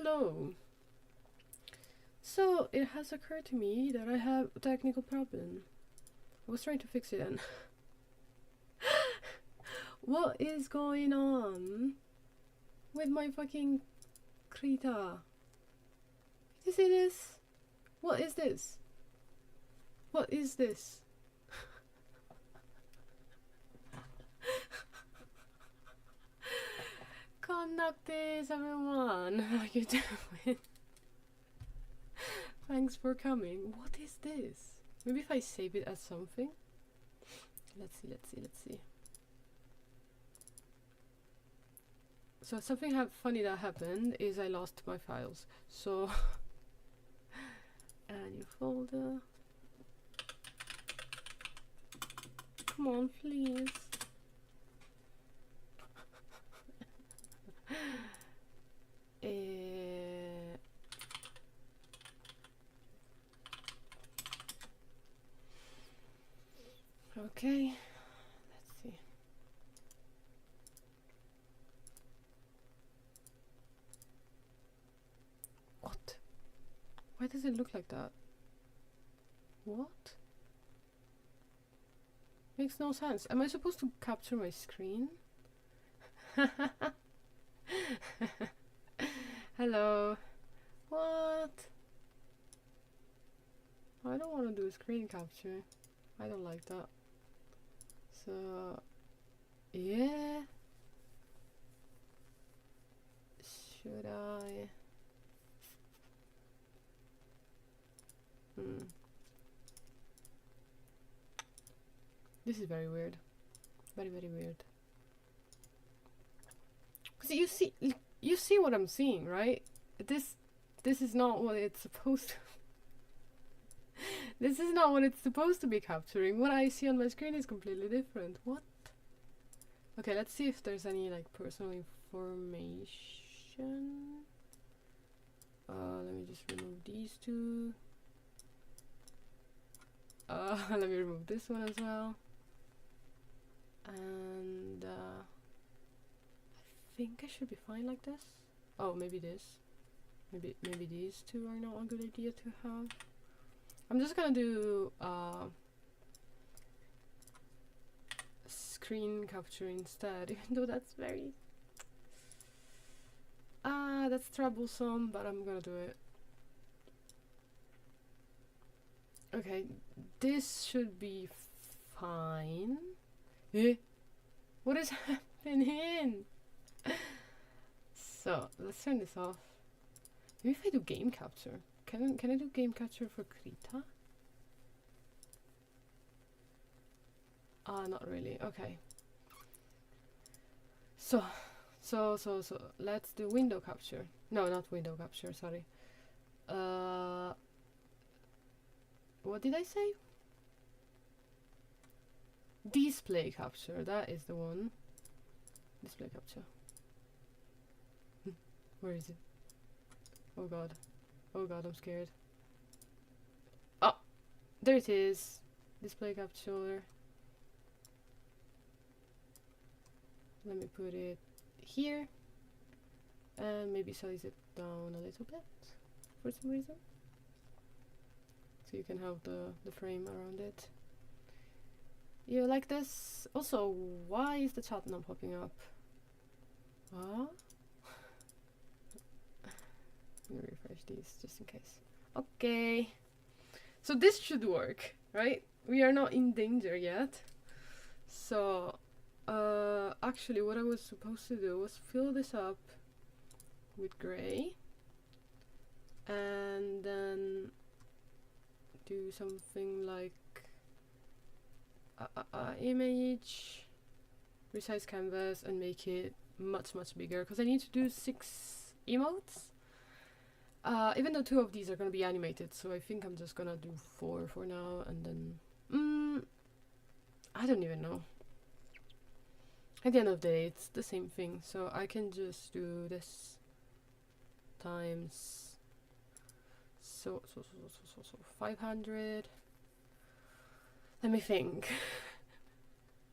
Hello. So it has occurred to me that I have a technical problem. I was trying to fix it and what is going on with my fucking Krita? You see this? What is this? What is this? Noctis, everyone. How are you doing? Thanks for coming. What is this? Maybe if I save it as something. Let's see. So something funny that happened is I lost my files. So a new folder. Come on, please. Okay, let's see. What? Why does it look like that? What? Makes no sense. Am I supposed to capture my screen? Hello. What? I don't want to do a screen capture. I don't like that. So, yeah. Should I? This is very weird. Very weird. Cause you see what I'm seeing, right? This is not what it's supposed to. This is not what it's supposed to be capturing. What I see on my screen is completely different. What? Okay, let's see if there's any like personal information. Let me just remove these two. Let me remove this one as well. And I think I should be fine like this. Oh, maybe this. Maybe these two are not a good idea to have. I'm just gonna do screen capture instead, even though that's very that's troublesome, but I'm gonna do it. Okay, this should be fine. Eh? What is happening? So let's turn this off. Maybe if I do game capture. Can I do game capture for Krita? Not really. Okay. So let's do window capture. No, not window capture, sorry. What did I say? Display capture, that is the one. Display capture. Where is it? Oh god. Oh god, I'm scared. Oh! There it is. Display capture. Let me put it here. And maybe size it down a little bit for some reason. So you can have the frame around it. You like this? Also, why is the chat not popping up? Huh? Let me refresh these just in case. Okay. So this should work, right? We are not in danger yet. So, actually what I was supposed to do was fill this up with gray. And then do something like image, resize canvas, and make it much bigger, because I need to do 6 emotes. Even though 2 of these are gonna be animated, so I think I'm just gonna do 4 for now, and then I don't even know. At the end of the day, it's the same thing, so I can just do this times so 500. Let me think.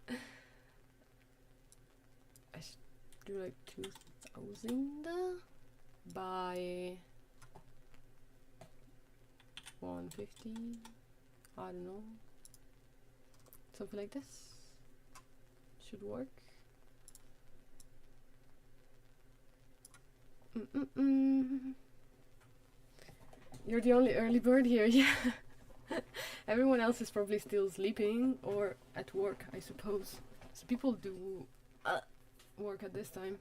I should do like 2000. by 150. I don't know. Something like this should work. You're the only early bird here, yeah. Everyone else is probably still sleeping or at work, I suppose. So people do work at this time.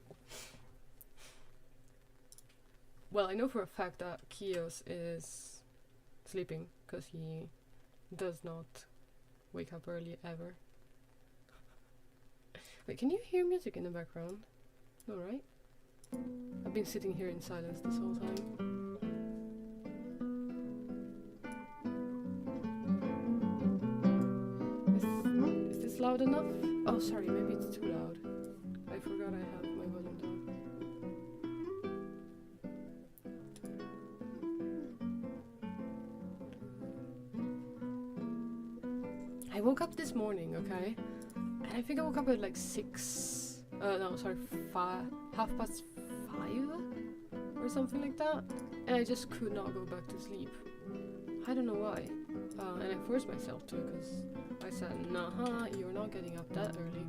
Well, I know for a fact that Kios is sleeping because he does not wake up early ever. Wait, can you hear music in the background? No, right? I've been sitting here in silence this whole time. Is this loud enough? Oh, sorry, maybe it's too loud. I forgot I have my volume down. I woke up this morning, okay? And I think I woke up at like 6, no, sorry, 5:30 or something like that. And I just could not go back to sleep. I don't know why. And I forced myself to, because I said, nah, you're not getting up that early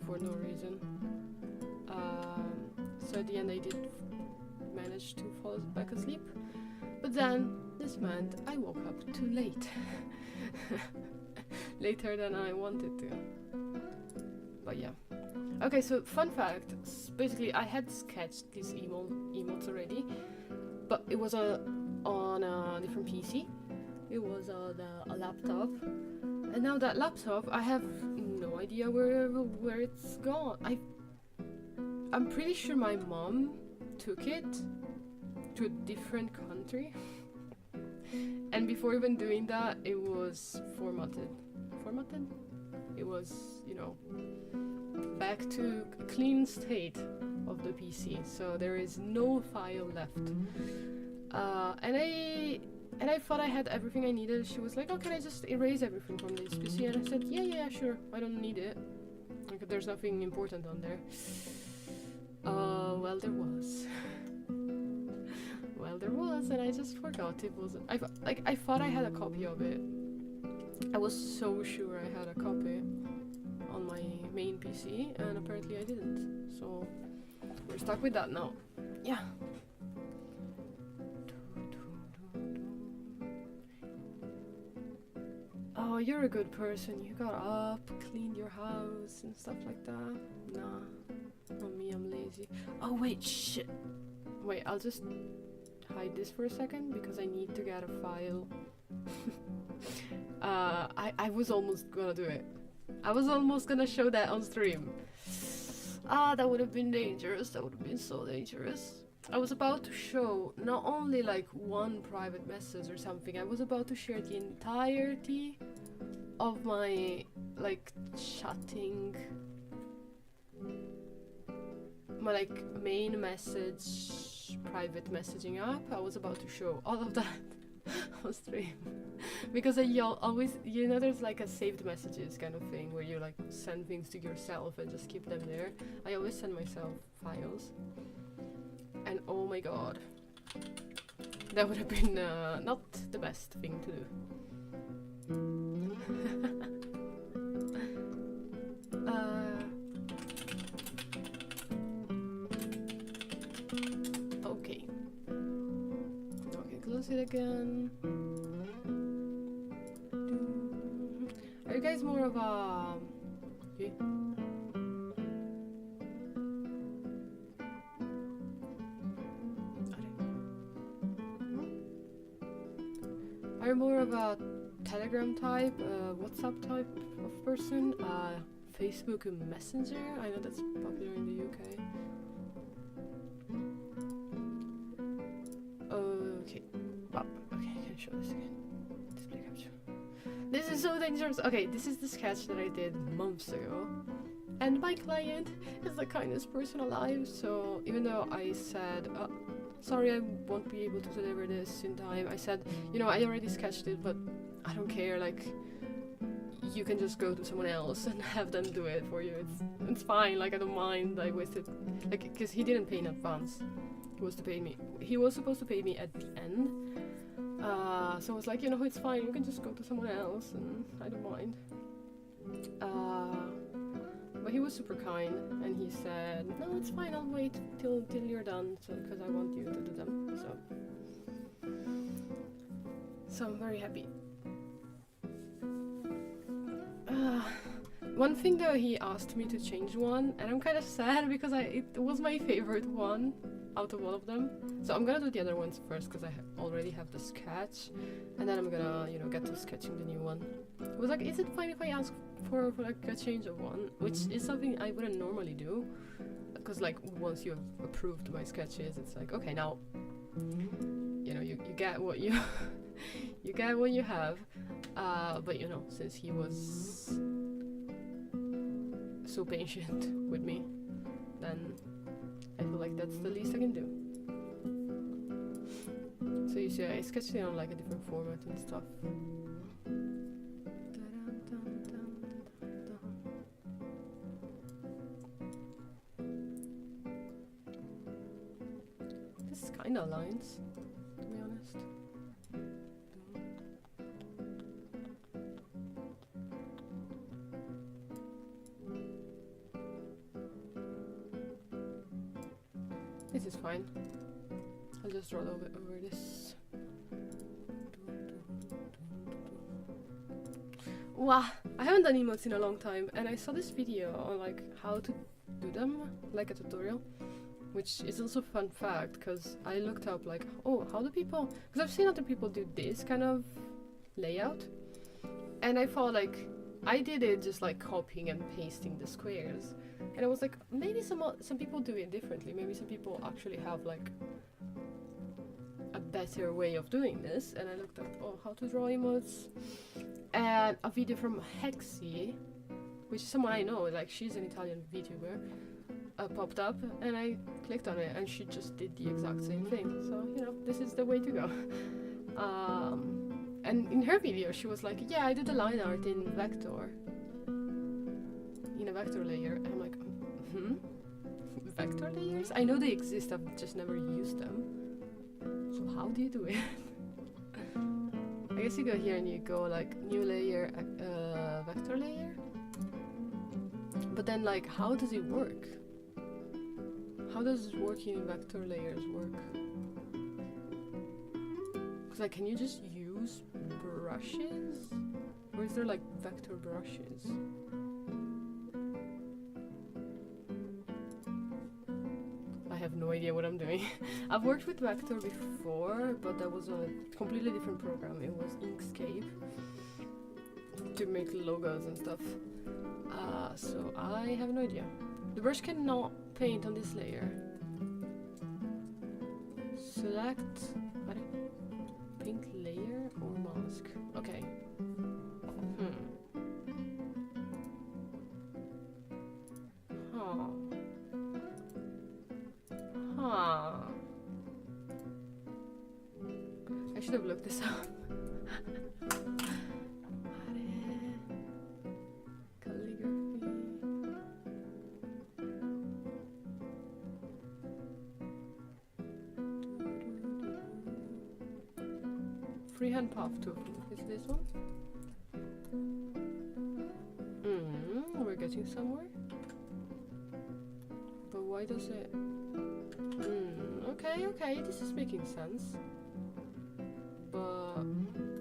for no reason. So at the end I did manage to fall back asleep. But then this meant I woke up too late. Later than I wanted to. But yeah. Okay, so fun fact. Basically, I had sketched these emotes already, but it was on a different PC. It was on a laptop, and now that laptop, I have no idea where it's gone. I'm pretty sure my mom took it to a different country, and before even doing that, it was formatted. It was, you know, back to a clean state of the PC, so there is no file left. And I thought I had everything I needed. She was like, "Oh, can I just erase everything from this PC?" And I said, "Yeah, sure. I don't need it. Like, there's nothing important on there." Well, there was. Well, there was, and I just forgot it wasn't. I thought I had a copy of it. I was so sure I had a copy on my main PC, and apparently I didn't. So we're stuck with that now. Yeah. Oh, you're a good person. You got up, cleaned your house and stuff like that. Nah, not me. I'm lazy. Oh wait, shit. Wait, I'll just hide this for a second because I need to get a file. I was almost gonna do it. I was almost gonna show that on stream. That would have been dangerous. That would have been so dangerous. I was about to show not only like one private message or something, I was about to share the entirety of my like chatting, my like main message private messaging app. I was about to show all of that on stream. Because I always, you know, there's like a saved messages kind of thing where you like send things to yourself and just keep them there. I always send myself files. And oh my god, that would have been not the best thing to do. Okay. Okay, close it again. Are you guys more of a... Okay. Are you more of a Telegram type, WhatsApp type of person, Facebook Messenger? I know that's popular in the UK. Okay. Oh, okay, I can show this again. Display capture. This is so dangerous. Okay, this is the sketch that I did months ago. And my client is the kindest person alive, so even though I said, sorry, I won't be able to deliver this in time, I said, you know, I already sketched it, but I don't care, like, you can just go to someone else and have them do it for you. It's fine, like, I don't mind. I wasted, like, because he didn't pay in advance. He was supposed to pay me at the end. So I was like, you know, it's fine, you can just go to someone else and I don't mind. But he was super kind and he said, no, it's fine, I'll wait till you're done, so because I want you to do them. So I'm very happy. One thing though, he asked me to change one, and I'm kind of sad because it was my favorite one out of all of them. So I'm gonna do the other ones first because I already have the sketch, and then I'm gonna, you know, get to sketching the new one. It was like, is it fine if I ask for like a change of one? Which is something I wouldn't normally do, because like once you have approved my sketches, it's like, okay, now, you know, you get what you you get what you have. But you know, since he was so patient with me, then I feel like that's the least I can do. So you see, I sketched it on like a different format and stuff. This kinda aligns, to be honest. This is fine. I'll just draw over this. Wow, I haven't done emotes in a long time, and I saw this video on like how to do them, like a tutorial, which is also a fun fact because I looked up like, oh, how do people? Because I've seen other people do this kind of layout, and I thought like I did it just like copying and pasting the squares. And I was like, maybe some people do it differently. Maybe some people actually have like a better way of doing this. And I looked up, oh, how to draw emotes. And a video from Hexy, which is someone I know, like she's an Italian VTuber, popped up. And I clicked on it and she just did the exact same thing. So, you know, this is the way to go. And in her video, she was like, yeah, I did the line art in vector. In a vector layer. And I'm like, vector layers? I know they exist, I've just never used them. So how do you do it? I guess you go here and you go like new layer, vector layer. But then like, how does it work? How does working in vector layers work? Because like, can you just use brushes? Or is there like vector brushes? I have no idea what I'm doing. I've worked with vector before, but that was a completely different program. It was Inkscape to make logos and stuff. So I have no idea. The brush cannot paint on this layer. Select paint layer or mask. Okay. I should have looked this up. Calligraphy. Freehand path tool. Is this one? We're getting somewhere. But why does it? Okay, this is making sense. But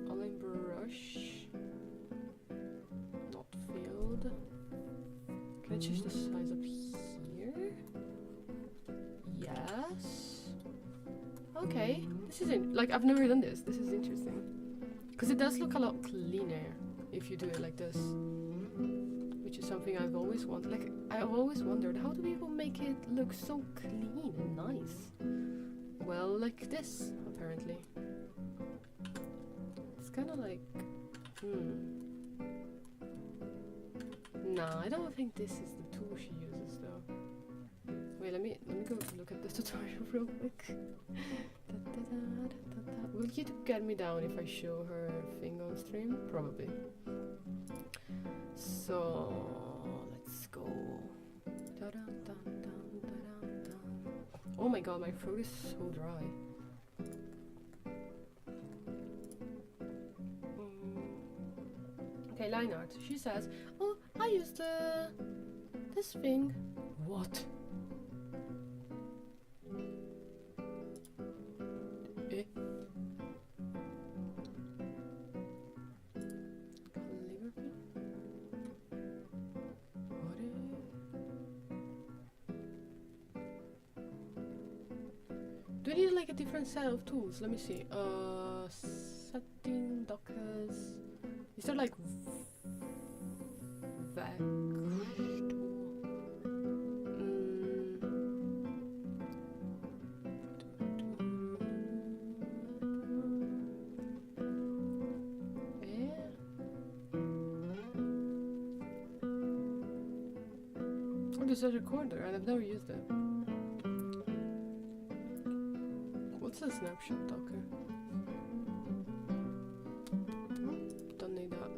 align brush, not filled. Can I change the size up here? Yes. Okay, this isn't like I've never done this. This is interesting because it does look a lot cleaner if you do it like this, which is something I've always wanted. Like I've always wondered, how do people make it look so clean and nice? Well, like this, apparently. It's kind of like, Nah, I don't think this is the tool she uses though. Wait, let me go look at the tutorial real quick. Will YouTube get me down if I show her thing on stream? Probably. So let's go. Oh my god, my throat is so dry. Okay, line art. She says, oh, I used this thing. What? Eh? Calligraphy? What is... Do I need like a different set of tools? Let me see. Setting, dockers. Is there like vac tool? Yeah. Oh, there's a recorder and I've never used it. What's a snapshot docker? Don't need that.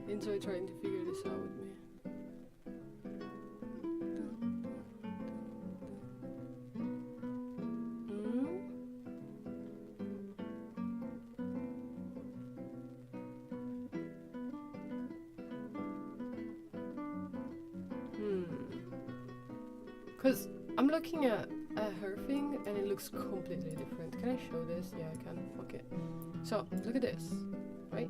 Enjoy trying to figure this out with me. Because I'm looking at her thing and it looks completely different. Can I show this? Yeah, I can. Fuck it. So, look at this. Right?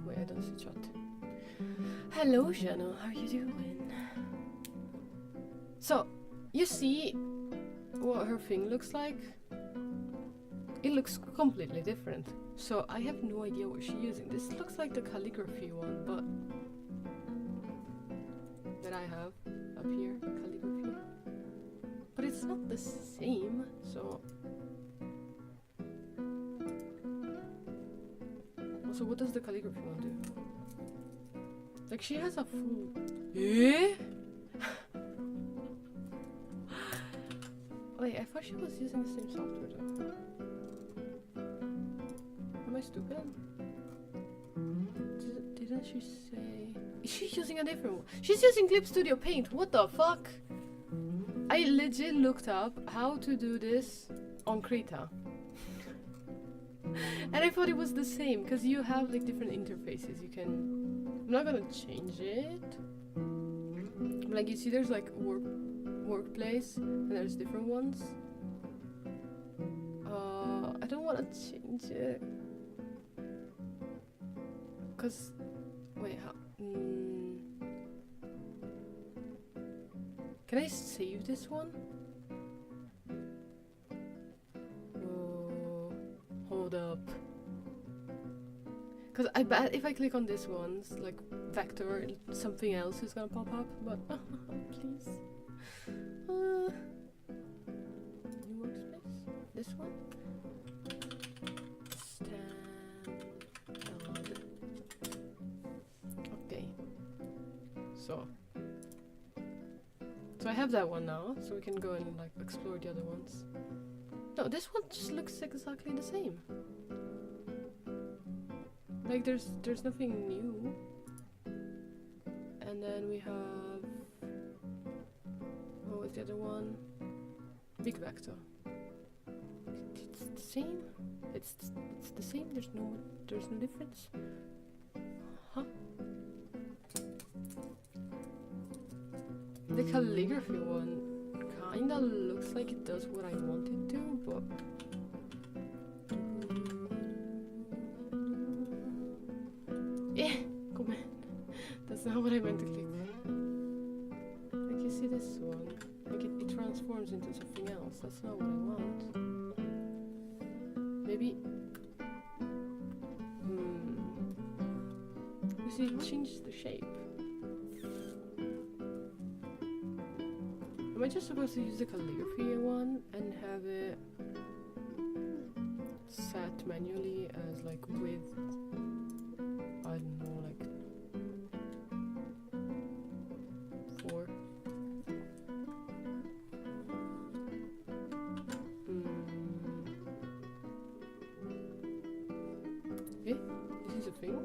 Wait, I don't see chat. Hello, Gianni. How are you doing? So, you see what her thing looks like? It looks completely different. So, I have no idea what she's using. This looks like the calligraphy one, but... that I have up here, calligraphy. But it's not the same, so... Also, what does the calligraphy one do? Like, she has a full... Eh? Wait, I thought she was using the same software though. Am I stupid? Didn't she say... Is she using a different one? She's using Clip Studio Paint, what the fuck? I legit looked up how to do this on Krita. And I thought it was the same, because you have like different interfaces. You can... I'm not gonna change it. Like you see there's like workplace and there's different ones. I don't want to change it. Cause... Wait, how... Can I save this one? Hold up. Because I bet if I click on this one, like vector, something else is gonna pop up, but please. New workspace? This one? Standard. Okay. So I have that one now, so we can go and like explore the other ones. No, this one just looks exactly the same. Like there's nothing new. And then we have... What was the other one? Big vector. It's the same? It's the same? There's no difference? Huh? The calligraphy one kinda looks like it does what I want it to, but... Come on. That's not what I meant to click. Like you see this one? Like it transforms into something else. That's not what I want. Maybe... You see, it changed the shape. Am I just supposed to use the calligraphy one and have it set manually as like with, I don't know, like 4? Eh? This is a thing?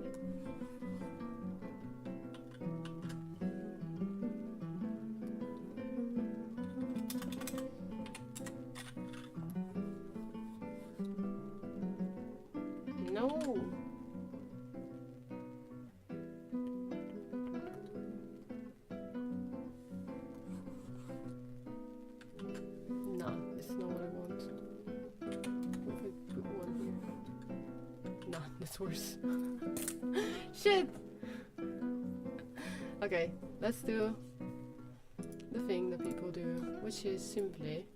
it's worse. Shit! Okay, let's do the thing that people do, which is simply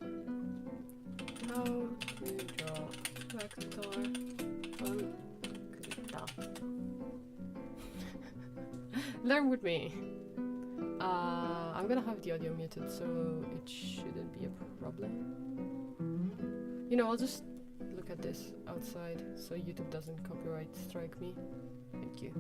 how to draw vector on Krita. Learn with me. I'm gonna have the audio muted, so it shouldn't be a problem. You know, I'll just look at this outside so YouTube doesn't copyright strike me. Thank you.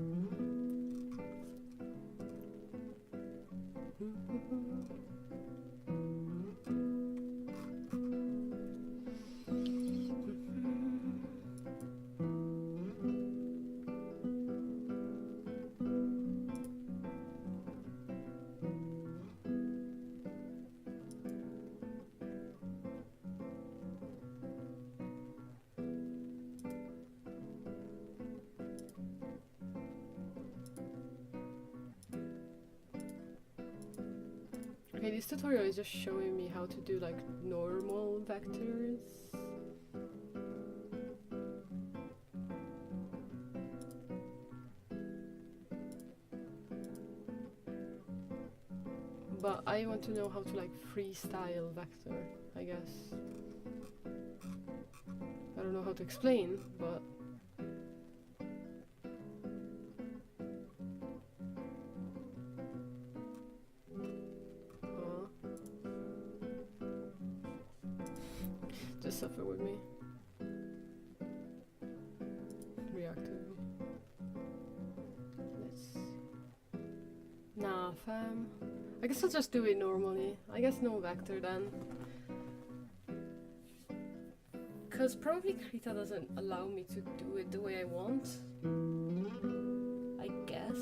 Okay, this tutorial is just showing me how to do like normal vectors. But I want to know how to like freestyle vector, I guess. I don't know how to explain, but just suffer with me. React with me. Let's... Nah, fam. I guess I'll just do it normally. I guess no vector then. Cause probably Krita doesn't allow me to do it the way I want. I guess.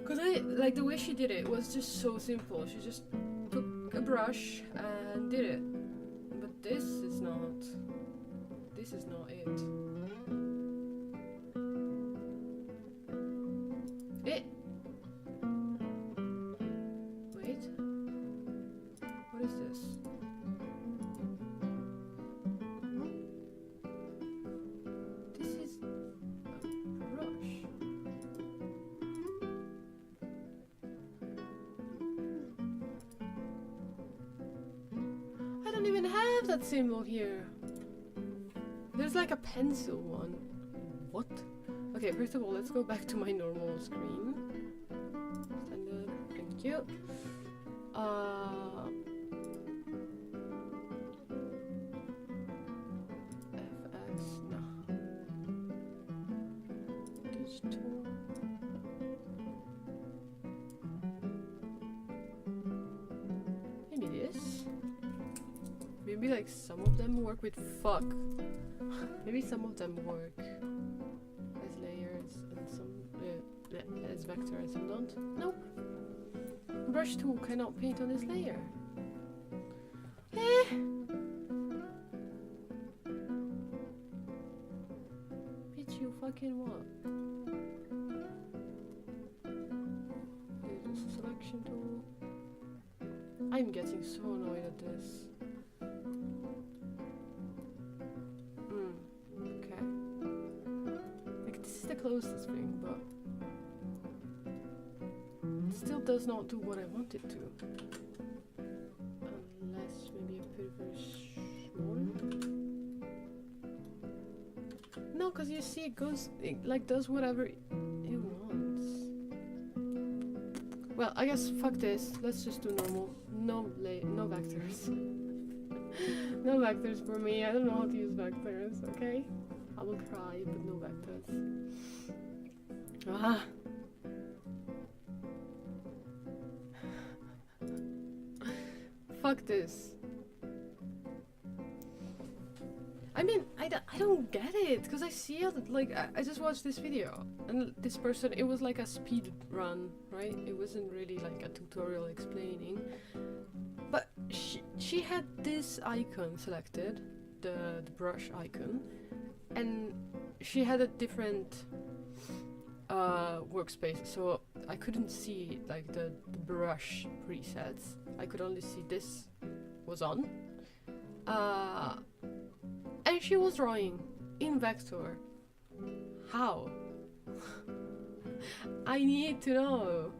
Cause like the way she did it was just so simple. She just took a brush and did it. But this is not it. Wait. What is this? This is a brush. I don't even have that symbol here. There's like a pencil one. What? Okay, first of all, let's go back to my normal screen. Standard, thank you. FX, no. Digital. Maybe this. Maybe like some of them work with fuck. Maybe some of them work as layers and some as vector and some don't. Nope. Brush tool cannot paint on this layer. Bitch, you fucking what? Here's a selection tool. I'm getting so annoyed at this. Okay. Like, this is the closest thing, but it still does not do what I want it to. Unless maybe I put it very small. No, because you see it goes, it like does whatever it wants. Well, I guess fuck this. Let's just do normal. No vectors. No vectors for me. I don't know how to use vectors, okay? I will cry, but no vectors. Ah. Fuck this. I mean, I don't get it, because I see it, like, I just watched this video, and this person, it was like a speed run, right? It wasn't really like a tutorial explaining, but she had this icon selected, the brush icon, and she had a different workspace, so I couldn't see like the brush presets. I could only see this was on. And she was drawing in vector. How? I need to know.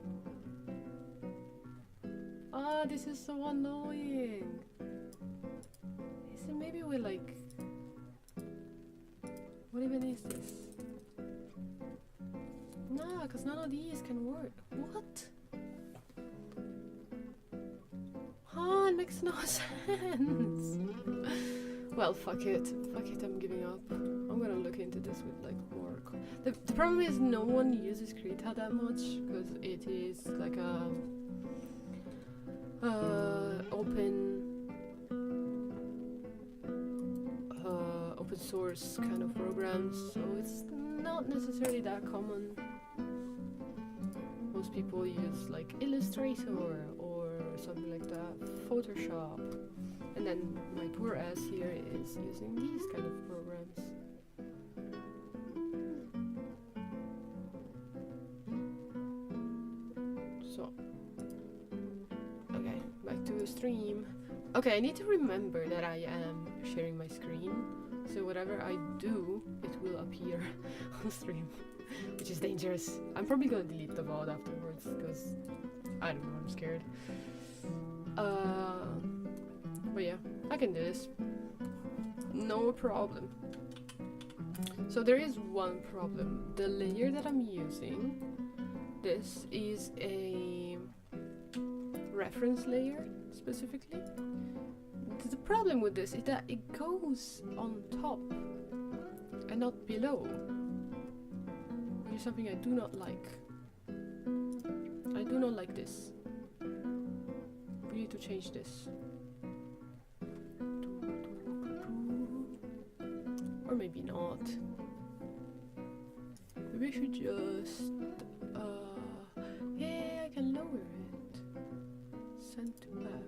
Ah, this is so annoying. Is it maybe we're like... What even is this? Nah, because none of these can work. What? Huh, it makes no sense. Well, fuck it. Fuck it, I'm giving up. I'm gonna look into this with like more... The problem is no one uses Krita that much, because it is like a... open source kind of programs, so it's not necessarily that common. Most people use like Illustrator or something like that, Photoshop, and then my poor ass here is using these kind of programs. So, okay, back to the stream. Okay, I need to remember that I am sharing my screen, so whatever I do, it will appear on stream, which is dangerous. I'm probably gonna delete the VOD afterwards, because I don't know, I'm scared. But yeah, I can do this. No problem. So there is one problem. The layer that I'm using, this is a reference layer, specifically. The problem with this is that it goes on top and not below, which is something I do not like. I do not like this. We need to change this. Or maybe not. Maybe I should just... yeah, I can lower it. Send to back.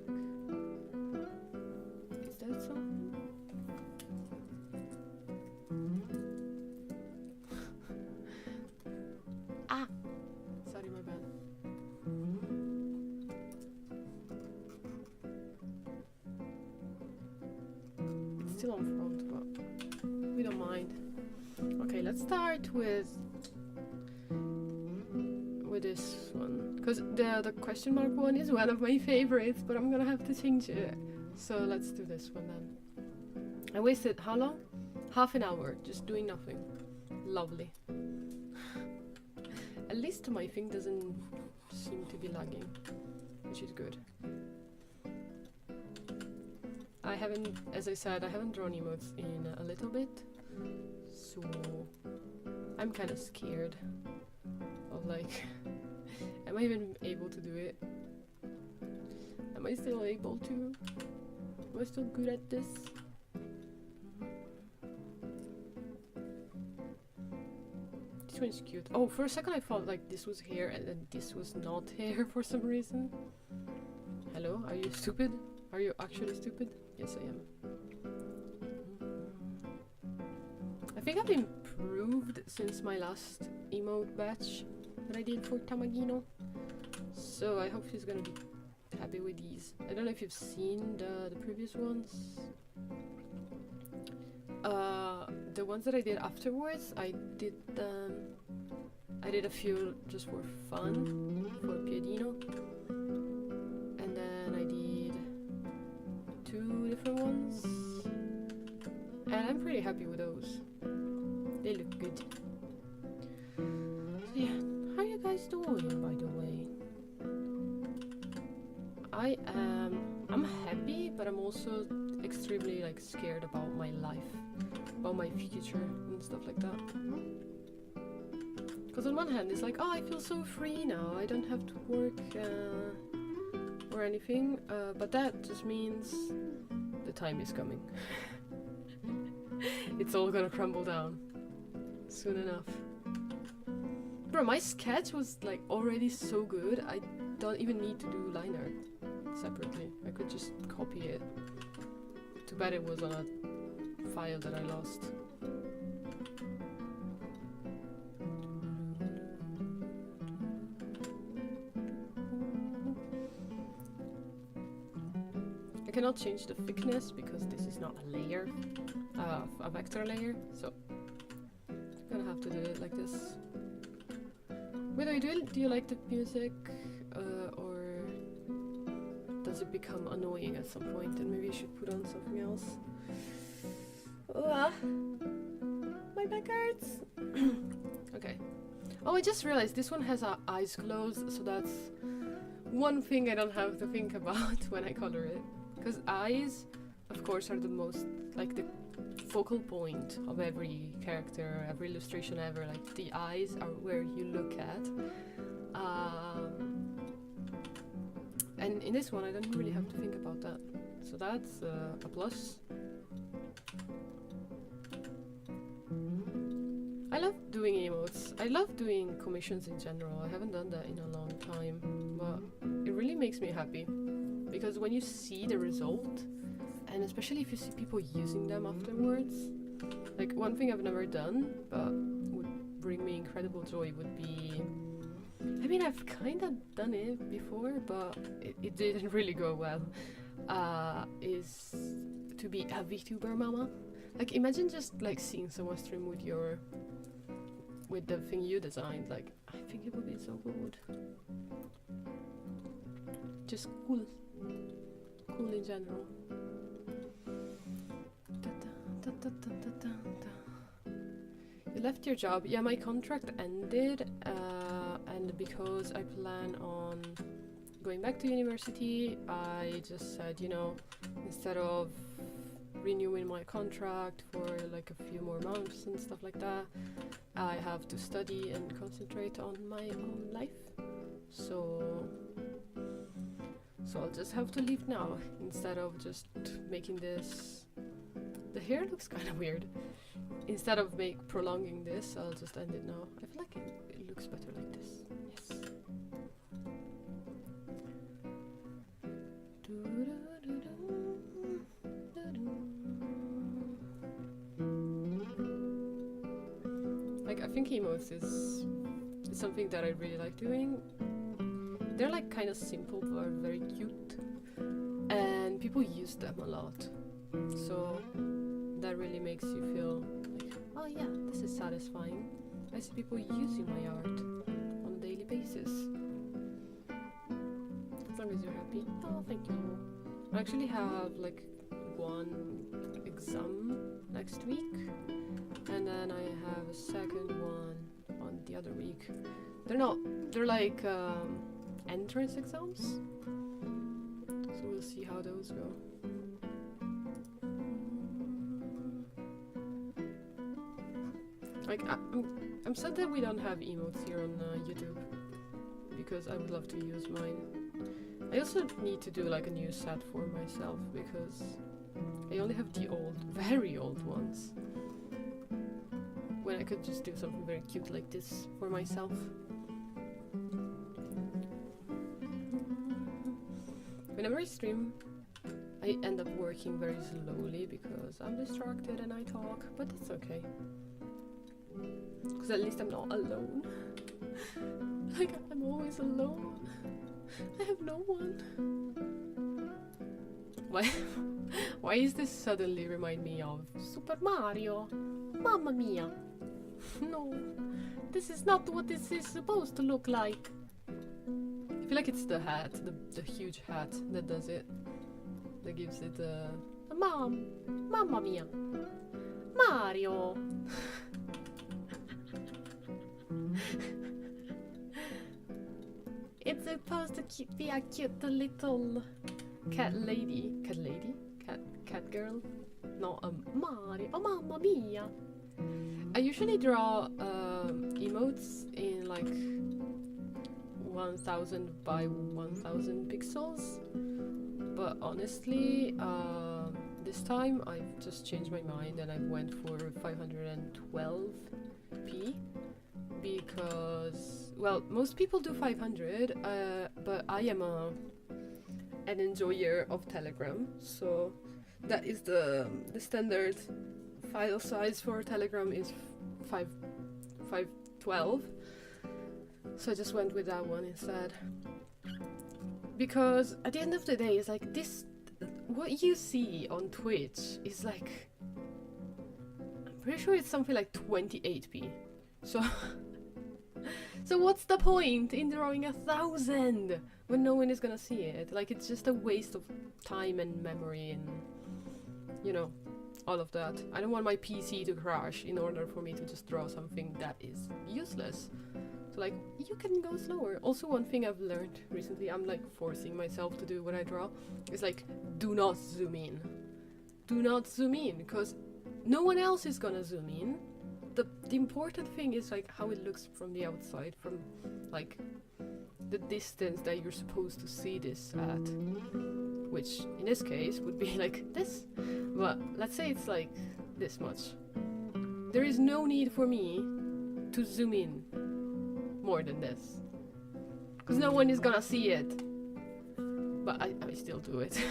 Is that something? Ah! Sorry, my bad. It's still on front, but we don't mind. Okay, let's start with this one, because the question mark one is one of my favorites, but I'm gonna have to change it. So let's do this one then. I wasted how long? Half an hour just doing nothing. Lovely. At least my thing doesn't seem to be lagging, which is good. I haven't, as I said, I haven't drawn emotes in a little bit, so I'm kind of scared of like, am I even able to do it? Am I still able to? Am I still good at this? This one's cute. Oh, for a second I thought like this was hair and then this was not hair for some reason. Hello, are you stupid? Are you actually stupid? Yes, I am. I think I've improved since my last emote batch that I did for Tamagino. So I hope she's gonna be happy with these. I don't know if you've seen the previous ones. The ones that I did afterwards, I did a few just for fun for Piedino, and then I did 2 different ones, and I'm pretty happy with those. They look good. So yeah, how are you guys doing, by the way? I'm happy, but I'm also extremely like scared about my life, about my future and stuff like that. Because on one hand it's like, oh, I feel so free now, I don't have to work or anything, but that just means the time is coming. It's all gonna crumble down soon enough. Bro, my sketch was like already so good, I don't even need to do line art separately. I could just copy it. Too bad it was on a file that I lost. I cannot change the thickness because this is not a layer, a vector layer, so I'm gonna have to do it like this. By the way, do you like the music, or does it become annoying at some point and maybe you should put on something else? My back hurts! Okay. Oh, I just realized this one has our eyes closed, so that's one thing I don't have to think about when I color it. Because eyes, of course, are the most, like, the focal point of every character, every illustration ever. Like, the eyes are where you look at. And in this one, I don't really have to think about that. So that's a plus. I love doing emotes. I love doing commissions in general. I haven't done that in a long time, but it really makes me happy. Because when you see the result, and especially if you see people using them afterwards, like one thing I've never done, but would bring me incredible joy would be, I mean, I've kind of done it before, but it didn't really go well, is to be a VTuber mama. Like, imagine just like seeing someone stream with the thing you designed. Like, I think it would be so good. Just cool in general. You left your job. Yeah, my contract ended, and because I plan on going back to university, I just said, you know, instead of renewing my contract for like a few more months and stuff like that, I have to study and concentrate on my own life. So I'll just have to leave now instead of just making this. The hair looks kind of weird. Instead of prolonging this, I'll just end it now. I feel like it looks better like this. Yes. Like, I think emotes is something that I really like doing. They're like kind of simple but very cute, and people use them a lot, so that really makes you feel like, oh yeah, this is satisfying. I see people using my art on a daily basis. As long as you're happy. Oh, thank you. I actually have like one exam next week, and then I have a second one on the other week. They're like entrance exams, so we'll see how those go. Like, I'm sad that we don't have emotes here on YouTube, because I would love to use mine. I also need to do like a new set for myself, because I only have the old, very old ones, when I could just do something very cute like this for myself. Whenever I stream, I end up working very slowly because I'm distracted and I talk, but that's okay. Because at least I'm not alone. Like, I'm always alone. I have no one. Why is this suddenly remind me of Super Mario? Mamma mia! No, this is not what this is supposed to look like. I feel like it's the hat, the huge hat that does it. That gives it Mamma mia! Mario! It's supposed to be a cute little cat lady? Cat girl? No, Mario. Oh, mamma mia! I usually draw emotes in like 1000 by 1000 pixels, but honestly, this time I've just changed my mind and I went for 512p, because, well, most people do 500, but I am an enjoyer of Telegram, so that is the standard file size for Telegram is 512. So I just went with that one instead. Because at the end of the day, it's like this, what you see on Twitch is like, I'm pretty sure it's something like 28p. So so what's the point in drawing 1,000 when no one is gonna see it? Like, it's just a waste of time and memory and, you know, all of that. I don't want my PC to crash in order for me to just draw something that is useless. So like, you can go slower. Also, one thing I've learned recently, I'm like forcing myself to do when I draw, is like, do not zoom in. Do not zoom in, because no one else is gonna zoom in. The important thing is like how it looks from the outside, from like the distance that you're supposed to see this at, which in this case would be like this, but let's say it's like this much. There is no need for me to zoom in more than this, because no one is gonna see it, but I still do it.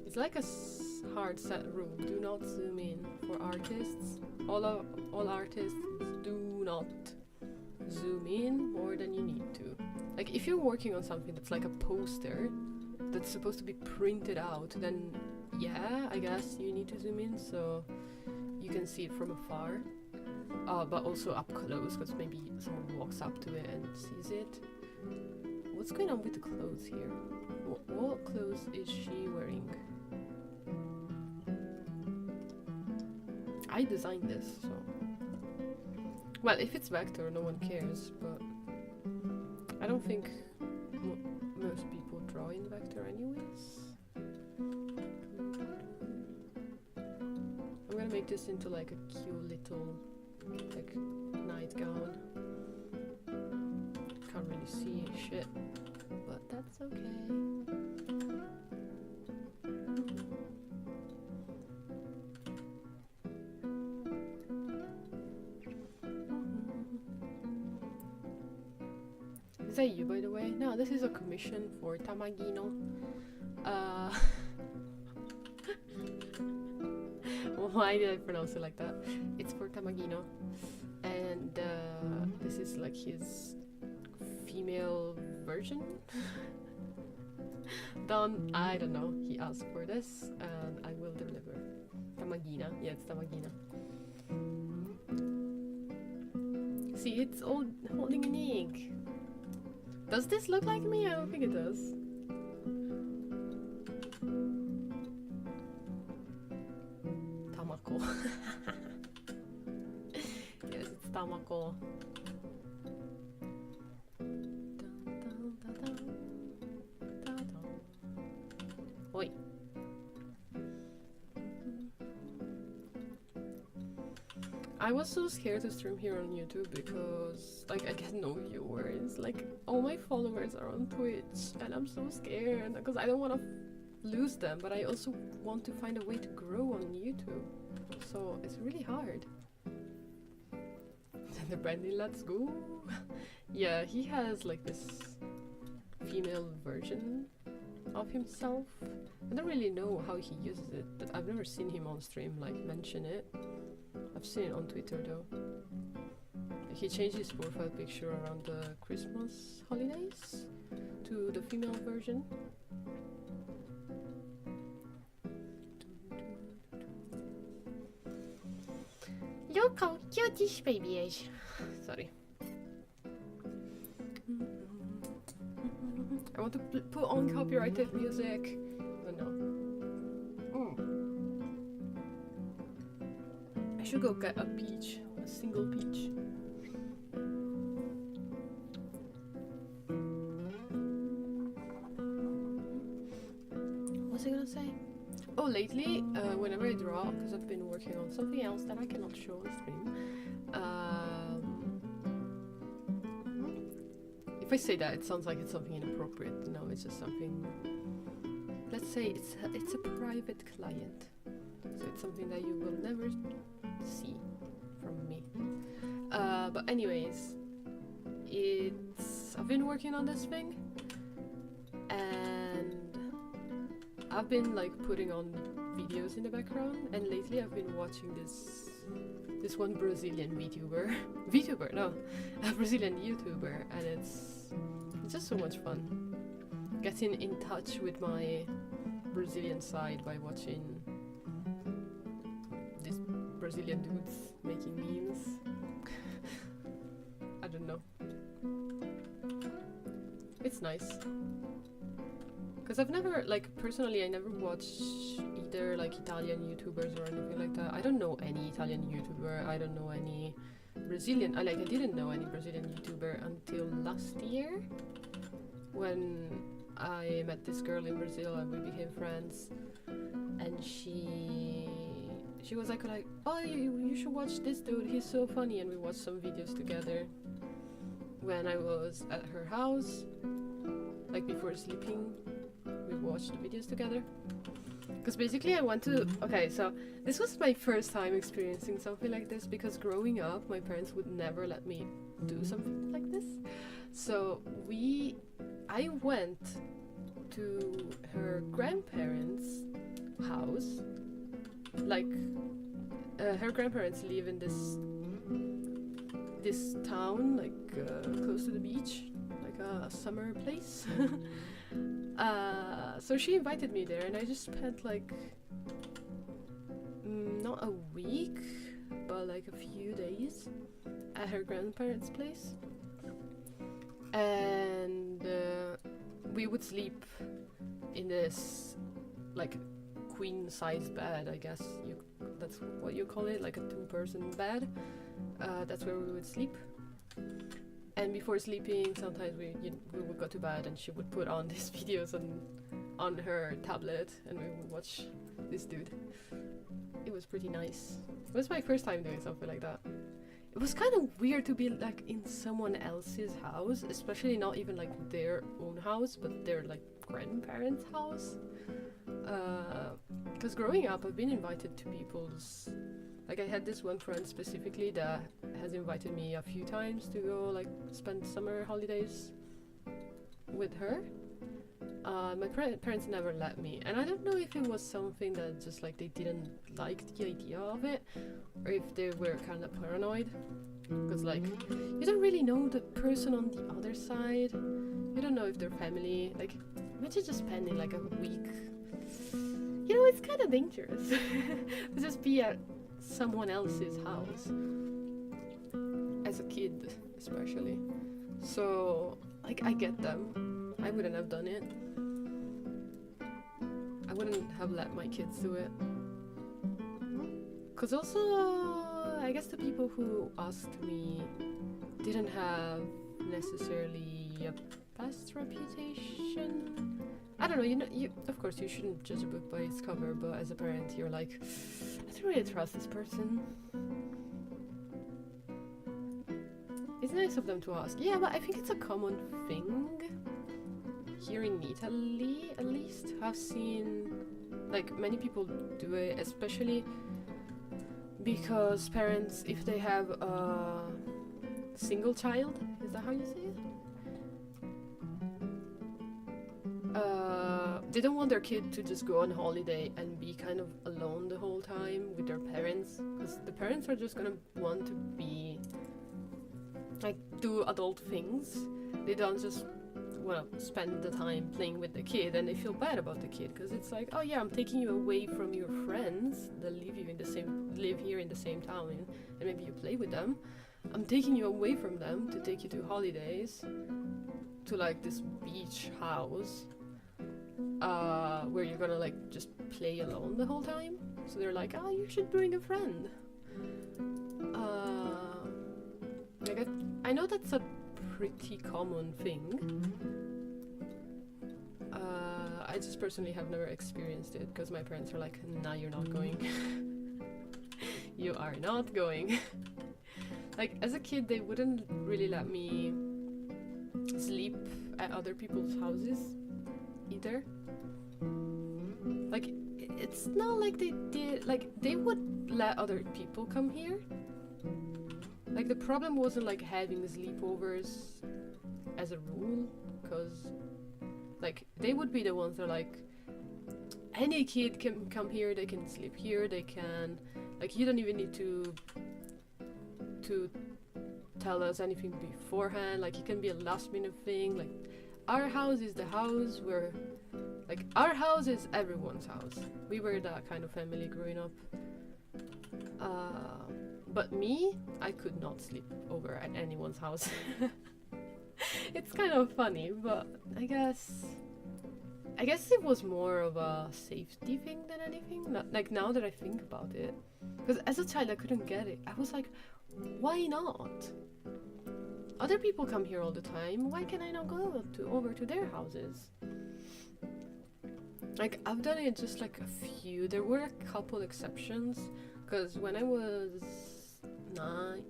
It's like a hard set rule. Do not zoom in for artists. All artists, do not zoom in more than you need to. Like, if you're working on something that's like a poster that's supposed to be printed out, then yeah, I guess you need to zoom in so you can see it from afar, but also up close, because maybe someone walks up to it and sees it. What's going on with the clothes here? What clothes is she wearing? I designed this, so... Well, if it's vector, no one cares, but... I don't think most people draw in vector anyways. I'm gonna make this into like a cute little, like, nightgown. Can't really see shit, but that's okay. Is that you, by the way? No, this is a commission for Tamagino. Why did I pronounce it like that? It's for Tamagino. And this is like his female version. I don't know. He asked for this and I will deliver. Tamagina. Yeah, it's Tamagina. See, it's all holding an egg. Does this look like me? I don't think it does. Tamako. Yes, it's Tamako. Oi. I was so scared to stream here on YouTube because, like, I get no viewers. Like, all my followers are on Twitch, and I'm so scared because I don't want to lose them, but I also want to find a way to grow on YouTube. So it's really hard. The Brandy, let's go. Yeah, he has like this female version of himself. I don't really know how he uses it, but I've never seen him on stream like mention it. I've seen it on Twitter though. He changed his profile picture around the Christmas holidays to the female version. Look how cute this baby is. Sorry. I want to put on copyrighted music, but no. I should go get a peach, a single peach. What was I gonna say? Oh, lately, whenever I draw, because I've been working on something else that I cannot show on stream, if I say that, it sounds like it's something inappropriate. No, it's just something... Let's say it's a private client. So it's something that you will never see from me. But anyways, I've been working on this thing, and I've been like putting on videos in the background, and lately I've been watching this one Brazilian a Brazilian YouTuber, and it's just so much fun. getting in touch with my Brazilian side by watching these Brazilian dudes making memes. I don't know. It's nice. Because I've never, like, personally, I never watched either, like, Italian YouTubers or anything like that. I don't know any Italian YouTuber. I don't know any Brazilian. I didn't know any Brazilian YouTuber until last year, when I met this girl in Brazil and we became friends. And she was like, oh, you should watch this dude. He's so funny. And we watched some videos together when I was at her house, like before sleeping. We watched the videos together. Because basically I want to... Okay, so this was my first time experiencing something like this, because growing up my parents would never let me do something like this. So I went to her grandparents' house. Like, her grandparents live in this town, like close to the beach, like a summer place. So she invited me there, and I just spent like not a week, but like a few days at her grandparents' place. And we would sleep in this like queen-size bed, I guess that's what you call it, like a two-person bed. That's where we would sleep. And before sleeping, sometimes we would go to bed, and she would put on these videos on her tablet, and we would watch this dude. It was pretty nice. It was my first time doing something like that. It was kind of weird to be like in someone else's house, especially not even like their own house, but their like grandparents' house. Because growing up, I've been invited to people's... Like, I had this one friend specifically that has invited me a few times to go, like, spend summer holidays with her. My parents never let me, and I don't know if it was something that just, like, they didn't like the idea of it, or if they were kind of paranoid. Because, like, you don't really know the person on the other side. You don't know if they're family. Like, imagine just spending, like, a week. You know, it's kind of dangerous to just be at someone else's house, as a kid especially. So like, I get them. I wouldn't have done it. I wouldn't have let my kids do it, because also I guess the people who asked me didn't have necessarily a past reputation. I don't know, you of course you shouldn't judge a book by its cover, but as a parent you're like, I don't really trust this person. It's nice of them to ask. Yeah, but I think it's a common thing here in Italy, at least. I've seen, like, many people do it, especially because parents, if they have a single child, is that how you say it? They don't want their kid to just go on holiday and be kind of alone the whole time with their parents, because the parents are just gonna want to be, like, do adult things. They don't just want to spend the time playing with the kid, and they feel bad about the kid, because it's like, oh yeah, I'm taking you away from your friends that live here in the same town, and maybe you play with them. I'm taking you away from them to take you to holidays, to like this beach house, where you're gonna like just play alone the whole time. So they're like, oh, you should bring a friend. Like, I know that's a pretty common thing. I just personally have never experienced it, because my parents are like, nah, you're not going. You are not going. Like, as a kid, they wouldn't really let me sleep at other people's houses either. Like, it's not like they did, like, they would let other people come here. Like, the problem wasn't like having sleepovers as a rule, because like, they would be the ones that are like, any kid can come here, they can sleep here, they can, like, you don't even need to tell us anything beforehand. Like, it can be a last minute thing. Like, our house is the house where, like, our house is everyone's house. We were that kind of family growing up. But me, I could not sleep over at anyone's house. It's kind of funny, but I guess it was more of a safety thing than anything. Like, now that I think about it, because as a child I couldn't get it. I was like, why not? Other people come here all the time. Why can I not go over to their houses? Like, I've done it just like a few. There were a couple exceptions, because when I was 9,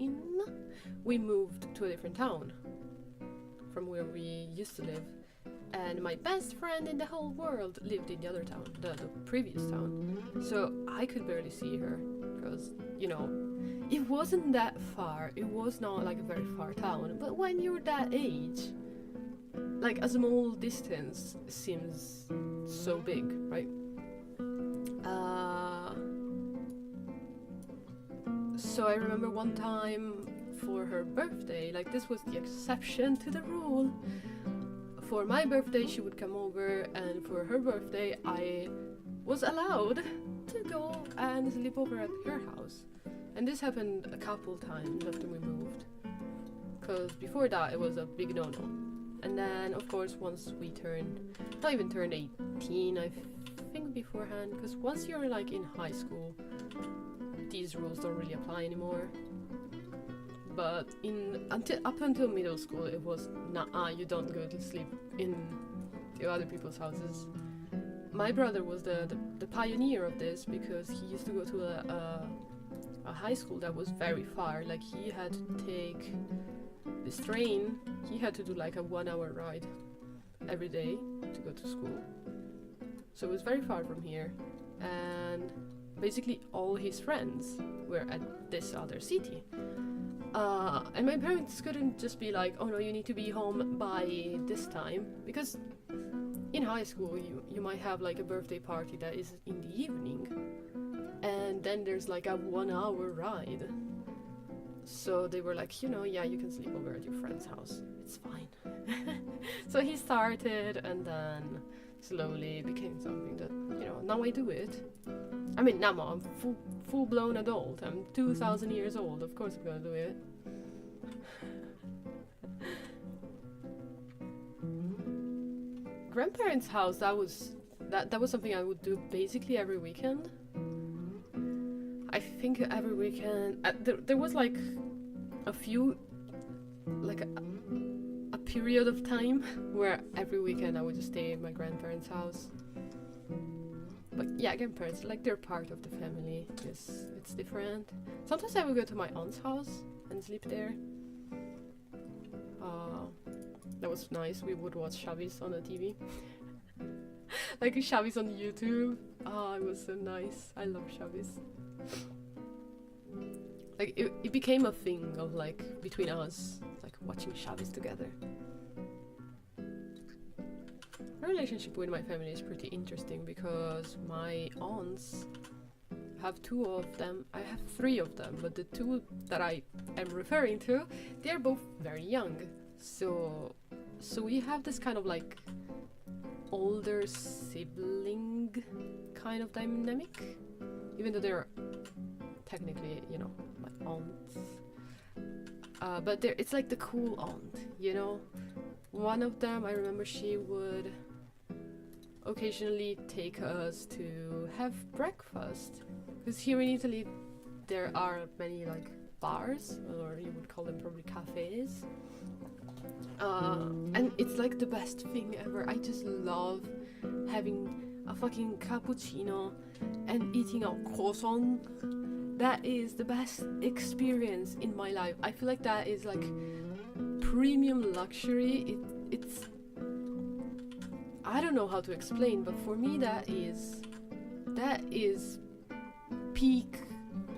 we moved to a different town from where we used to live, and my best friend in the whole world lived in the other town, the previous town, so I could barely see her, because, you know, it wasn't that far. It was not like a very far town, but when you're that age, like, a small distance seems so big, right? So I remember one time for her birthday, like, this was the exception to the rule. For my birthday she would come over, and for her birthday I was allowed to go and sleep over at her house. And this happened a couple times after we moved, because before that it was a big no-no. And then, of course, once we not even turned 18, I think beforehand, because once you're like in high school, these rules don't really apply anymore. But up until middle school, it was you don't go to sleep in the other people's houses. My brother was the pioneer of this, because he used to go to a high school that was very far. Like, he had to take this train. He had to do like a 1-hour ride every day to go to school. So it was very far from here, and basically all his friends were at this other city. And my parents couldn't just be like, oh no, you need to be home by this time, because in high school you might have like a birthday party that is in the evening, and then there's like a 1-hour ride. So they were like, you know, yeah, you can sleep over at your friend's house, it's fine. So he started, and then slowly became something that, you know, now I do it. I mean, now I'm full-blown adult. I'm 2,000 years old. Of course I'm gonna do it. Grandparents' house, that was something I would do basically every weekend. I think every weekend there was like a few, like a period of time where every weekend I would just stay at my grandparents' house. But yeah, grandparents, like, they're part of the family. It's different. Sometimes I would go to my aunt's house and sleep there. That was nice. We would watch Chavis on the TV. Like Chavis on YouTube. It was so nice. I love Chavis. Like, it became a thing of, like, between us, like, watching Chavis together. My relationship with my family is pretty interesting, because my aunts, have 2 of them. I have 3 of them, but the 2 that I am referring to, they're both very young. So we have this kind of like older sibling kind of dynamic, even though they're technically, you know, my aunts. But it's like the cool aunt, you know. One of them, I remember, she would occasionally take us to have breakfast, because here in Italy there are many like bars, or you would call them probably cafes, and it's like the best thing ever. I just love having a fucking cappuccino and eating a croissant. That is the best experience in my life. I feel like that is like premium luxury. It's I don't know how to explain, but for me that is peak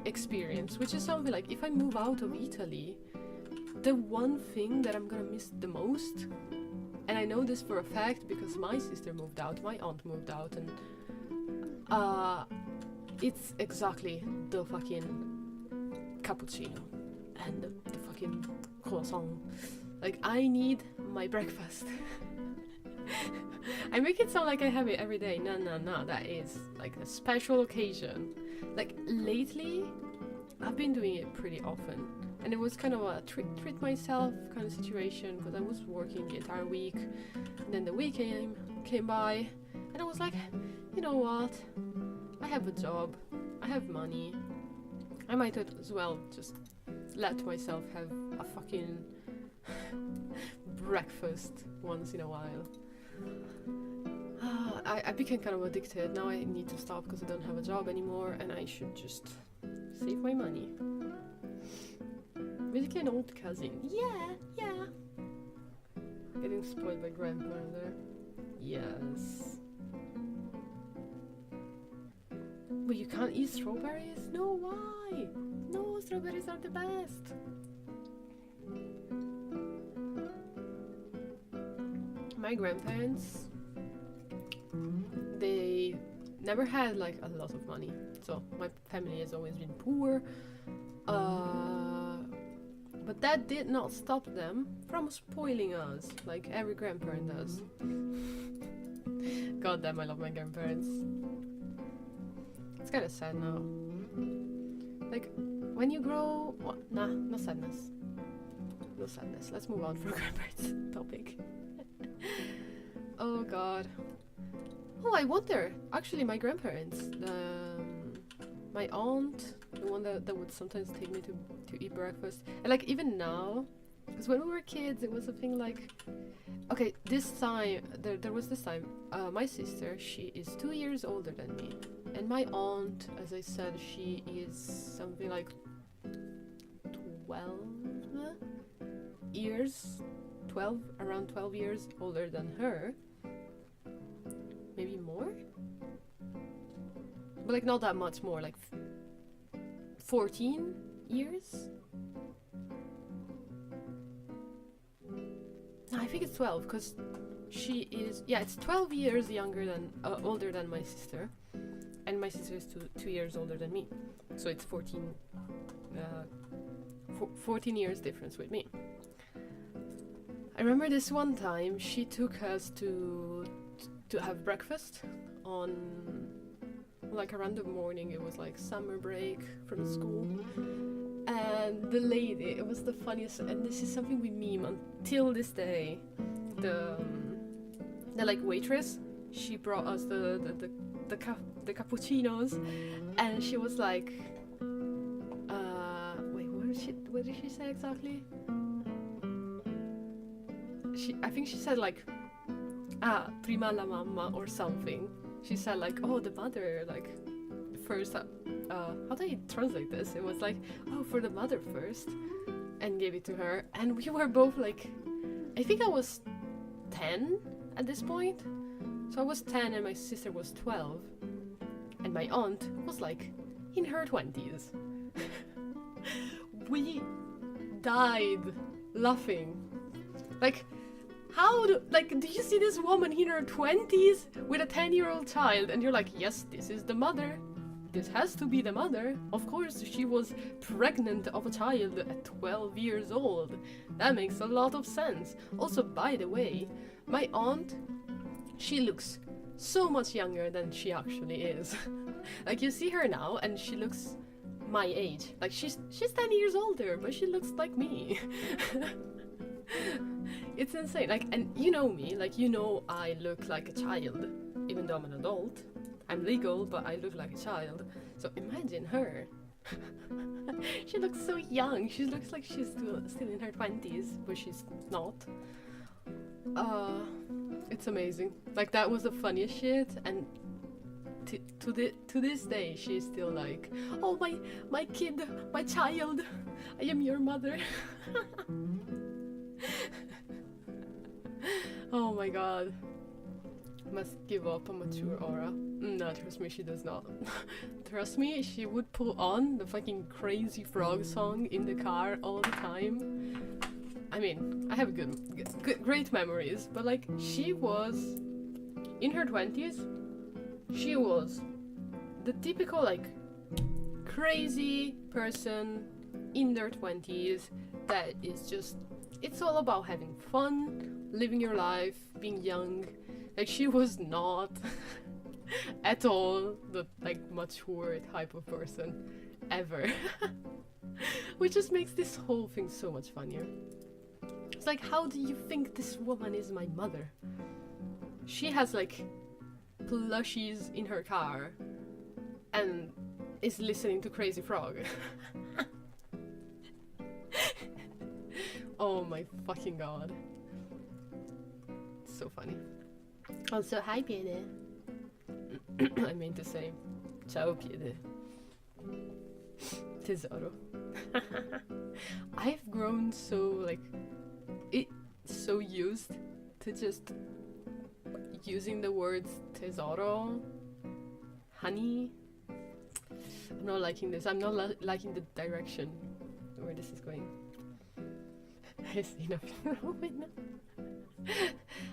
experience, which is something like, if I move out of Italy, the one thing that I'm gonna miss the most, and I know this for a fact because my sister moved out, my aunt moved out, and it's exactly the fucking cappuccino and the fucking croissant. Like, I need my breakfast. I make it sound like I have it every day. No, no, no. That is like a special occasion. Like lately, I've been doing it pretty often, and it was kind of a treat myself kind of situation because I was working the entire week, and then the weekend came by, and I was like, you know what? I have a job. I have money. I might as well just let myself have a fucking breakfast once in a while. I became kind of addicted. Now I need to stop because I don't have a job anymore, and I should just save my money. Basically an old cousin. Yeah. Getting spoiled by grandpa there. Yes. But you can't eat strawberries? No, why? No, strawberries are the best. My grandparents, they never had like a lot of money, so my family has always been poor, but that did not stop them from spoiling us like every grandparent does. God damn, I love my grandparents. It's kind of sad now. Like when you grow, nah, no sadness. No sadness. Let's move on from grandparents topic. Oh god. Oh, I wonder. Actually, my grandparents, my aunt, the one that would sometimes take me to eat breakfast, and like even now, because when we were kids, it was a thing like, okay, this time there was this time. My sister, she is 2 years older than me, and my aunt, as I said, she is something like 12 years, around 12 years older than her. Maybe more? But like not that much more, like 14 years? No, I think it's 12, because she is, yeah, it's 12 years younger than, older than my sister. And my sister is 2 years older than me. So it's 14 years difference with me. I remember this one time she took us to have breakfast on like a random morning. It was like summer break from school, and the lady, it was the funniest, and this is something we meme until this day. The like waitress, she brought us the cappuccinos, and she was like, wait, what did she say exactly? I think she said like, prima la mamma or something. She said like, oh, the mother, like, first, how do I translate this? It was like, oh, for the mother first, and gave it to her. And we were both like, I think I was 10 at this point. So I was 10 and my sister was 12. And my aunt was like in her 20s. We died laughing. Like, do you see this woman in her 20s with a 10-year-old child, and you're like, yes, this is the mother. This has to be the mother. Of course, she was pregnant of a child at 12 years old. That makes a lot of sense. Also, by the way, my aunt, she looks so much younger than she actually is. Like, you see her now, and she looks my age. Like, she's 10 years older, but she looks like me. It's insane. Like, and you know me, like, you know I look like a child, even though I'm an adult. I'm legal, but I look like a child. So imagine her. She looks so young. She looks like she's still in her 20s, but she's not. It's amazing. Like, that was the funniest shit, and to this day she's still like, oh, my kid, my child, I am your mother. Oh my god. Must give up a mature aura. No, trust me, she does not. Trust me, she would pull on the fucking Crazy Frog song in the car all the time. I mean, I have great memories, but like, she was in her 20s. She was the typical like crazy person in their 20s that is just, it's all about having fun, living your life, being young. Like, she was not at all the like mature type of person ever. Which just makes this whole thing so much funnier. It's like, how do you think this woman is my mother? She has like plushies in her car and is listening to Crazy Frog. Oh my fucking god. So funny. Also, hi Piede. I mean to say, ciao Piede. Tesoro. I've grown so so used to just using the words tesoro, honey. I'm not liking this. I'm not liking the direction where this is going. I see nothing wrong with that.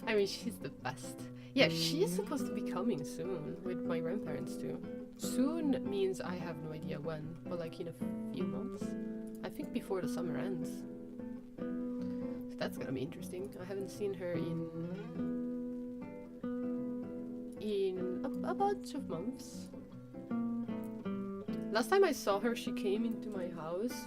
I mean, she's the best. Yeah, she is supposed to be coming soon with my grandparents too. Soon means I have no idea when, but like in a few months. I think before the summer ends. So that's gonna be interesting. I haven't seen her in a bunch of months. Last time I saw her, she came into my house.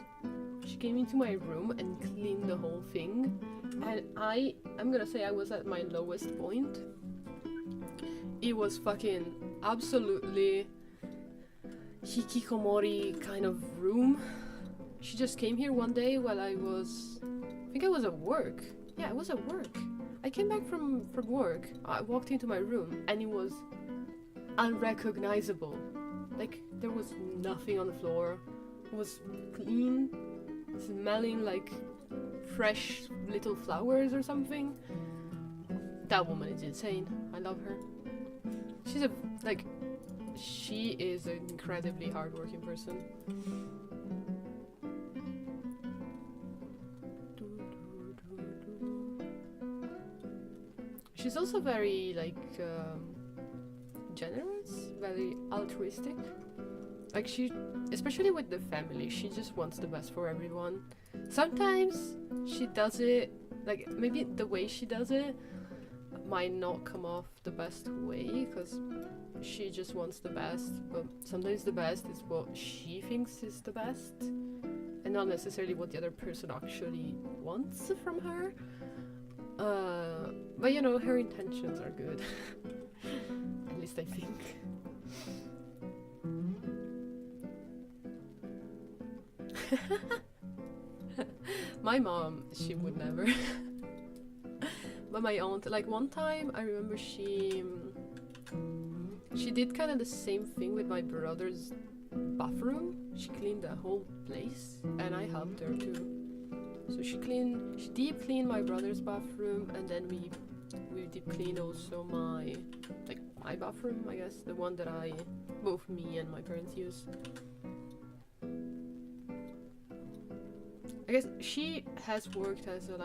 She came into my room and cleaned the whole thing. And I'm gonna say I was at my lowest point. It was fucking absolutely hikikomori kind of room. She just came here one day while I think I was at work. Yeah, I was at work. I came back from work. I walked into my room and it was unrecognizable. Like, there was nothing on the floor. It was clean, smelling like fresh little flowers or something. That woman is insane. I love her. She is an incredibly hardworking person. She's also very generous, very altruistic. Like, she, especially with the family, she just wants the best for everyone. Sometimes she does it, like, maybe the way she does it might not come off the best way, because she just wants the best, but sometimes the best is what she thinks is the best, and not necessarily what the other person actually wants from her. But you know, her intentions are good. At least I think. My mom, she would never. But my aunt, like one time I remember she did kind of the same thing with my brother's bathroom. She cleaned the whole place and I helped her too. So she deep cleaned my brother's bathroom, and then we deep cleaned also my bathroom, I guess, the one that both me and my parents use. I guess she has worked as a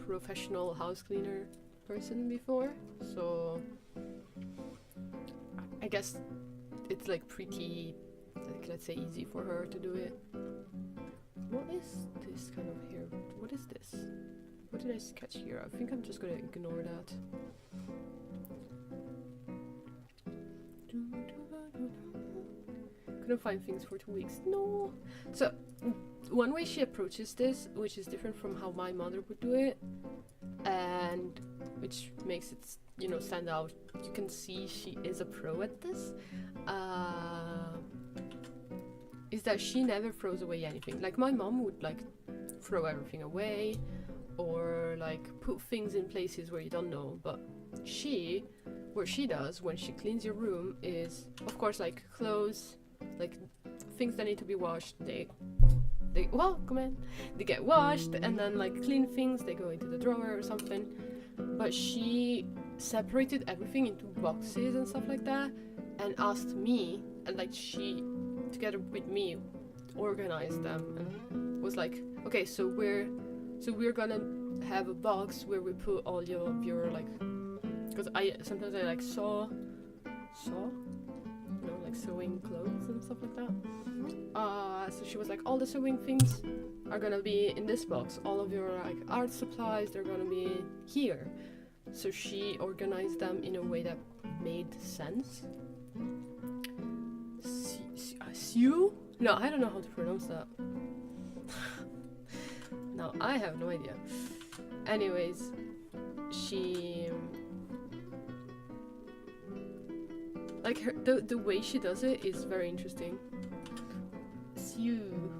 professional house cleaner person before, so I guess it's pretty, let's say, easy for her to do it. What is this kind of here? What is this? What did I sketch here? I think I'm just gonna ignore that. Couldn't find things for 2 weeks. No! So, one way she approaches this, which is different from how my mother would do it, and which makes it, stand out. You can see she is a pro at this. Is that she never throws away anything. Like, my mom would throw everything away, or put things in places where you don't know. But what she does when she cleans your room is, of course, clothes, things that need to be washed, they get washed, and then clean things, they go into the drawer or something. But she separated everything into boxes and stuff like that, and asked me, and she together with me organized them, and was like, okay, so we're gonna have a box where we put all of your because sometimes I saw sewing clothes and stuff like that. So she was like, all the sewing things are gonna be in this box, all of your art supplies, they're gonna be here. So she organized them in a way that made sense. Sue? No, I don't know how to pronounce that. No, I have no idea. Anyways, she like the way she does it is very interesting. Sue.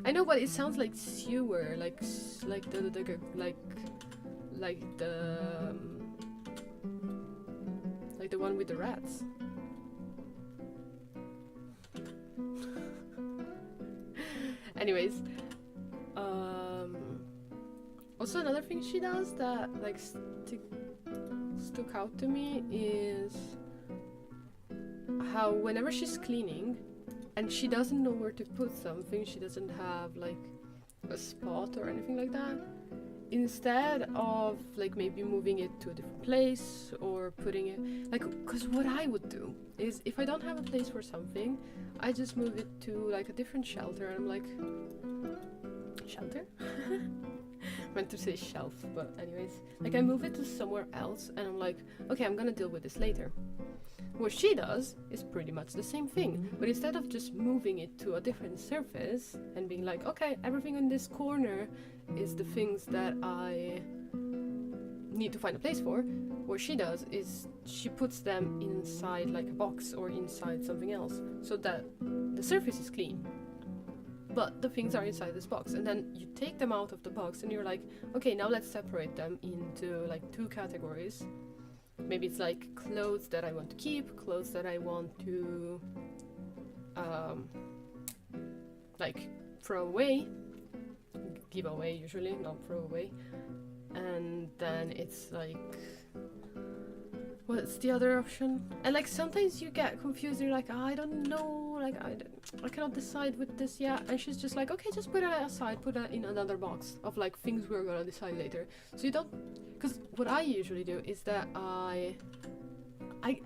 I know, but it sounds like sewer, like the one with the rats. Anyways, also another thing she does that like stuck out to me is how whenever she's cleaning and she doesn't know where to put something, she doesn't have like a spot or anything like that, instead of like maybe moving it to a different place or putting it like, because what I would do is if I don't have a place for something, I just move it to like a different shelter, and I'm like, shelter? Meant to say shelf, but anyways, like I move it to somewhere else and I'm like, okay, I'm gonna deal with this later. What she does is pretty much the same thing, but instead of just moving it to a different surface and being like, okay, everything in this corner is the things that I need to find a place for, what she does is she puts them inside like a box or inside something else so that the surface is clean, but the things are inside this box, and then you take them out of the box and you're like, okay, now let's separate them into like 2 categories. Maybe it's like clothes that I want to keep, clothes that I want to like throw away, give away usually, not throw away. And then it's like, what's the other option? And like sometimes you get confused, you're like, I don't know, like I cannot decide with this yet. And she's just like, okay, just put it aside, put it in another box of like things we're gonna decide later. So you don't, because what I usually do is that I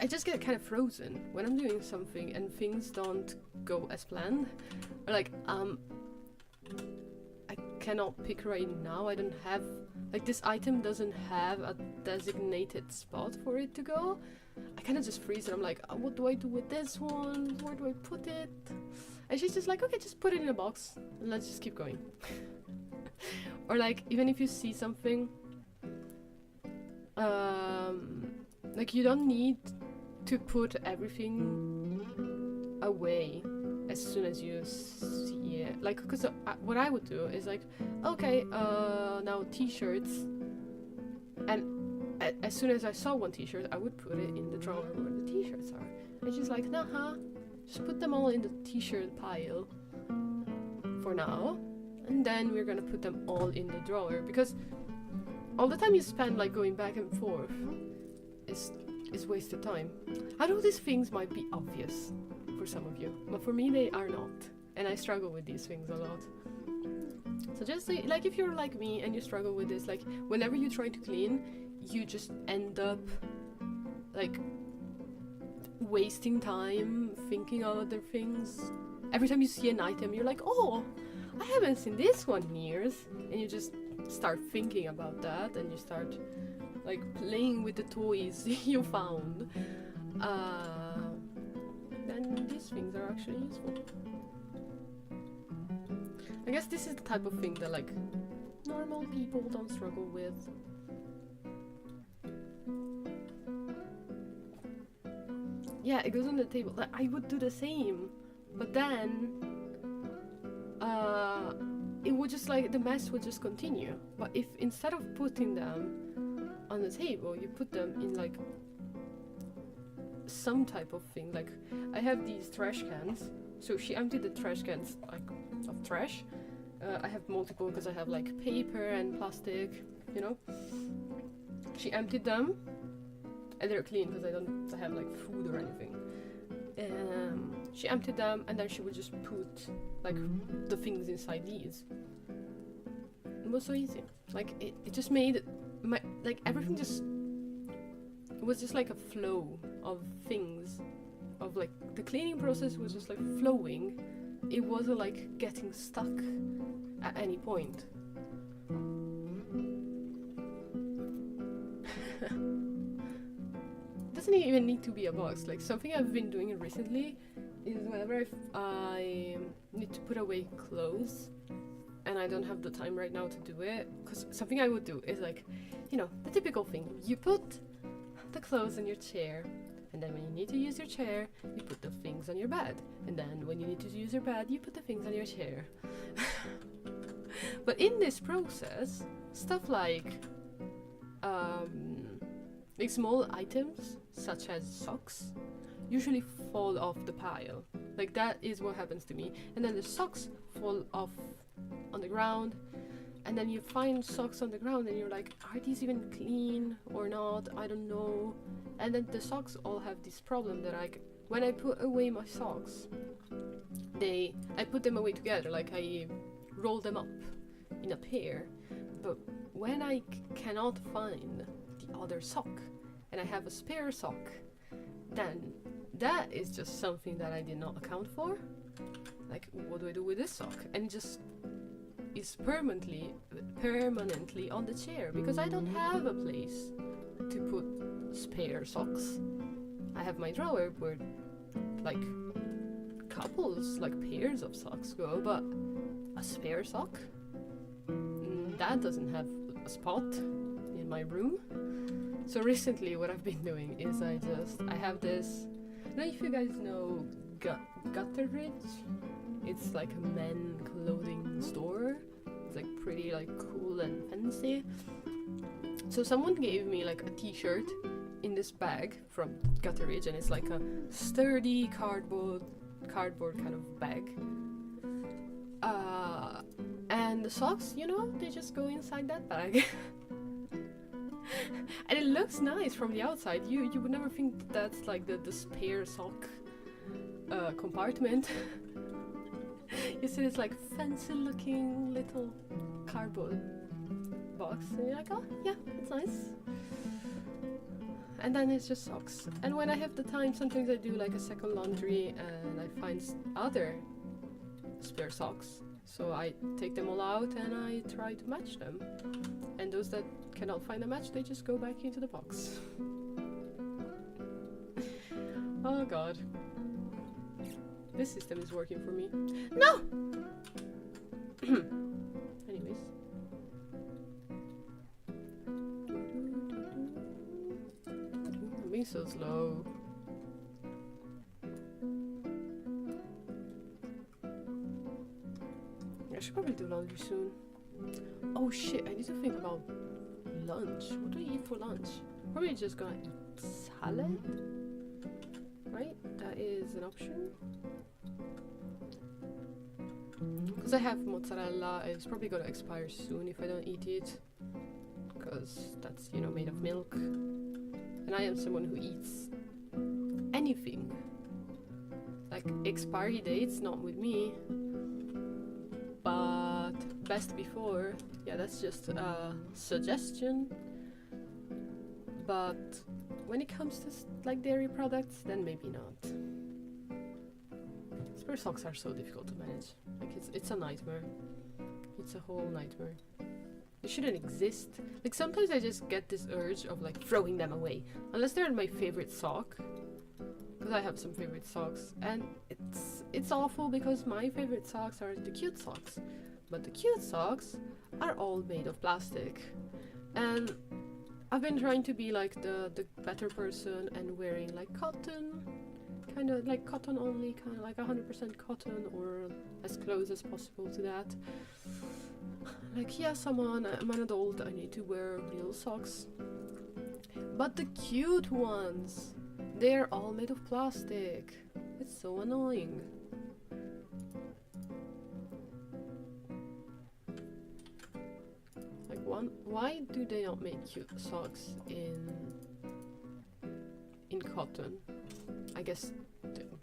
just get kind of frozen when I'm doing something and things don't go as planned. Or like, I cannot pick right now, I don't have, like this item doesn't have a designated spot for it to go. I kind of just freeze and I'm like, what do I do with this one? Where do I put it? And she's just like, okay, just put it in a box and let's just keep going. Or like, even if you see something, like you don't need to put everything away as soon as you see it. Like, because what I would do is like, okay, now t-shirts, and as soon as I saw one t-shirt, I would put it in the drawer where the t-shirts are. And she's like, nah, just put them all in the t-shirt pile for now, and then we're gonna put them all in the drawer, because all the time you spend like going back and forth is wasted time. I know these things might be obvious for some of you, but for me they are not, and I struggle with these things a lot. So just like if you're like me and you struggle with this, like whenever you try to clean, you just end up like wasting time thinking of other things. Every time you see an item, you're like, oh, I haven't seen this one in years, and you just start thinking about that, and you start like playing with the toys you found. Then these things are actually useful. I guess this is the type of thing that like normal people don't struggle with. Yeah, it goes on the table. Like, I would do the same, but then it would just like, the mess would just continue. But if instead of putting them on the table, you put them in like some type of thing. Like I have these trash cans, so she emptied the trash cans like of trash. I have multiple because I have like paper and plastic, you know. She emptied them, and they're clean because I have like food or anything. She emptied them, and then she would just put like the things inside these. It was so easy. Like it just made my, like everything just, it was just like a flow of things, of like the cleaning process was just like flowing. It wasn't like getting stuck at any point. doesn't even need to be a box. Like something I've been doing recently is whenever I need to put away clothes and I don't have the time right now to do it, because something I would do is like, you know, the typical thing. You put the clothes on your chair, and then when you need to use your chair, you put the things on your bed. And then when you need to use your bed, you put the things on your chair. But in this process, stuff like small items, such as socks, usually fall off the pile. Like that is what happens to me. And then the socks fall off on the ground, and then you find socks on the ground and you're like, are these even clean or not? I don't know. And then the socks all have this problem that when I put away my socks, I put them away together, like I roll them up in a pair. But when I cannot find the other sock and I have a spare sock, then that is just something that I did not account for. Like, what do I do with this sock? And it just is permanently on the chair because I don't have a place to put spare socks. I have my drawer where like couples, like pairs of socks go, but a spare sock? That doesn't have a spot in my room. So recently what I've been doing is I have this, I don't know if you guys know Gutteridge. It's like a men clothing store. It's like pretty like cool and fancy. So someone gave me like a t-shirt in this bag from Gutteridge, and it's like a sturdy cardboard kind of bag. And the socks, you know, they just go inside that bag. And it looks nice from the outside. You would never think that's like the spare sock compartment. You see this like fancy looking little cardboard box and you're like, oh yeah, it's nice. And then it's just socks. And when I have the time, sometimes I do like a second laundry and I find other spare socks. So I take them all out and I try to match them. And those that cannot find a match, they just go back into the box. Oh god. This system is working for me. No! Anyways. I'm being so slow. I should probably do laundry soon. Oh shit, I need to think about lunch. What do I eat for lunch? Probably just gonna eat salad? Right? That is an option. Because I have mozzarella, it's probably gonna expire soon if I don't eat it. Because that's, you know, made of milk. And I am someone who eats anything. Like, expiry dates, not with me. But best before, yeah, that's just a suggestion. But when it comes to like dairy products, then maybe not. Spare socks are so difficult to manage. Like it's a nightmare. It's a whole nightmare. They shouldn't exist. Like sometimes I just get this urge of like throwing them away, unless they're my favorite sock. Because I have some favorite socks, and it's awful because my favorite socks are the cute socks, but the cute socks are all made of plastic, and I've been trying to be like the better person and wearing like cotton, kind of like cotton only, kind of like 100% cotton or as close as possible to that. Like yes, I'm an adult, I need to wear real socks, but the cute ones, they're all made of plastic. It's so annoying. Like why do they not make cute socks in cotton? I guess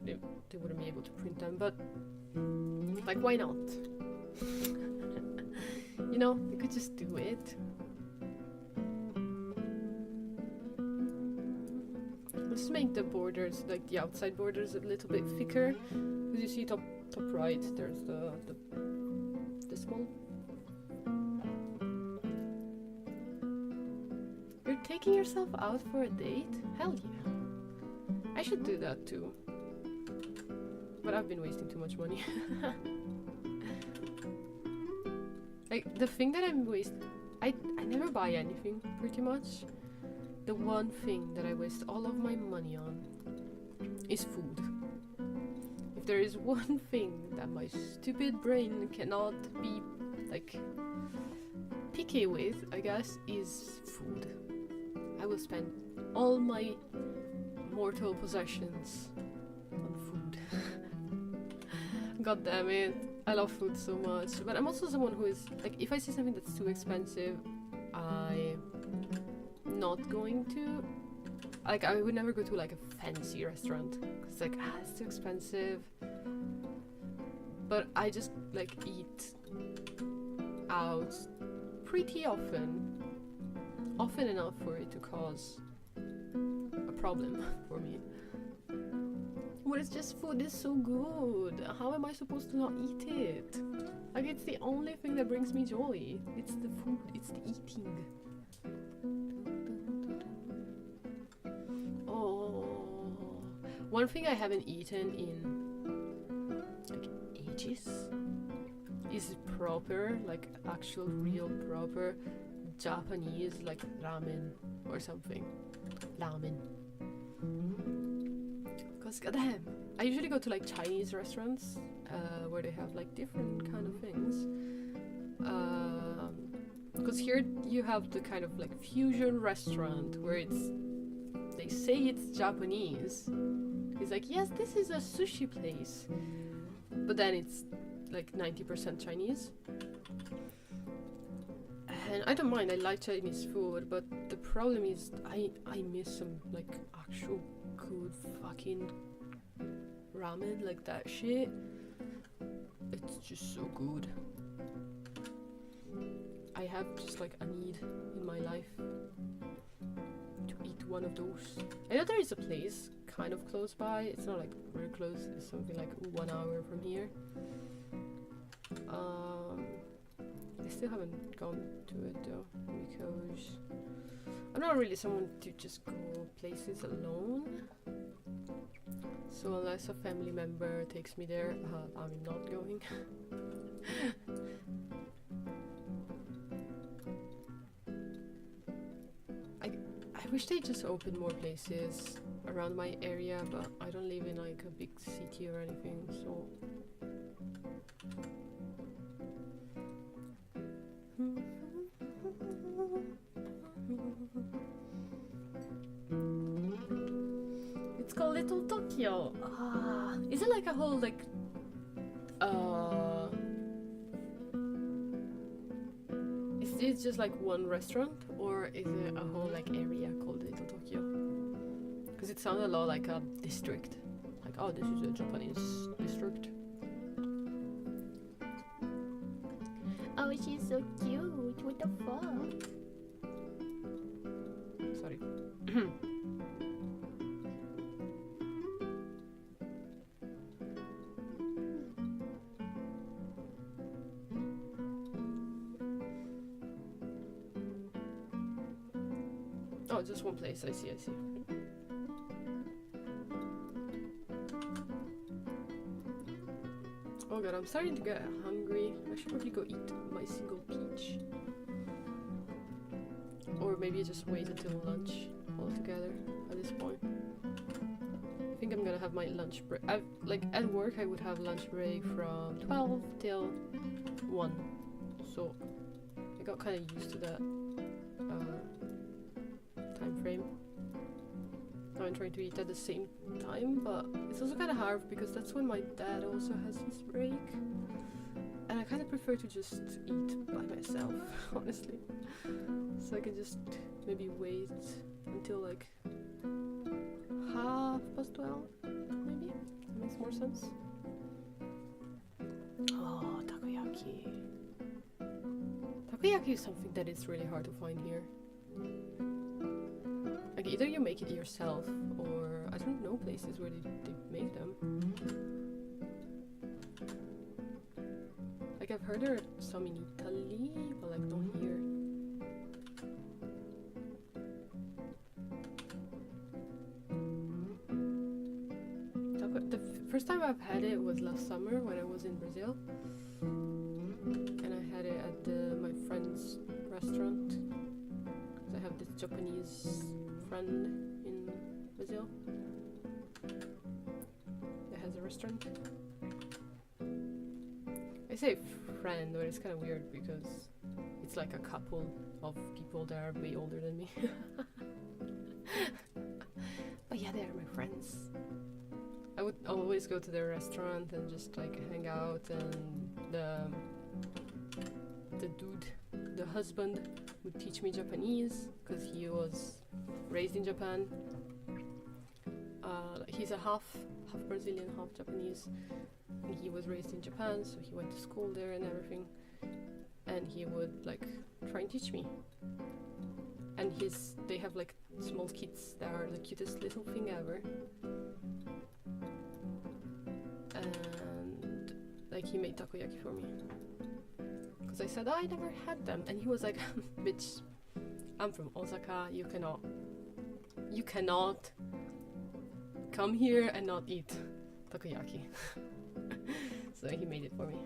they wouldn't be able to print them, but like why not? You know, you could just do it. Let's make the borders, like the outside borders, a little bit thicker. Because you see top right, there's this one. You're taking yourself out for a date? Hell yeah. I should do that too. But I've been wasting too much money. Like, the thing that I'm wasting... I never buy anything, pretty much. The one thing that I waste all of my money on is food. If there is one thing that my stupid brain cannot be, like, picky with, I guess, is food. I will spend all my mortal possessions on food. God damn it. I love food so much. But I'm also someone who is, like, if I see something that's too expensive, I'm not going to. Like, I would never go to, like, a fancy restaurant. Because, like, it's too expensive. But I just, like, eat out pretty often. Often enough for it to cause a problem for me. But it's just food is so good. How am I supposed to not eat it? Like, it's the only thing that brings me joy. It's the food, it's the eating. Oh, one thing I haven't eaten in, like, ages is proper, like, actual real proper Japanese, like, ramen or something. Ramen. Because goddamn, I usually go to, like, Chinese restaurants where they have, like, different kind of things. Because here you have the kind of, like, fusion restaurant where they say it's Japanese. It's like, yes, this is a sushi place, but then it's like 90% Chinese. And I don't mind, I like Chinese food, but the problem is I miss some, like, actual good fucking ramen, like that shit. It's just so good. I have just, like, a need in my life to eat one of those. I know there is a place kind of close by. It's not, like, very close. It's something like 1 hour from here. I still haven't gone to it though, because I'm not really someone to just go places alone. So unless a family member takes me there, I'm not going. I wish they just opened more places around my area, but I don't live in, like, a big city or anything, so. It's called Little Tokyo. Is it like a whole, like, is it just like one restaurant, or is it a whole, like, area called Little Tokyo? Because it sounded a lot like a district. Like, oh, this is a Japanese district. Oh, she's so cute. What the fuck? Sorry. Oh, just one place. I see. Oh god, I'm starting to get hungry. I should probably go eat my single peach. Or maybe just wait until lunch altogether at this point. I think I'm gonna have my lunch break. Like, at work I would have lunch break from 12 till 1. So I got kind of used to that time frame. Now I'm trying to eat at the same time, but it's also kind of hard because that's when my dad also has his break. And I kind of prefer to just eat by myself, honestly. So I can just maybe wait until, like, 12:30, maybe? That makes more sense. Oh, takoyaki. Takoyaki is something that is really hard to find here. Like, either you make it yourself, or I don't know places where they make them. Like, I've heard there are some in Italy, but, like, not here. first time I've had it was last summer when I was in Brazil, and I had it at my friend's restaurant. Cause I have this Japanese friend in Brazil that has a restaurant. I say friend, but it's kind of weird because it's like a couple of people that are way older than me. But yeah, they are my friends. I would always go to their restaurant and just like hang out, and the dude, the husband, would teach me Japanese because he was raised in Japan. He's a half Brazilian, half Japanese. And he was raised in Japan, so he went to school there and everything. And he would like try and teach me. And they have like small kids that are the cutest little thing ever. And like he made takoyaki for me. Because I said, I never had them. And he was like, bitch, I'm from Osaka, you cannot come here and not eat takoyaki. So he made it for me.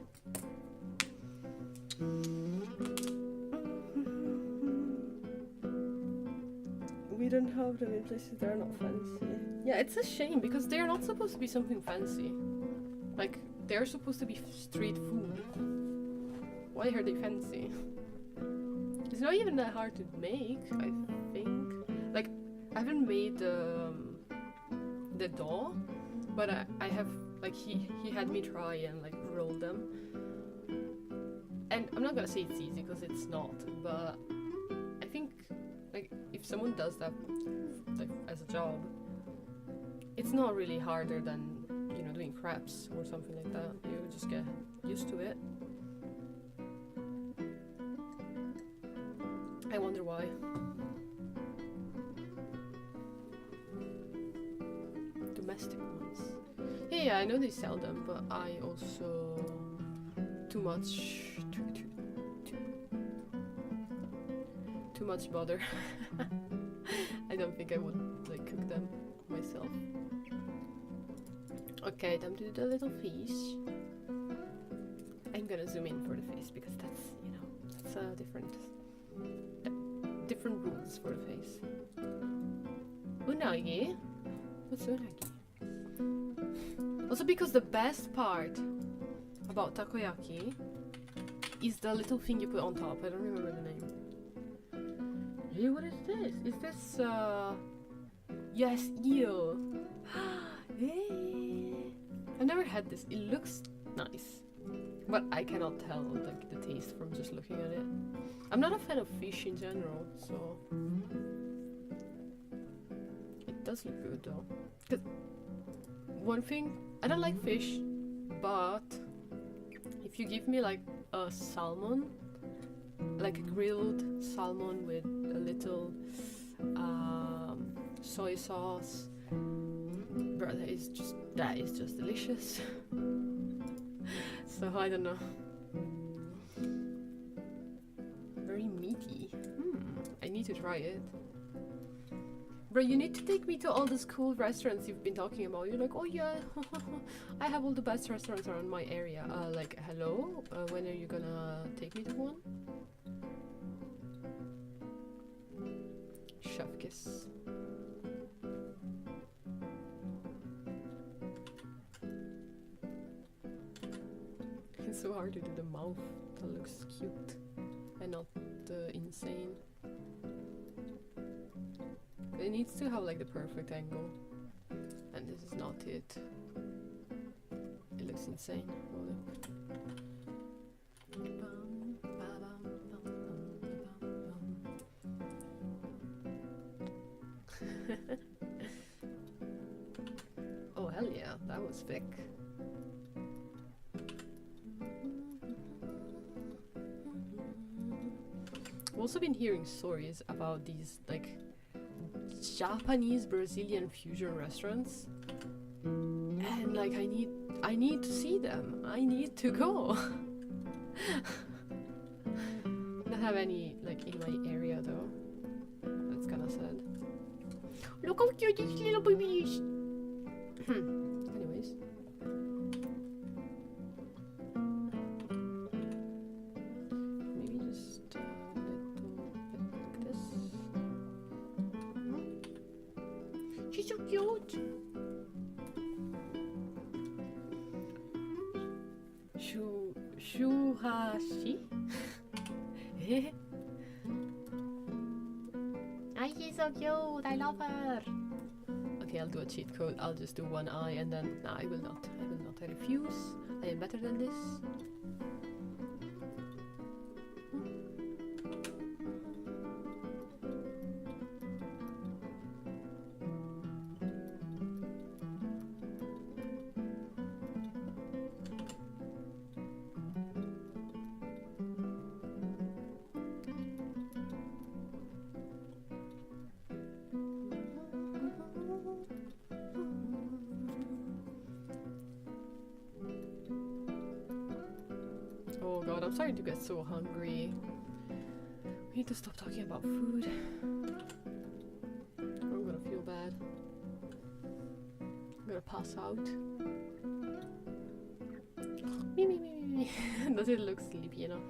We don't have them in places that are not fancy. Yeah, it's a shame because they're not supposed to be something fancy. Like, they're supposed to be street food. Why are they fancy? It's not even that hard to make, I think. Like, I haven't made the dough, but I have, like, he had me try and like roll them. And I'm not gonna say it's easy because it's not, but I think like if someone does that like as a job, it's not really harder than, you know, doing crepes or something like that. You just get used to it. I wonder why. Domestic ones. Yeah, I know they sell them, but I also too much bother. I don't think I would like cook them myself. Okay, time to do the little fish. I'm gonna zoom in for the face because that's, you know, that's different rules for the face. Unagi? What's unagi? Also because the best part about takoyaki is the little thing you put on top. I don't remember the name. Hey, what is this? Is this yes, eel. Hey. I've never had this. It looks nice, but I cannot tell like the taste from just looking at it. I'm not a fan of fish in general, so it does look good though. 'Cause one thing, I don't like fish, but if you give me like a salmon, like a grilled salmon with a little soy sauce, bro, that is just delicious. So I don't know. Very meaty. I need to try it. Bro, you need to take me to all these cool restaurants you've been talking about. You're like, oh yeah, I have all the best restaurants around my area. Like, hello? When are you gonna take me to one? Chef kiss. It's so hard to do the mouth that looks cute and not insane. It needs to have like the perfect angle, and this is not it. It looks insane. Hold up. Oh hell yeah, that was thick. I've also been hearing stories about these like Japanese Brazilian fusion restaurants, and like I need to see them. I need to go. Don't have any like in my area though. That's kind of sad. Look how cute these little babies. Anyways, She's so cute. Shuhashi? Eh? Ah, she's so cute. I love her. Okay, I'll do a cheat code. I'll just do one eye and then... Nah, I will not. I will not. I refuse. I am better than this. Oh god, I'm starting to get so hungry. We need to stop talking about food. I'm gonna feel bad. I'm gonna pass out. Me, me, me, me, me. Does it look sleepy enough?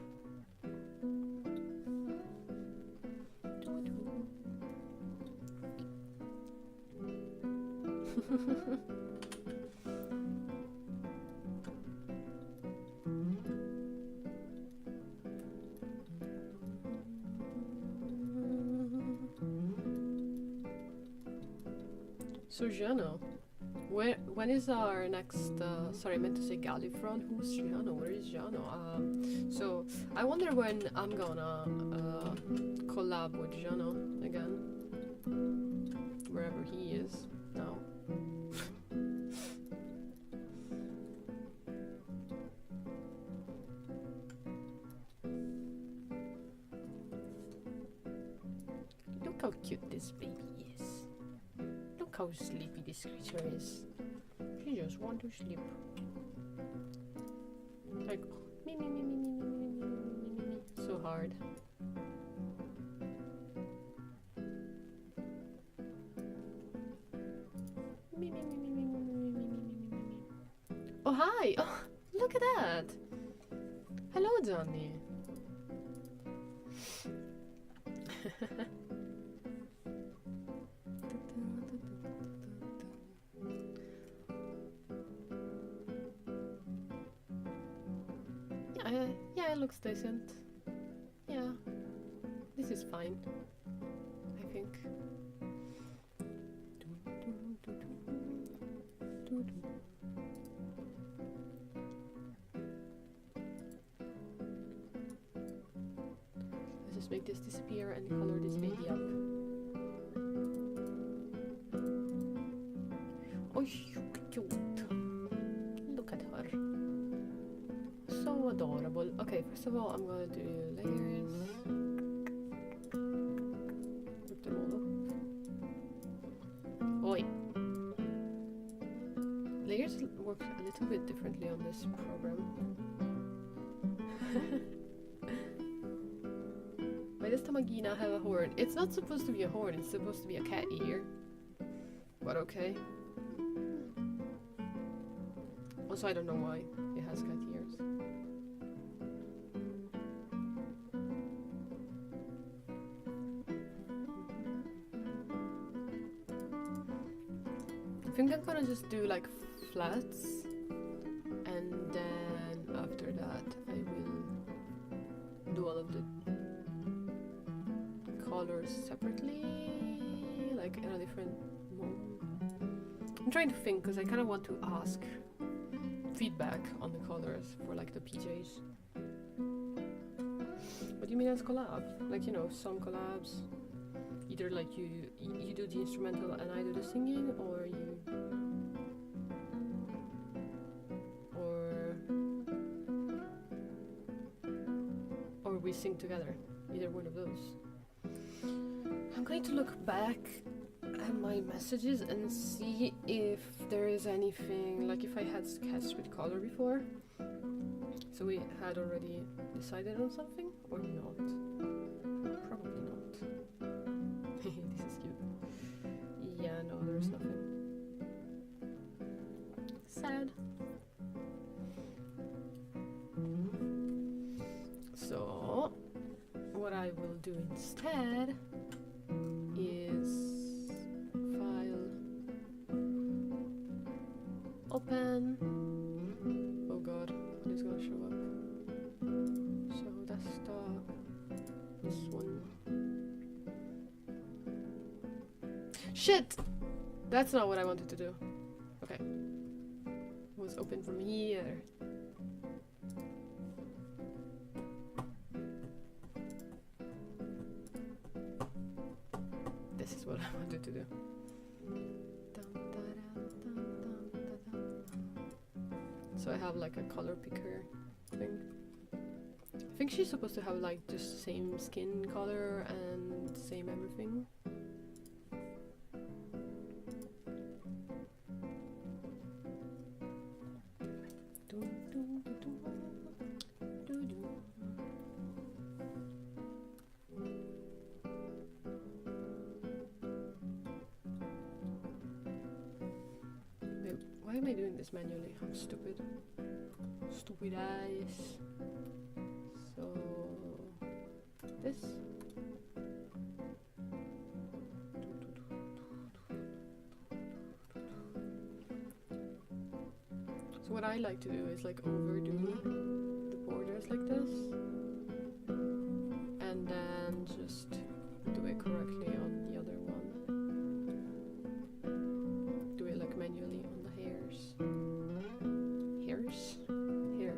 So Gianno, when is our next? Sorry, I meant to say Gallifron. Who's Gianno? Where is Gianno? So I wonder when I'm gonna collab with Gianno again, wherever he is now. Look how cute this baby is. Look how sleepy this creature is. She just wants to sleep. Like me, me, me, me, me, me, me, me, me, me, me. So hard. Me, me, me, me, me, me, me, me, me, me, me, me. Oh hi! Oh, look at that! Hello, Gianni. Yeah, it looks decent. Yeah, this is fine, I think. Let's just make this disappear and color this baby up. Oh, cute. Look at her. So adorable. Okay, first of all, I'm gonna do layers. Rip them all off. Oi. Layers work a little bit differently on this program. Why does Tamagina have a horn? It's not supposed to be a horn, it's supposed to be a cat ear. But okay. Also, I don't know why it has cat ears. I think I'm gonna just do like flats, and then after that I will do all of the colors separately, like in a different mode. I'm trying to think because I kind of want to ask feedback on the colors for like the PJs. What do you mean as collab? Like, you know, song collabs? Either like you do the instrumental and I do the singing, or we sing together. Either one of those. I'm going to look back at my messages and see if there is anything, like if I had sketched with color before. So we had already decided on something or not? Probably not. This is cute. Yeah, no, there's nothing. Sad. So, what I will do instead is file Shit! That's not what I wanted to do. Okay. It was open from here. This is what I wanted to do. So I have like a color picker thing. I think she's supposed to have like just same skin color and same everything. Wait, why am I doing this manually? I'm stupid. Stupid eyes. So this. So what I like to do is like overdo the borders like this, and then just do it correctly on the other one. Do it like manually on the hairs. Hairs? Hair.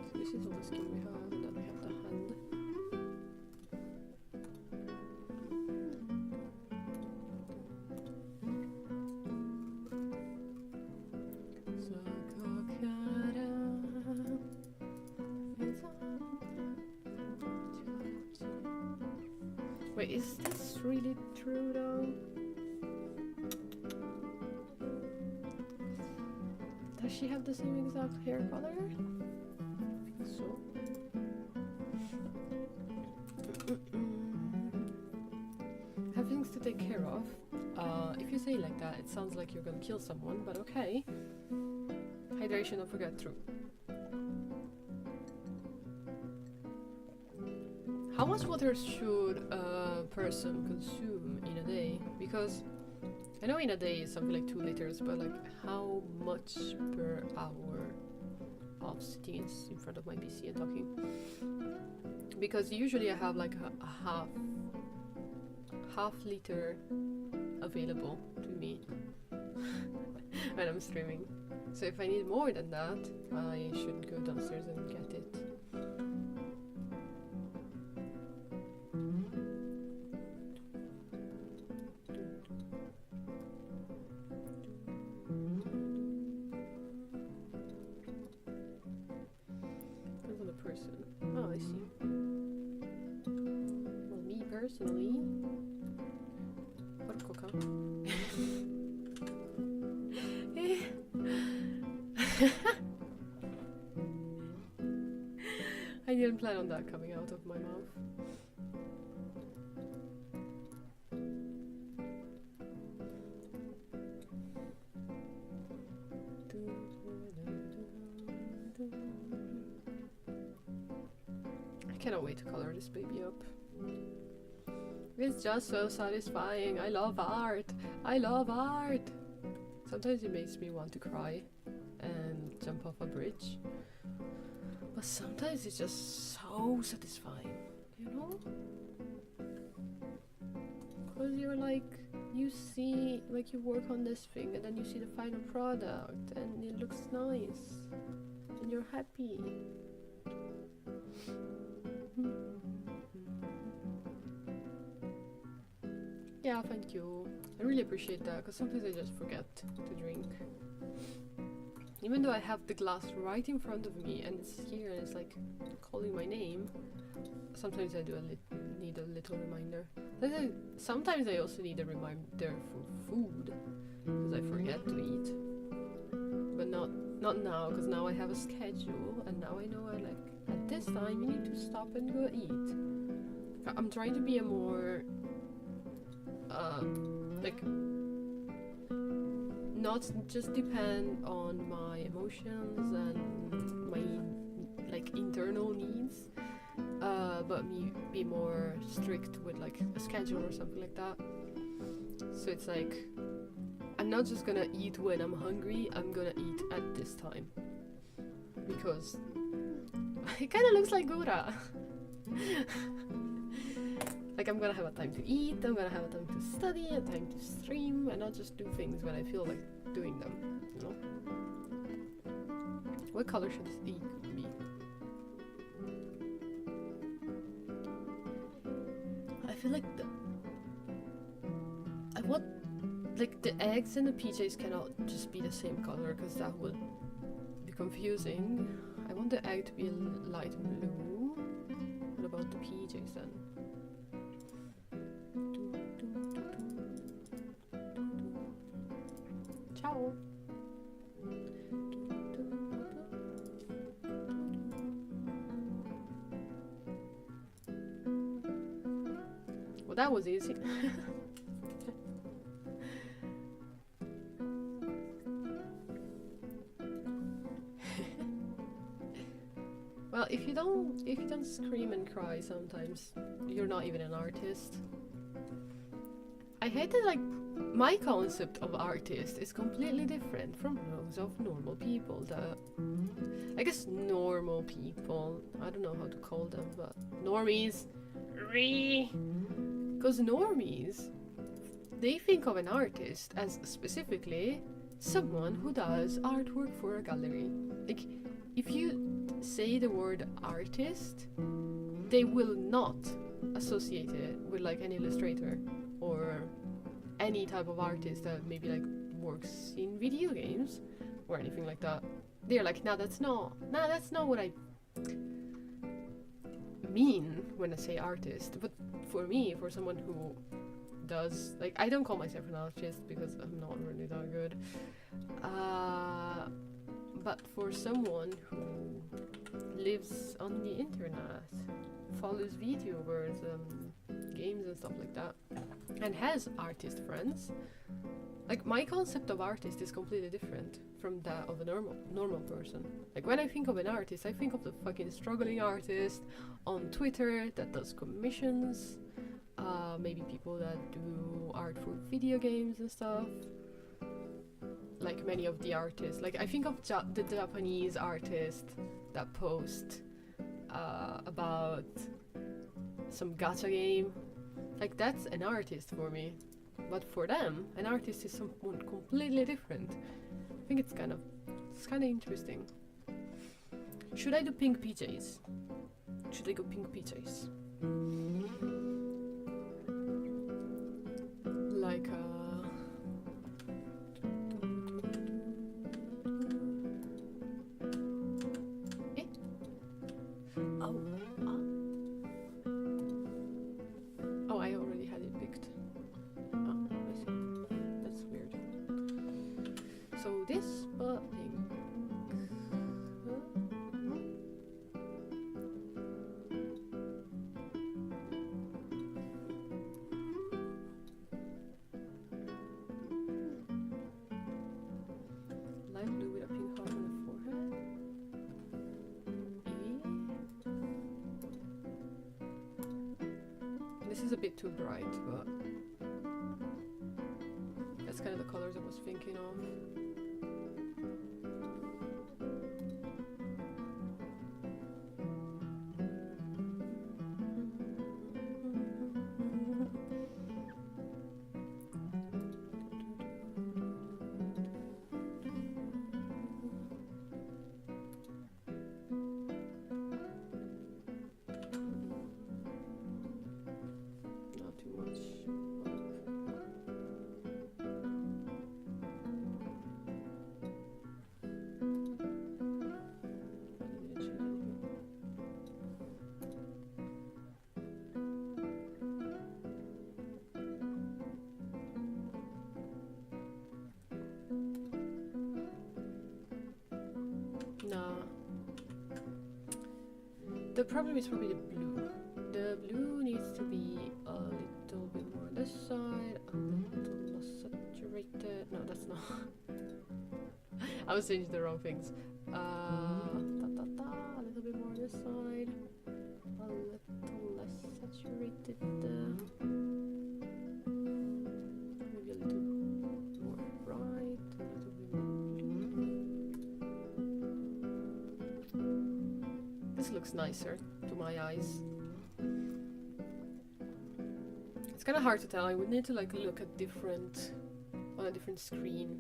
So this is all the skin we have, and then we have the hand. Wait, is this really true though? Does she have the same exact hair color? I think so. Have things to take care of. If you say it like that, it sounds like you're gonna kill someone, but okay. Hydration, don't forget, true. How much water should a person consume in a day? Because I know in a day is something like 2 liters, but like how much per hour of sitting in front of my PC and talking? Because usually I have like a half liter available to me when I'm streaming. So if I need more than that, I should go downstairs and get it. Depends on the person. Oh, I see. Well, me personally, what coca? I didn't plan on that coming out of my mouth. I cannot wait to color this baby up. It's just so satisfying. I love art. I love art. Sometimes it makes me want to cry and jump off a bridge. But sometimes it's just so satisfying, you know? Because you're like, you see, like you work on this thing and then you see the final product and it looks nice and you're happy. Yeah, thank you. I really appreciate that because sometimes I just forget to drink. Even though I have the glass right in front of me and it's here and it's like calling my name, sometimes I do need a little reminder. Sometimes I also need a reminder for food because I forget to eat. But not now, because now I have a schedule and now I know at this time you need to stop and go eat. I'm trying to be a more not just depend on my emotions and my like internal needs, but be more strict with like a schedule or something like that. So it's like I'm not just gonna eat when I'm hungry, I'm gonna eat at this time. Because it kinda looks like Gura. Like I'm gonna have a time to eat, I'm gonna have a time to study, a time to stream, and not just do things when I feel like doing them, you know? What color should this be? I feel like I want, like, the eggs and the PJs cannot just be the same color because that would be confusing. I want the egg to be a light blue. What about the PJs then? Ciao. Well, that was easy. Well, if you don't scream and cry sometimes, you're not even an artist. I hate that, like, my concept of artist is completely different from those of normal people. I guess normal people, I don't know how to call them, but normies. Because normies, they think of an artist as specifically someone who does artwork for a gallery. Like, if you say the word artist, they will not associate it with like an illustrator or any type of artist that maybe like works in video games or anything like that. They're like, nah, that's not what I mean when I say artist. But for me, for someone who does, like, I don't call myself an artist because I'm not really that good. But for someone who lives on the internet, follows VTubers, games and stuff like that, and has artist friends, like, my concept of artist is completely different from that of a normal person. Like, when I think of an artist, I think of the fucking struggling artist on Twitter that does commissions, maybe people that do art for video games and stuff. Like many of the artists, like I think of the Japanese artists that post about some gacha game. Like, that's an artist for me. But for them, an artist is someone completely different. I think it's kind of interesting. Should I do pink PJs? Should I go pink PJs? Like Oh, I already had it picked. Oh, I see. That's weird. So this, but pink. Light blue with a pink heart on the forehead. This is a bit too bright, but that's kind of the colors I was thinking of. Not too much. Nah. The problem is probably the blue. The blue needs to be a little bit more on this side, a little less saturated. No, that's not. I was changing the wrong things. A little bit more on this side, a little less saturated. Maybe a little more bright. looks nicer to my eyes. It's kind of hard to tell. I would need to like look at on a different screen.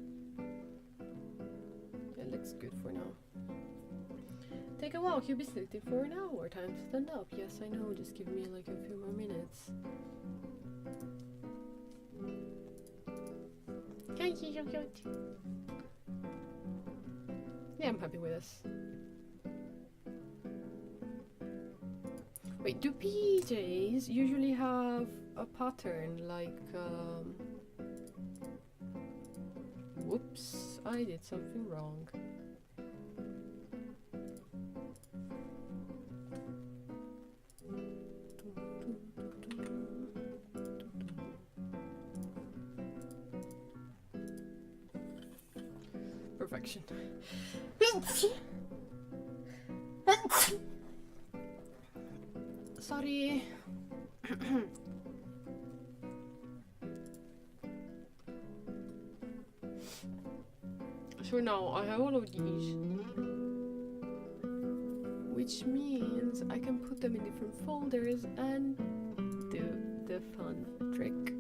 It looks good for now. Take a walk. You'll be sitting for an hour. Time to stand up. Yes, I know. Just give me like a few more minutes. Hi, she's so cute. Yeah, I'm happy with this. Wait, do PJs usually have a pattern like whoops, I did something wrong. Perfection. Sorry. So now I have all of these, which means I can put them in different folders and do the fun trick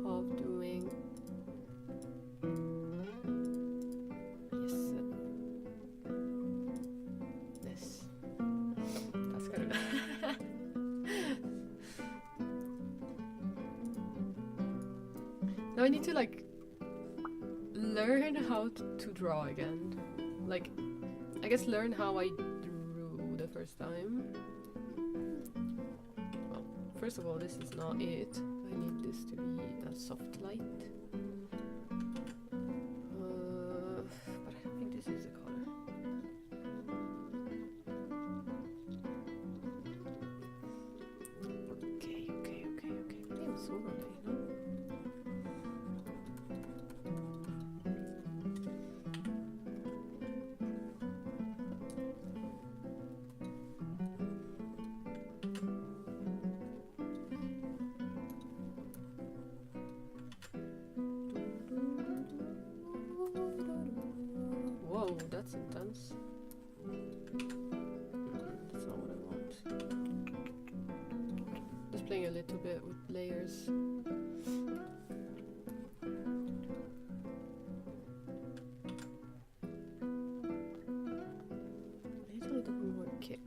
of doing this. That's good. Now I need to like learn how to draw again. Like, I guess learn how I drew the first time. Well, first of all, this is not it. I need this to be a soft light. But I think this is the color. Okay. Det är så roligt. Whoa, that's intense. That's not what I want. Just playing a little bit with layers. I need a little bit more kick.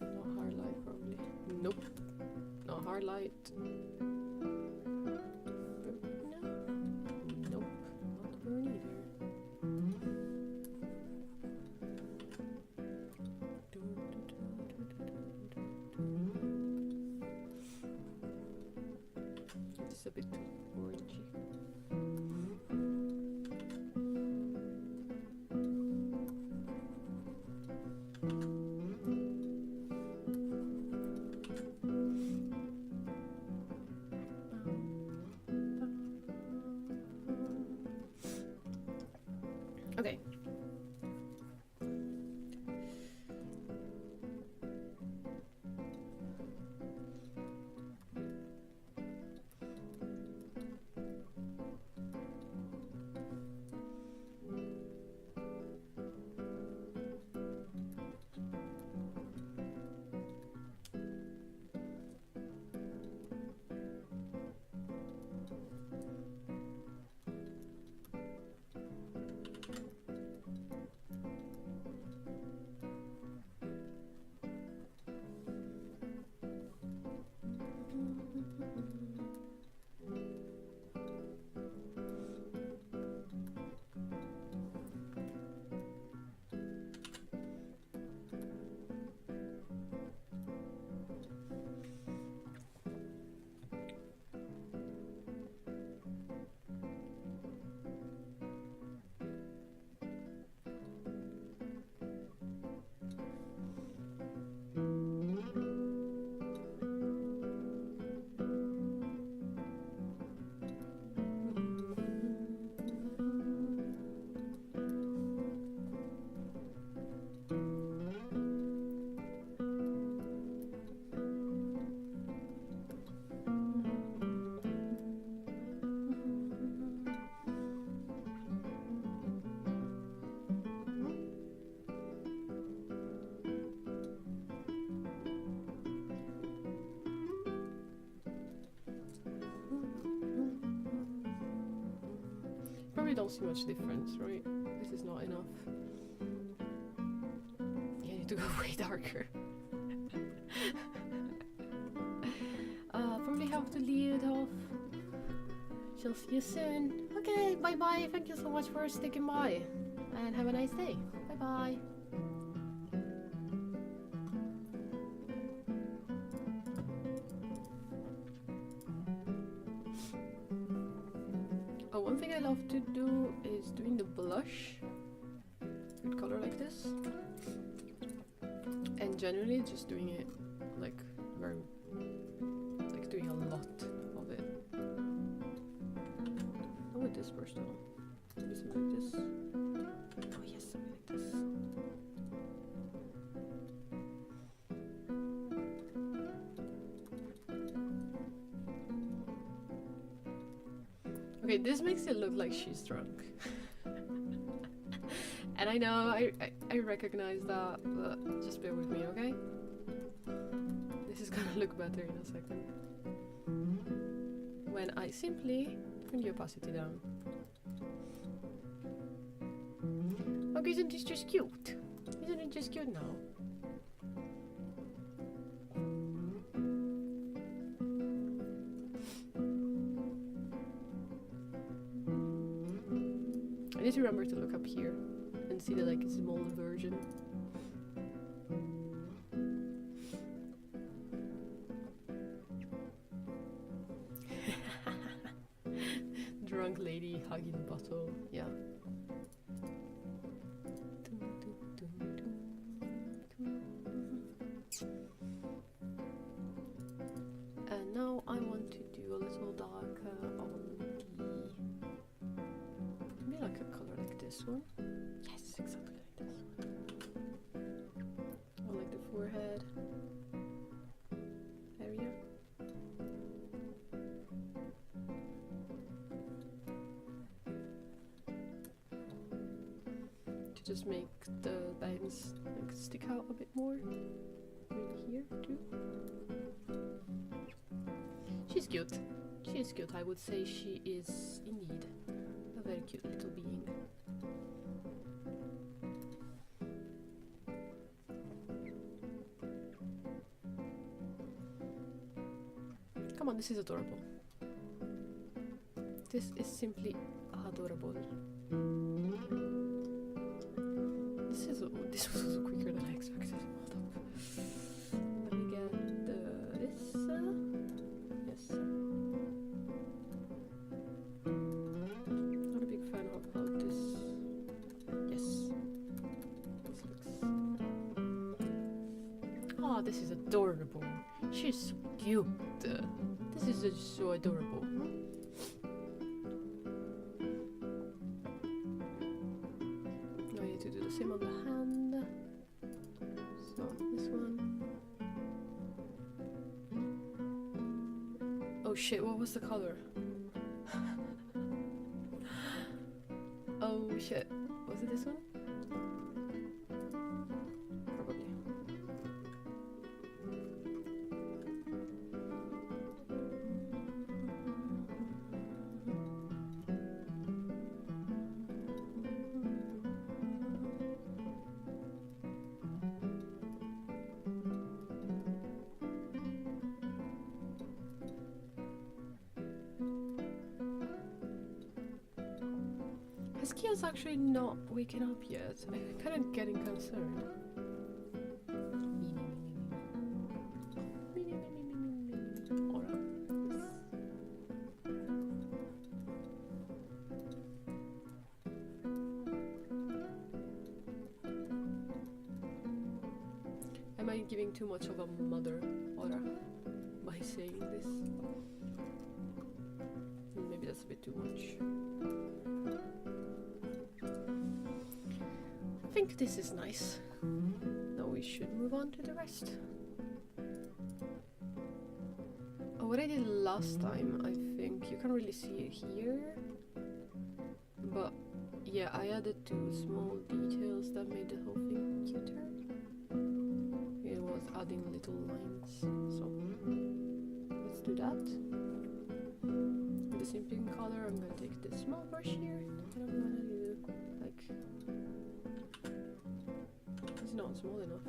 Not hard light, probably. Nope. Not hard light. It's a bit too orangey. Okay. don't see much difference, right? This is not enough. Yeah, you need to go way darker. Probably have to leave it off. Shall see you soon. Okay, bye bye. Thank you so much for sticking by. And have a nice day. Bye bye. Oh, one thing I love to do is doing the blush with color like this. And generally just doing it like very, like doing a lot of it. Not with this brush though. Maybe something like this. Oh yes, something like this. Okay, this makes it look like she's drunk. And I know, I recognize that, but just bear with me, okay? This is gonna look better in a second. When I simply turn the opacity down. Okay, isn't this just cute? Isn't it just cute now? I need to remember to look up here and see the like a small version. Drunk lady hugging a bottle, yeah. And now I want to do a little darker on the, maybe like a color like this one. Yes, exactly like this one. Or like the forehead area. To just make the bangs like stick out a bit more. Maybe here too. She's cute. She is cute. I would say she is indeed a very cute little being. Come on, this is adorable. This is simply adorable. This was also quicker than I expected. Hold up. Let me get this. Yes. Not a big fan of how this. Yes. This looks. Oh, this is adorable. She's so cute. This is just so adorable. Now I need to do the same on the hand. So this one. Oh shit, what was the color? Oh shit, was it this one? Probably. Kia's actually not waking up yet. I'm kind of getting concerned. Am I giving too much of a mother aura by saying this? Maybe that's a bit too much. I think this is nice. Now we should move on to the rest. Oh, what I did last time, I think you can't really see it here, but yeah, I added two small details that made the whole thing cuter. It was adding little lines, so let's do that. the same pink color, I'm gonna take this small brush here and I'm gonna do like, it's not small enough.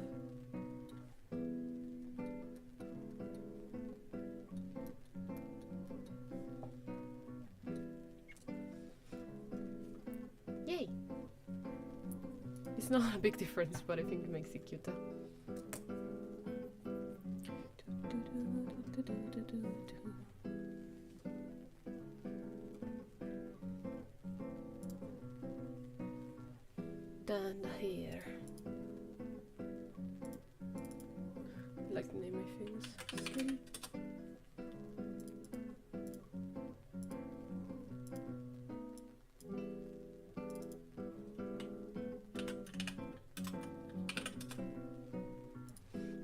Yay! It's not a big difference, but I think it makes it cuter. Then the hair. I like to name my things. Silly.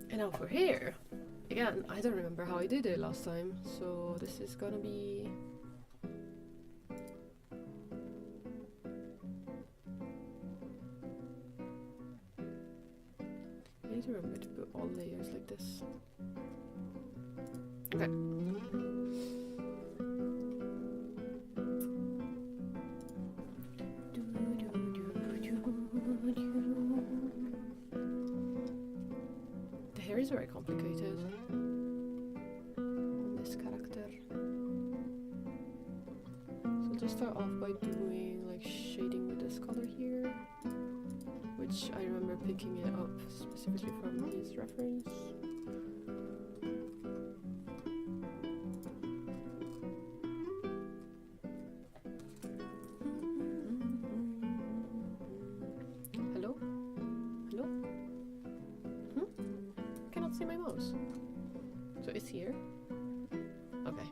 And now for hair. Again, I don't remember how I did it last time, so this is gonna be... I need to remember to put all layers like this. Okay. The hair is very complicated on this character. So I'll just start off by doing like shading with this color here, which I remember picking it up specifically from his reference. Hello? Hello? Cannot see my mouse. So it's here? Okay.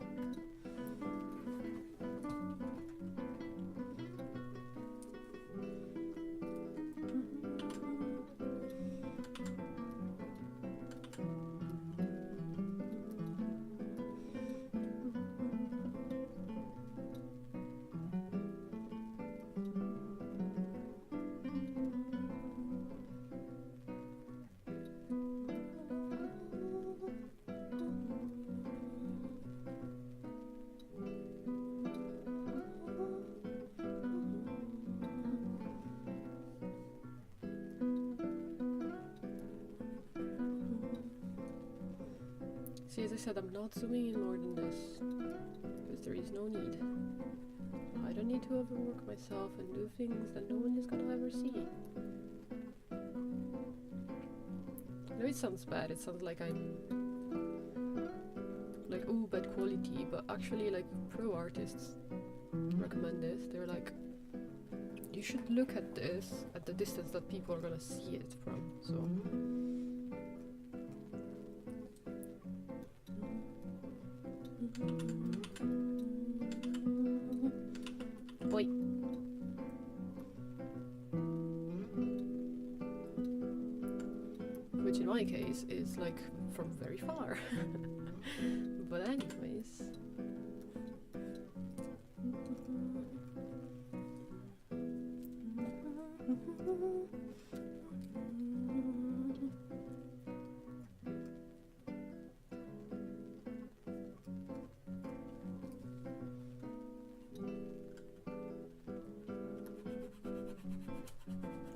See, as I said, I'm not zooming in more than this, because there is no need. I don't need to overwork myself and do things that no one is gonna ever see. I know it sounds bad, it sounds like I'm like, oh, bad quality, but actually like pro artists recommend this. They're like, you should look at this at the distance that people are gonna see it from, so... Boy. Which in my case is like from very far. But anyways.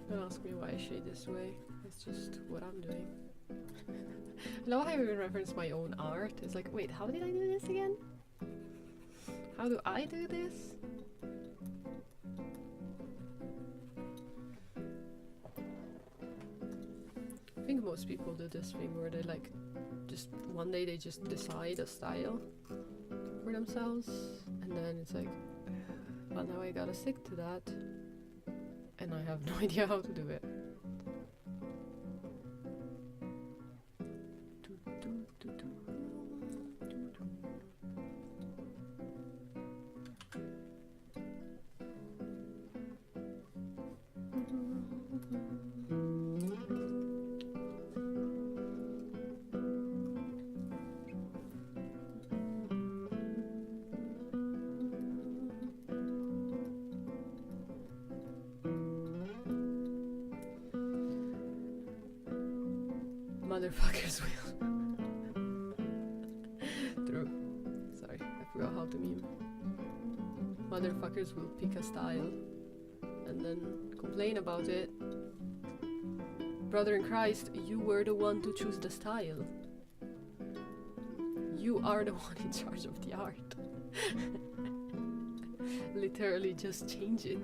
Don't ask me why I shade this way. It's just what I'm doing. I love how I even reference my own art. It's like, wait, how did I do this again? How do I do this? I think most people do this thing where they like, just one day they just decide a style for themselves, and then it's like, well, now I gotta stick to that, and I have no idea how to do it. Motherfuckers will. True. Sorry, I forgot how to meme. motherfuckers will pick a style and then complain about it. Brother in Christ, you were the one to choose the style. You are the one in charge of the art. Literally just change it.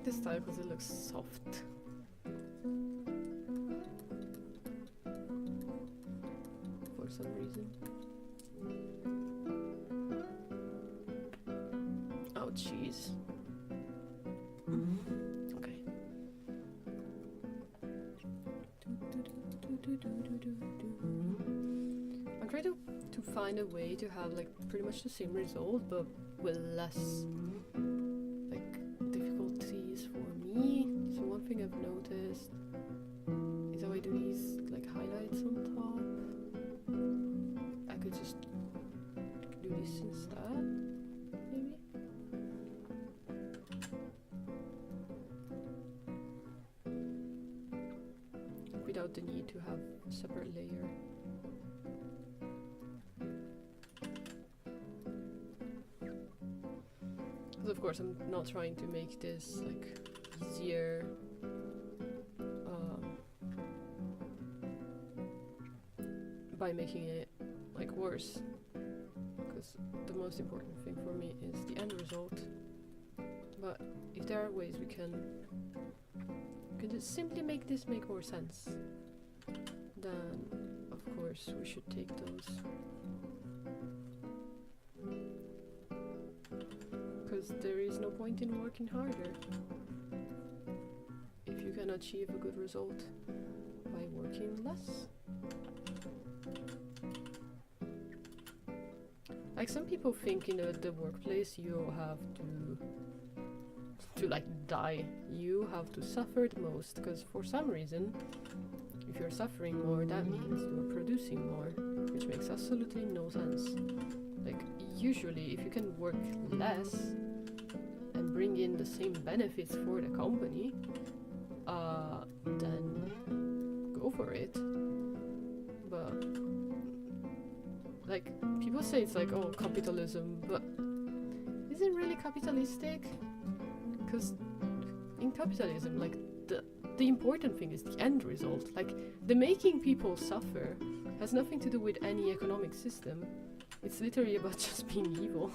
This style because it looks soft. For some reason. Oh jeez. Okay. I'm trying to find a way to have like pretty much the same result but with less I've noticed is how I do these like highlights on top. I could just do this instead, maybe. Without the need to have a separate layer. Because of course I'm not trying to make this like easier. By making it like worse, because the most important thing for me is the end result. But if there are ways we can just simply make this make more sense, then of course we should take those. Because there is no point in working harder if you can achieve a good result by working less. Like some people think in the workplace you have to like die. You have to suffer the most because for some reason, if you're suffering more, that means you're producing more, which makes absolutely no sense. Like usually, if you can work less and bring in the same benefits for the company, then go for it. But like people say it's like, oh, capitalism, but is it really capitalistic? Because in capitalism, like the important thing is the end result. Like the making people suffer has nothing to do with any economic system. It's literally about just being evil.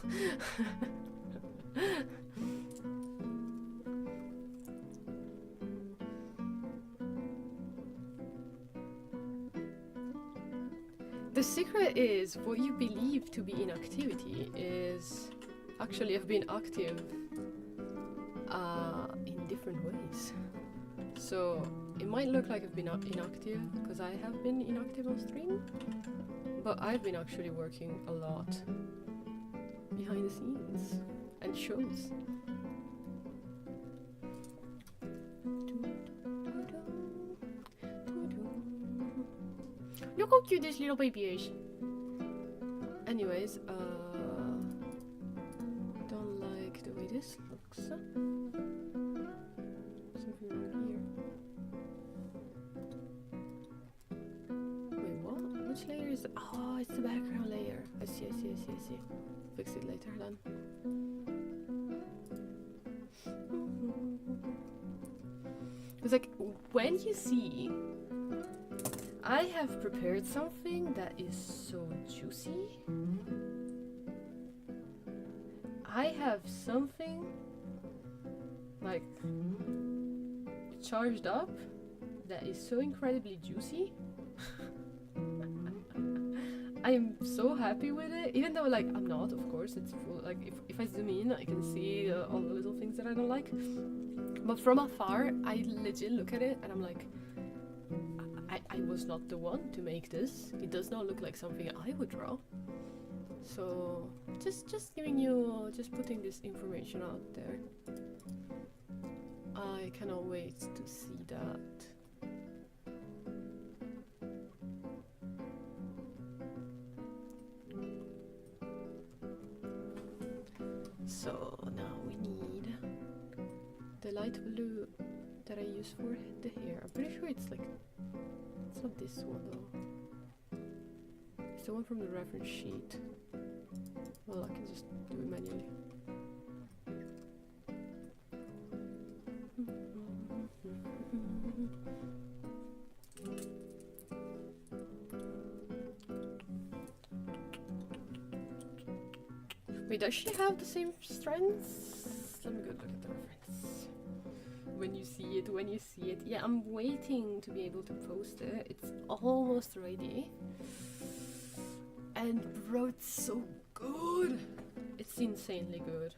The secret is what you believe to be inactivity is actually I've been active in different ways. So it might look like I've been inactive because I have been inactive on stream, but I've been actually working a lot behind the scenes and shows. Look how cute this little baby is. Anyways, don't like the way this looks. Something wrong here. Wait, what? Which layer is it? Oh, it's the background layer. I see. Fix it later then. It's like, when you see I have prepared something that is so juicy. I have something like charged up that is so incredibly juicy. I'm so happy with it, even though like I'm not, of course. It's full, like if I zoom in, I can see all the little things that I don't like. But from afar, I legit look at it and I'm like, I was not the one to make this. It does not look like something I would draw. So just giving you, just putting this information out there. I cannot wait to see that. So now we need the light blue that I use for the hair. I'm pretty sure it's like, it's not this one though. It's the one from the reference sheet. Well, I can just do it manually. Wait, does she have the same strengths? Let me go look at the reference. When you see it. Yeah, I'm waiting to be able to post it. It's almost ready. And bro, it's so good. It's insanely good.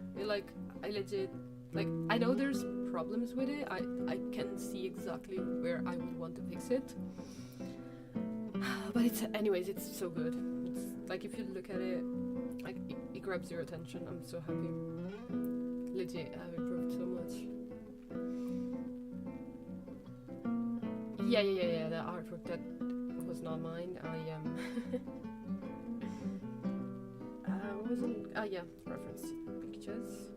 I legit, like, I know there's problems with it. I can see exactly where I would want to fix it. But anyways, it's so good. It's like, if you look at it, like, it grabs your attention. I'm so happy. Legit, I've improved so much. Yeah, the artwork, that was not mine. What was it? Oh yeah, reference pictures.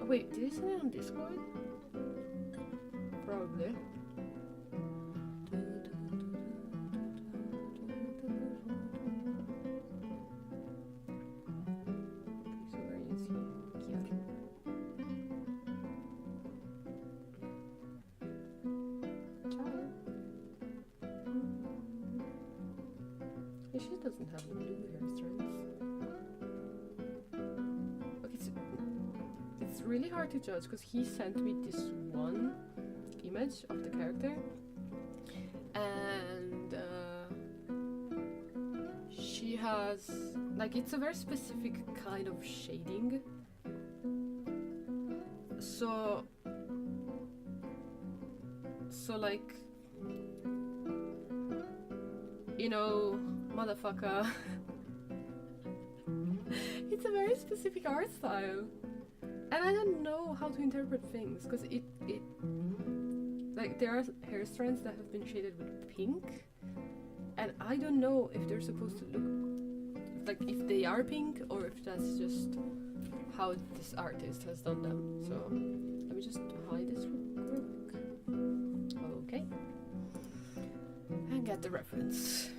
Oh, wait, did you send it on Discord? Probably. So where is he? Gianni. Ciao. She doesn't have the blue hair strands. Okay, so it's really hard to judge because he sent me this one image of the character, and she has, like, it's a very specific kind of shading. So like, you know, motherfucker. It's a very specific art style, and I don't know how to interpret things because it like, there are hair strands that have been shaded with pink, and I don't know if they're supposed to look like, if they are pink or if that's just how this artist has done them. So let me just hide this real quick. Okay, and get the reference.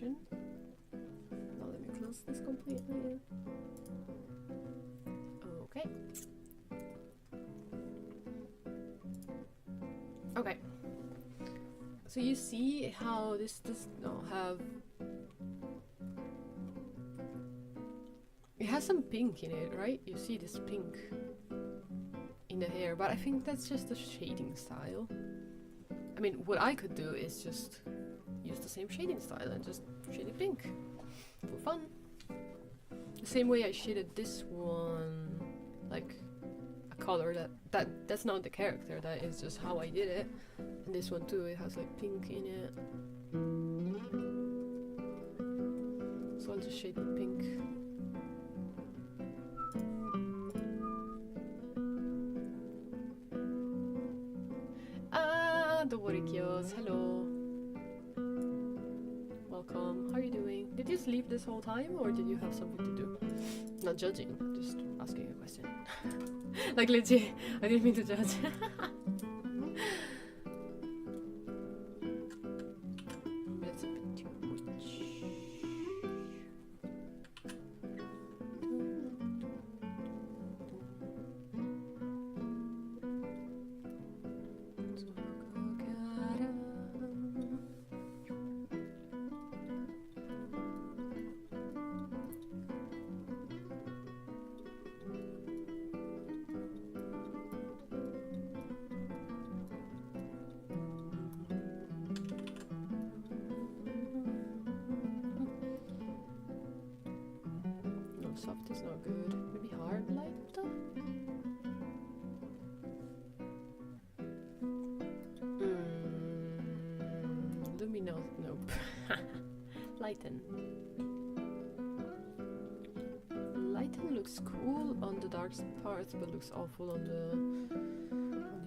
Now let me close this completely. Okay. Okay. So you see how this does not have... It has some pink in it, right? You see this pink in the hair, but I think that's just a shading style. I mean, what I could do is just use the same shading style and just shade it pink for fun. The same way I shaded this one, like a color that's not the character, that is just how I did it. And this one too, it has like pink in it. So I'll just shade it pink. Ah, the worry kios, hello. asleep this whole time, or did you have something to do? Not judging, just asking a question. Like legit, I didn't mean to judge. That's a bit too much. Soft is not good. Maybe hard light though? Luminous. Nope. Lighten. Lighten looks cool on the dark parts, but looks awful on the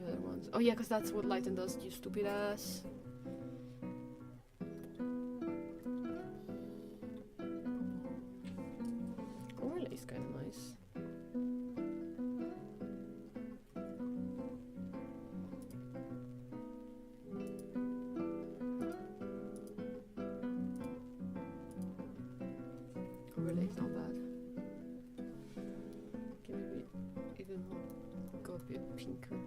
other ones. Oh yeah, because that's what lighten does, you stupid ass. Overlay's not bad. Okay, maybe even go a bit pinker.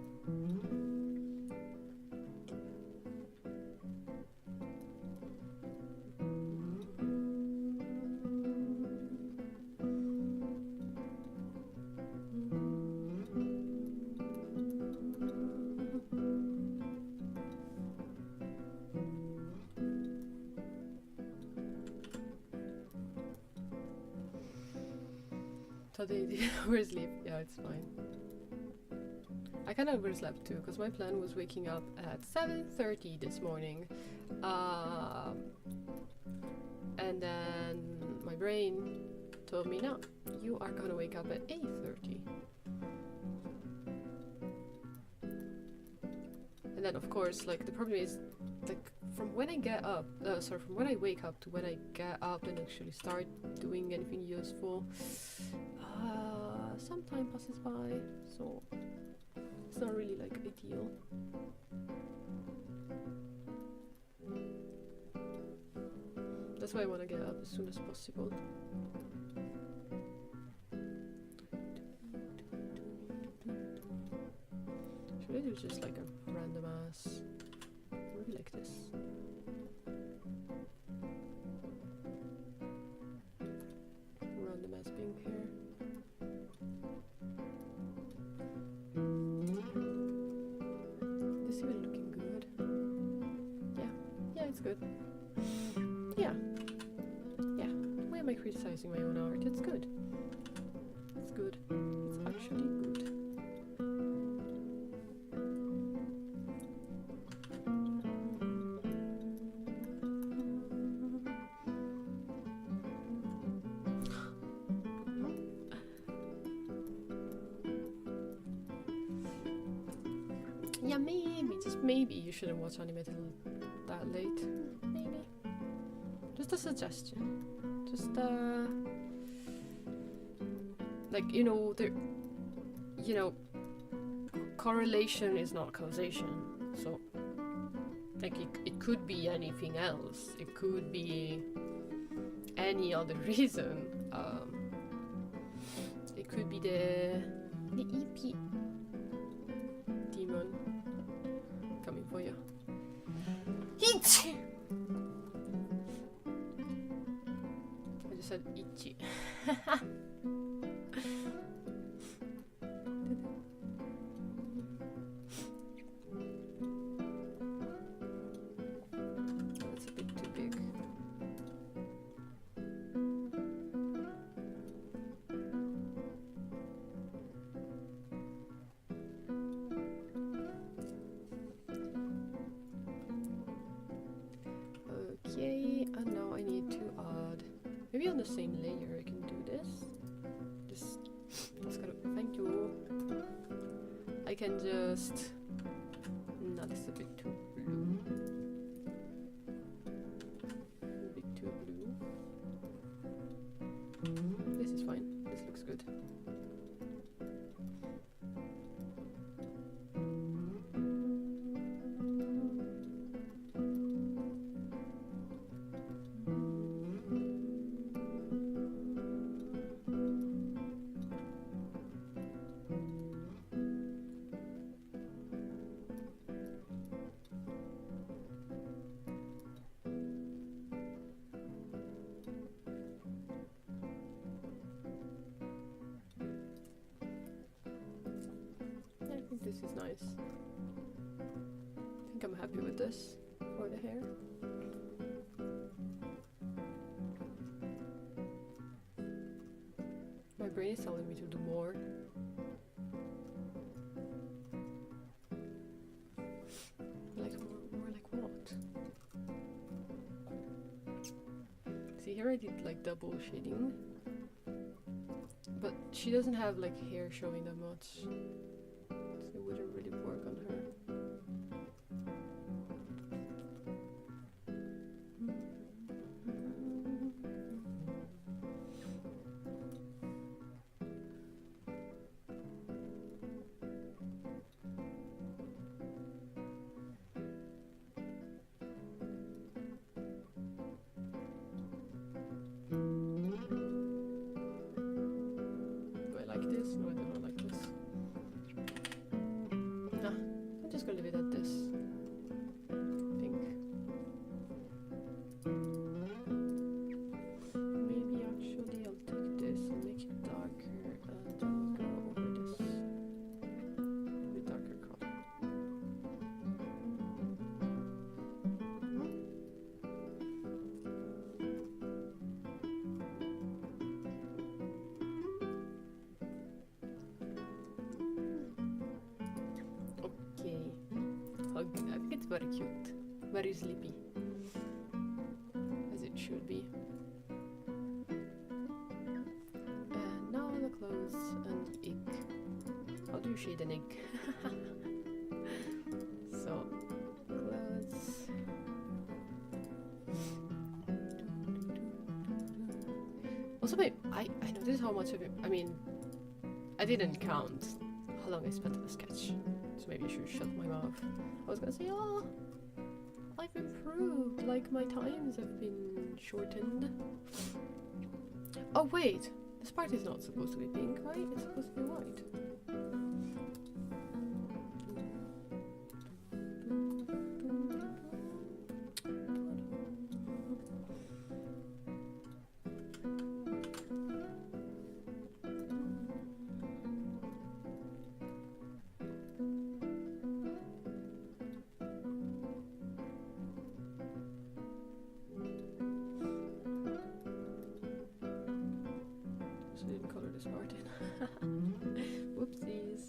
Today did oversleep. Yeah, it's fine. I kind of overslept too, because my plan was waking up at 7:30 this morning. And then my brain told me, no, you are gonna wake up at 8:30. And then of course, like, the problem is, like, from when I get up, from when I wake up to when I get up and actually start doing anything useful, some time passes by, so it's not really like ideal. That's why I want to get up as soon as possible. Should I do just like a random ass, maybe like this? Random ass pink hair. This even looking good? Yeah, it's good. Yeah. Why am I criticizing my own art? It's good. It's good. It's actually good. Yeah, maybe, just maybe you shouldn't watch anime till that late. Maybe. Just a suggestion. Just, like, correlation is not causation. So, like, it could be anything else. It could be any other reason. It could be the EP demon coming for you. Itchy! I just said itchy. That's a bit too big. Okay, and now I need to add, maybe on the same layer I can do this. Just gotta, thank you. I can just, no, this is a bit too blue. A bit too blue. good. This is nice. I think I'm happy with this for the hair. My brain is telling me to do more. Like more like what? See, here I did like double shading, but she doesn't have like hair showing that much. It wouldn't really work on her. Do I like this? No, I do not like this. I'm just gonna leave it at this. I think. Maybe actually I'll take this and make it darker and then go over this with darker color. I think it's very cute, very sleepy, as it should be. And now the clothes and the egg. How do you shade an egg? So, clothes. Also, I noticed how much of it. I mean, I didn't count how long I spent on the sketch. So maybe I should shut my mouth. I was gonna say, oh, I've improved. Like my times have been shortened. Oh wait, this part is not supposed to be pink, right? It's supposed to be white. Whoopsies.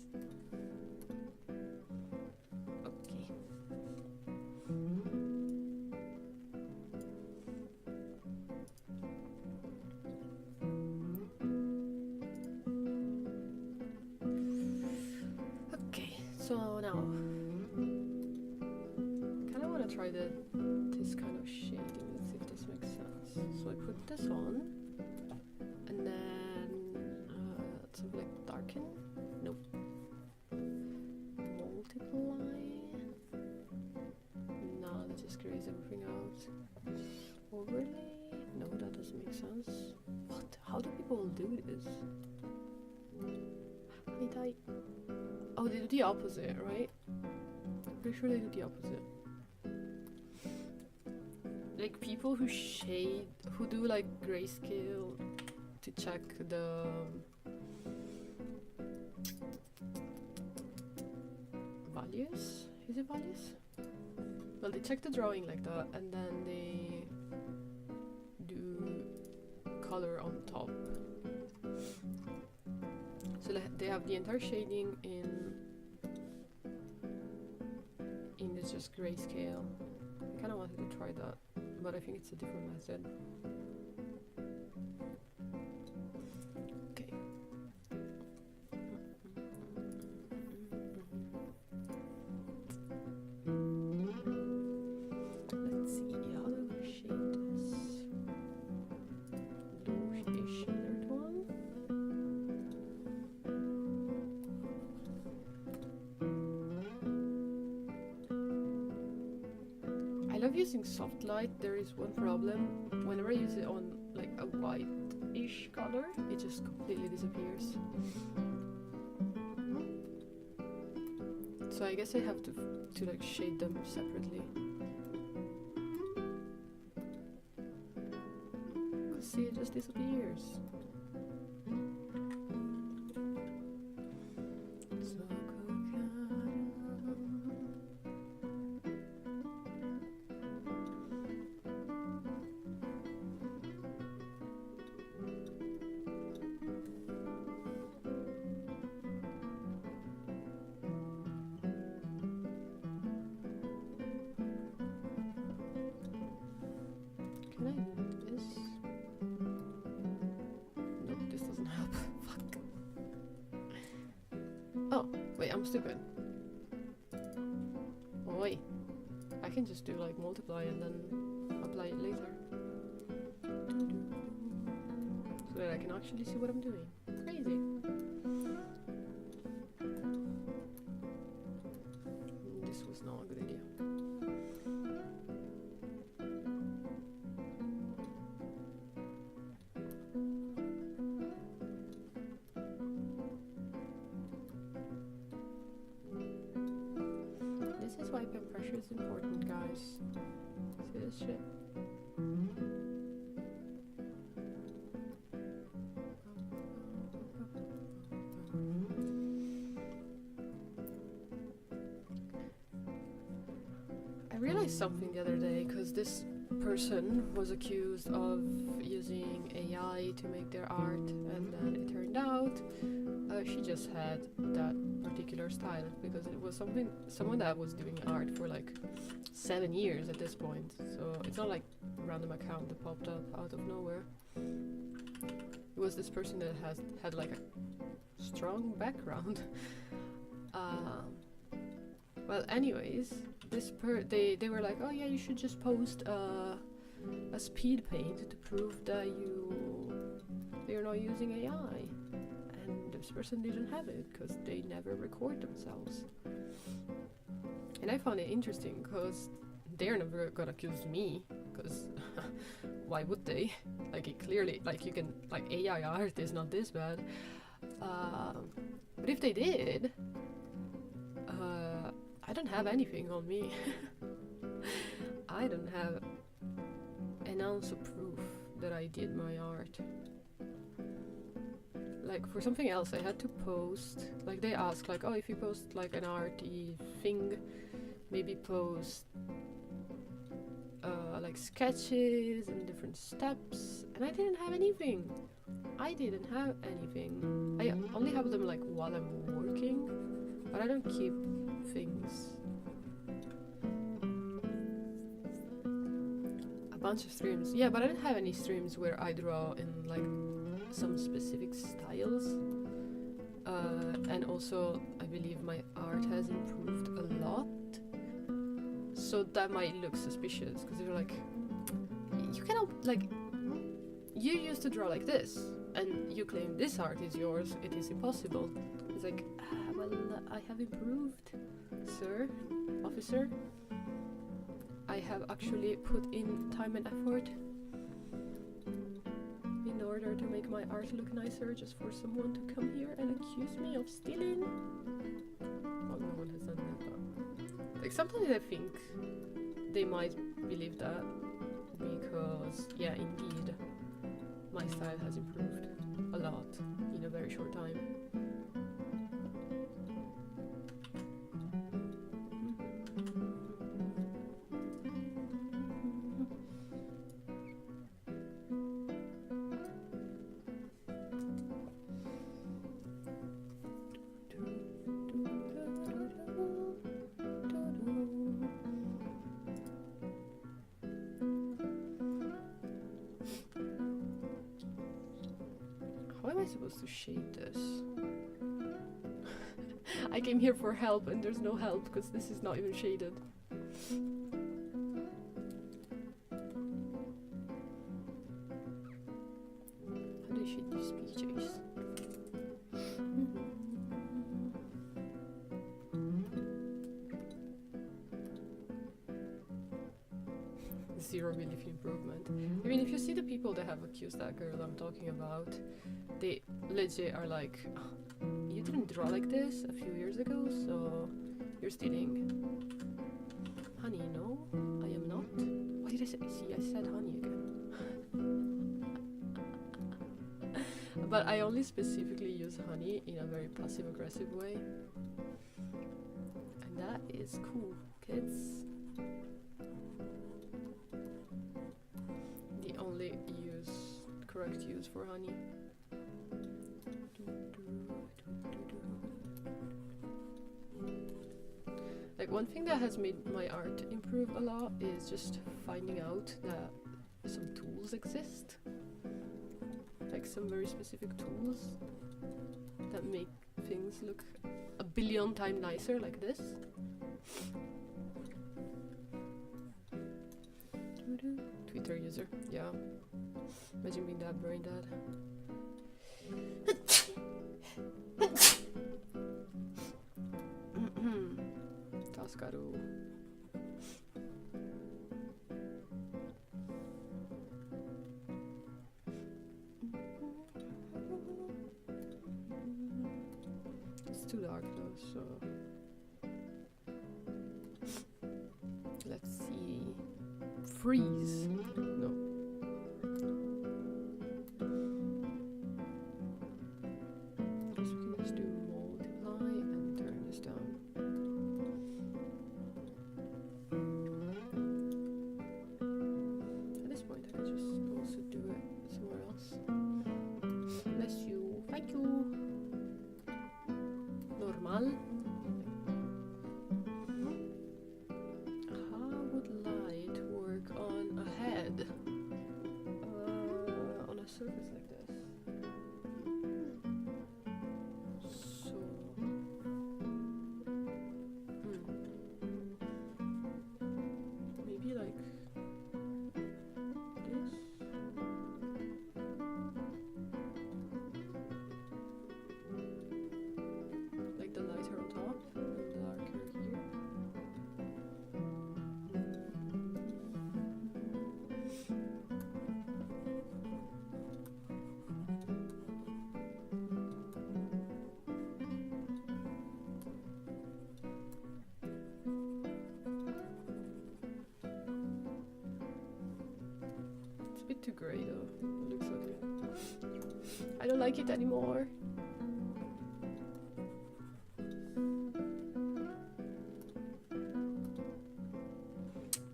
Okay. Okay, so now kind of want to try this kind of shading. Let's see if this makes sense. So I put this on, and then something like darken. Nope. Multiply. No, that just grays everything out. Overlay. No, that doesn't make sense. What? How do people do this? Oh, they do the opposite, right? Pretty sure they do the opposite. Like people who shade, who do like grayscale to check the values. Is it values? Well, they check the drawing like that, and then they do color on top. So they have the entire shading in this just grayscale. I kind of wanted to try that, but I think it's a different method. Okay. Let's see, how do I shade this? Bluish-ish alert one. love using soft light. There is one problem. Whenever I use it on like a white-ish color, it just completely disappears. So I guess I have to like shade them separately. Cause see, it just disappears. Can I do this? Nope, this doesn't help. Fuck. Oh, wait, I'm stupid. Oh, wait. I can just do like multiply and then apply it later. So that I can actually see what I'm doing. Crazy. This was not a good idea. This is why pen pressure is important, guys. See this shit? I realized something the other day, because this person was accused of using AI to make their art, and then it turned out she just had that particular style, because it was someone that was doing art for like 7 years at this point, so it's not like a random account that popped up out of nowhere. It was this person that had like a strong background. Well, anyways, they were like, oh yeah, you should just post a speed paint to prove that you're not using AI. And this person didn't have it because they never record themselves. And I found it interesting because they're never gonna accuse me, because why would they? Like, it clearly, like, you can, like, AI art is not this bad. But if they did, I don't have anything on me. I don't have an ounce of proof that I did my art. Like, for something else I had to post, like, they asked, like, oh, if you post like an arty thing, maybe post like sketches and different steps, and I didn't have anything. I didn't have anything. I only have them like while I'm working, but I don't keep things. A bunch of streams, yeah, but I didn't have any streams where I draw in like some specific styles. And also I believe my art has improved a lot, so that might look suspicious, because you're like, you cannot, like, you used to draw like this and you claim this art is yours. It is impossible. It's like, well, I have improved, sir, officer. I have actually put in time and effort in order to make my art look nicer, just for someone to come here and accuse me of stealing. Well, no one has done that, but like, sometimes I think they might believe that, because yeah, indeed, my style has improved a lot in a very short time. How am I supposed to shade this? I came here for help and there's no help because this is not even shaded. How do I shade these PJs? zero relief improvement. I mean, if you see the people that have accused that girl I'm talking about, they legit are like, "Oh, you didn't draw like this a few years ago, so you're stealing." Honey, no, I am not. What did I say? See, I said honey again. But I only specifically use honey in a very passive-aggressive way. And that is cool, kids. The only correct use for honey. Like, one thing that has made my art improve a lot is just finding out that some tools exist. Like some very specific tools that make things look a billion times nicer, like this. Twitter user, yeah. Imagine being that brain dead. Tascaro. It's too dark though, so let's see. Freeze. No. Guess we can just do multiply and turn this down. At this point, I could just also do it somewhere else. Bless you. Thank you. Normal. How would light work on a head? On a surface like this. So. Maybe like this. Like the lighter on top and the darker here. It's a bit too grey though. It looks ugly. I don't like it anymore.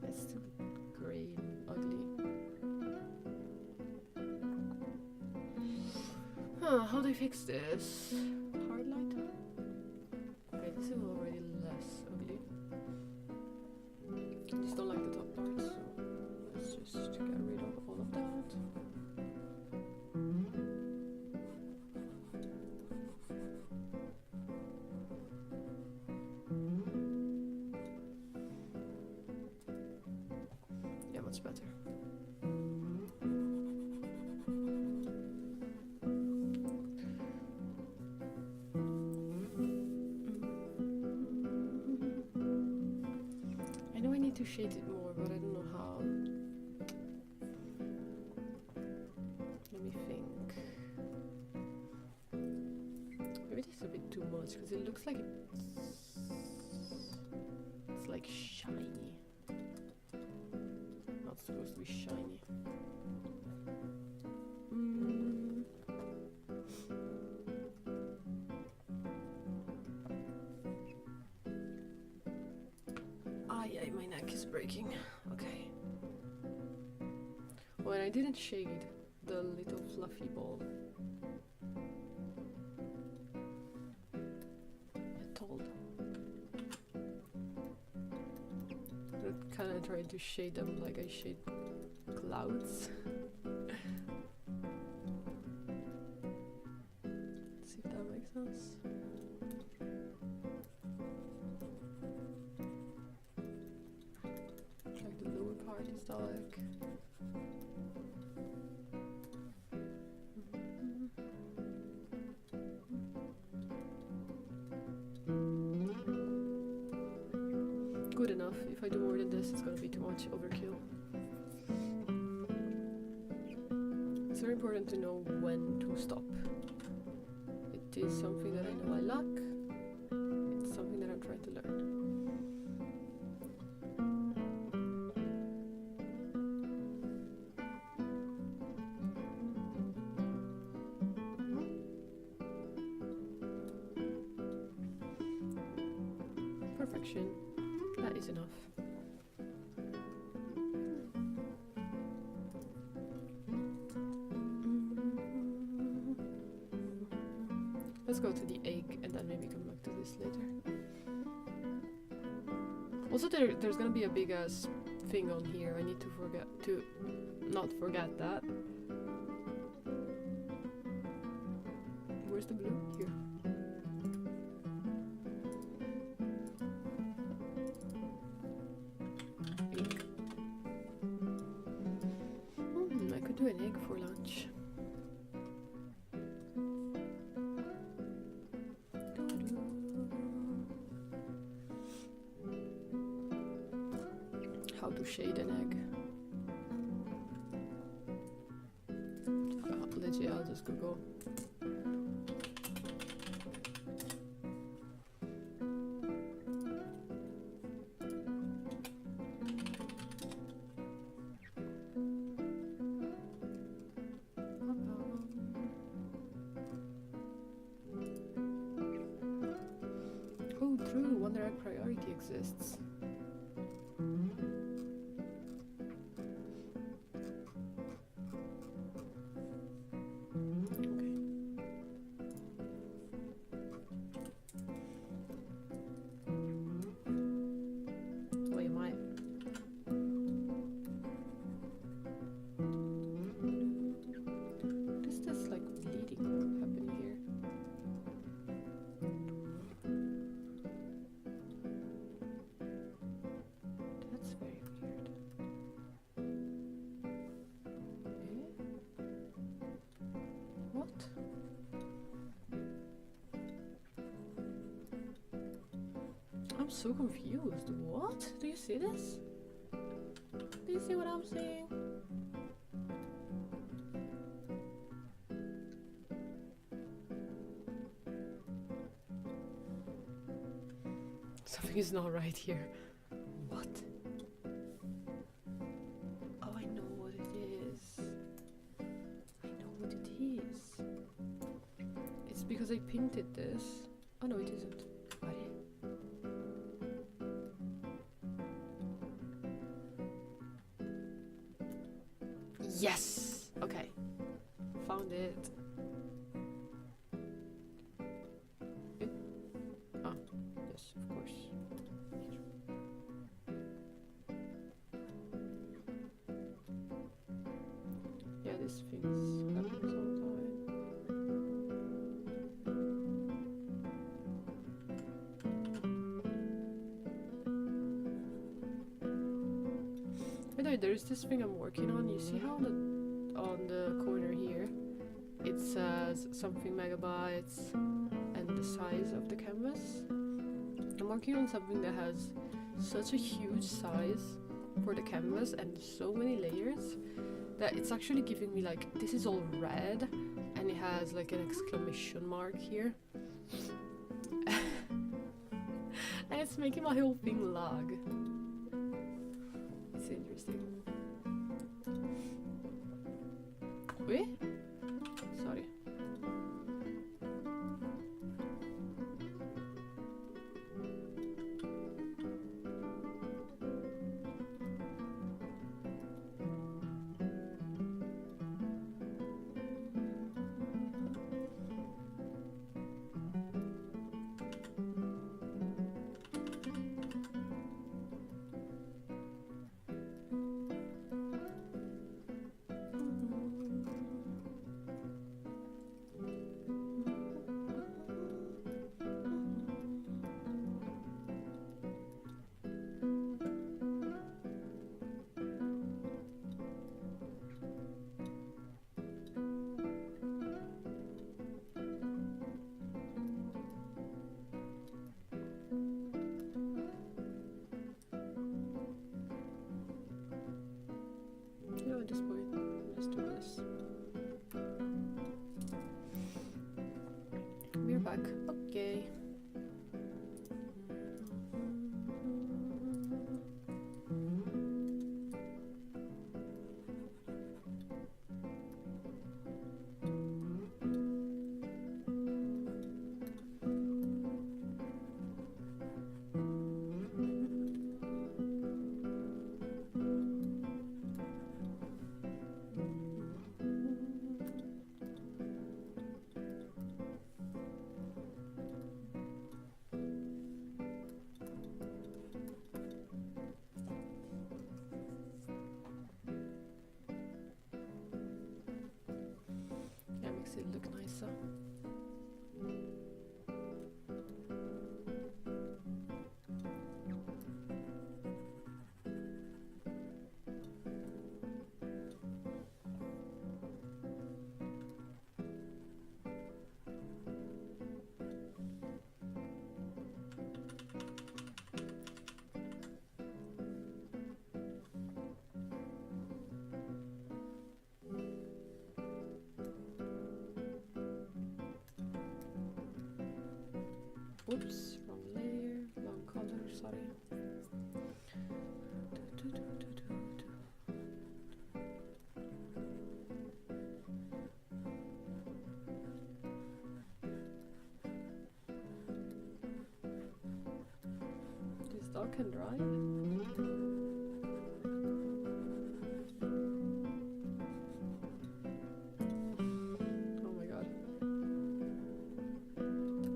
It's too grey and ugly. How do I fix this? Hard light? Okay, this is already less ugly. I just don't like the top part, so let's just get rid of all of that. Yeah, much better. I know I need to shade it more, but I don't know how. Let me think. Maybe this is a bit too much because it looks like it's like shiny. Not supposed to be shiny. Ay, my neck is breaking. Okay. Well, and I didn't shade the little fluffy ball at all. I'm kind of trying to shade them like I shade clouds. See if that makes sense. Like the lower part is dark. Good enough. If I do more than this, it's gonna be too much overkill. very important to know when to stop. It is something that I know I lack. It's something that I'm trying to learn. Perfection. That is enough. Let's go to the egg and then maybe come back to this later. Also, there's gonna be a big ass thing on here. I need to not forget that. Where's the blue? Here. Egg. I could do an egg for lunch. How to shade an egg. Legit, I'll just Google. Oh, true. Wonder Egg priority exists. I'm so confused. What? Do you see this? Do you see what I'm seeing? Something is not right here. What? Oh, I know what it is. I know what it is. It's because I painted this. Oh no, it isn't. Yes! Okay. Found it. Ah, yes, of course. Yeah, this thing's happens all the time. By the way, there's this thing I'm working on. You see how on the corner here it says something megabytes and the size of the canvas? I'm working on something that has such a huge size for the canvas and so many layers that it's actually giving me like, this is all red and it has like an exclamation mark here. And it's making my whole thing lag. It's interesting. Wait? Sorry. At this point, let's do this. Oops, wrong layer, wrong color, sorry. This dog can drive?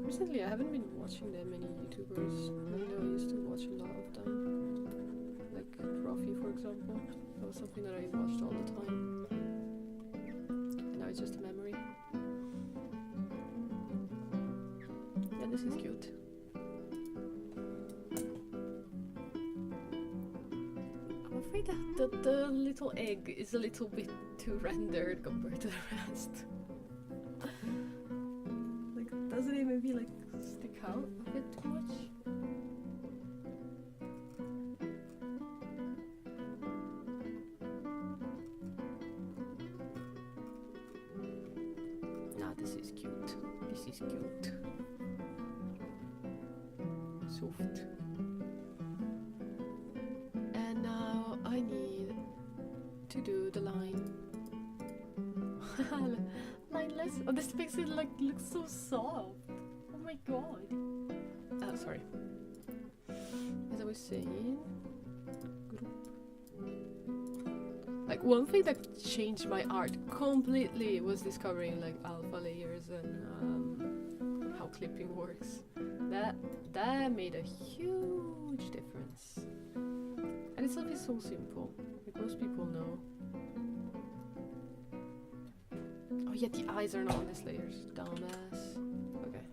Recently, I haven't been watching that many YouTubers, even though I used to watch a lot of them. Like Ruffy, for example. That was something that I watched all the time. And now it's just a memory. Yeah, this is cute. I'm afraid that the little egg is a little bit too rendered compared to the rest. Doesn't it maybe like stick out a bit too much? Nah, this is cute. This is cute. Soft. And now I need to do the line. Lineless. Oh, this makes it like look so soft. Oh my god. Sorry. As I was saying, like one thing that changed my art completely was discovering like alpha layers and how clipping works. That made a huge difference. And it's something so simple, like most people know. Oh yeah, the eyes are not on this layer, dumbass. Okay.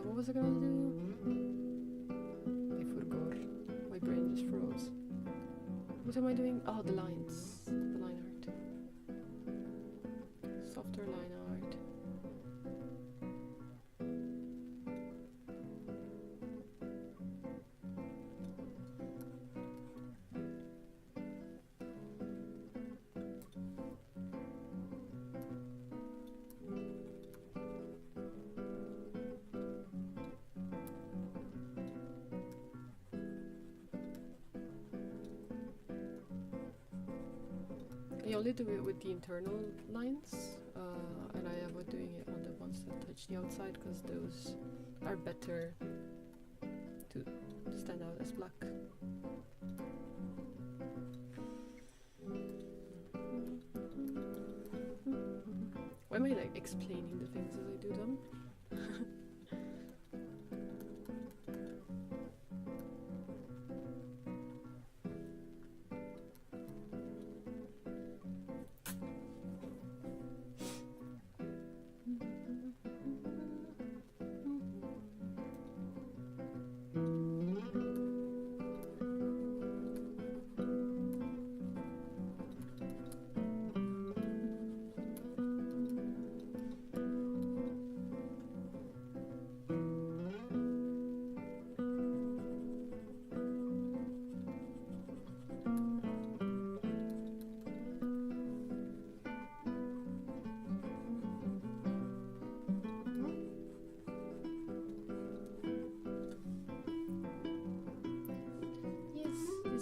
What was I gonna do? I forgot. My brain just froze. What am I doing? Oh, the lines. The line art. Softer line art. I only do it with the internal lines, and I avoid doing it on the ones that touch the outside because those are better to stand out as black. Why am I like explaining the things as I do them?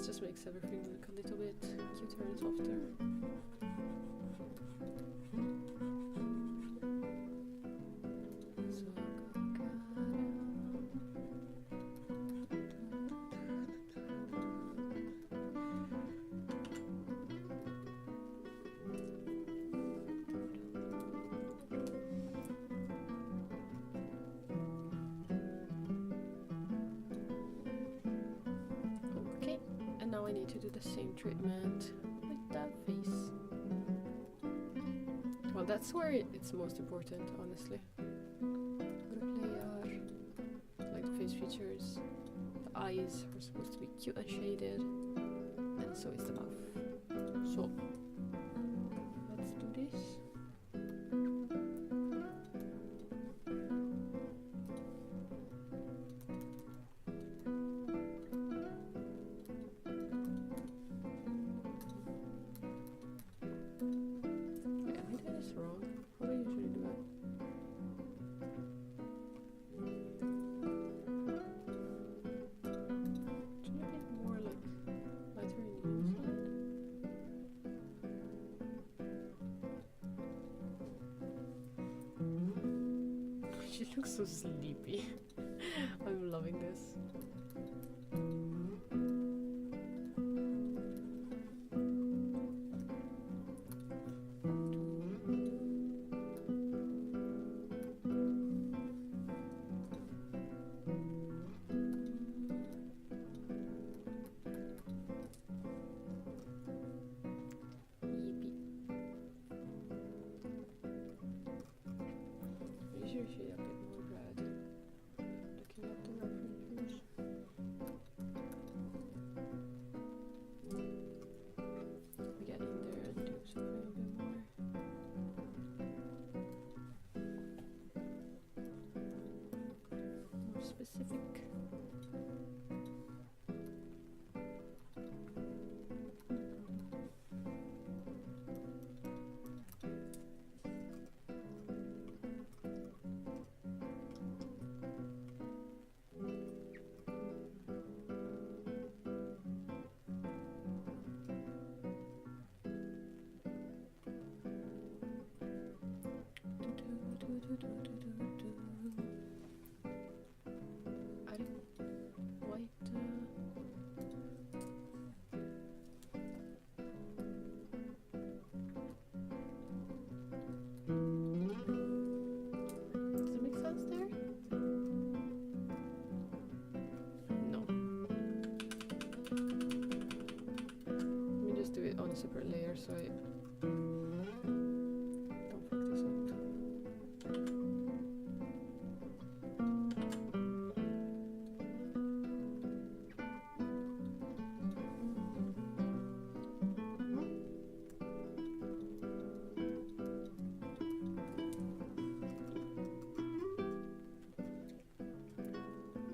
Just makes everything look a little bit cuter and softer. Now I need to do the same treatment with that face. Well, that's where it's most important, honestly. Group layer, like the face features, the eyes are supposed to be cute and shaded, and so is the mouth. So let's do this. Wait, am I doing this wrong? How do I usually do it? Should I be more like lighter in the inside? She looks so sleepy. I'm loving this. Yippee. Usually shade a bit more red. Looking at the references. We get in there and do something a bit more. More specific. Adding white. Does it make sense there? No. Let me just do it on a separate layer so I don't fuck this up.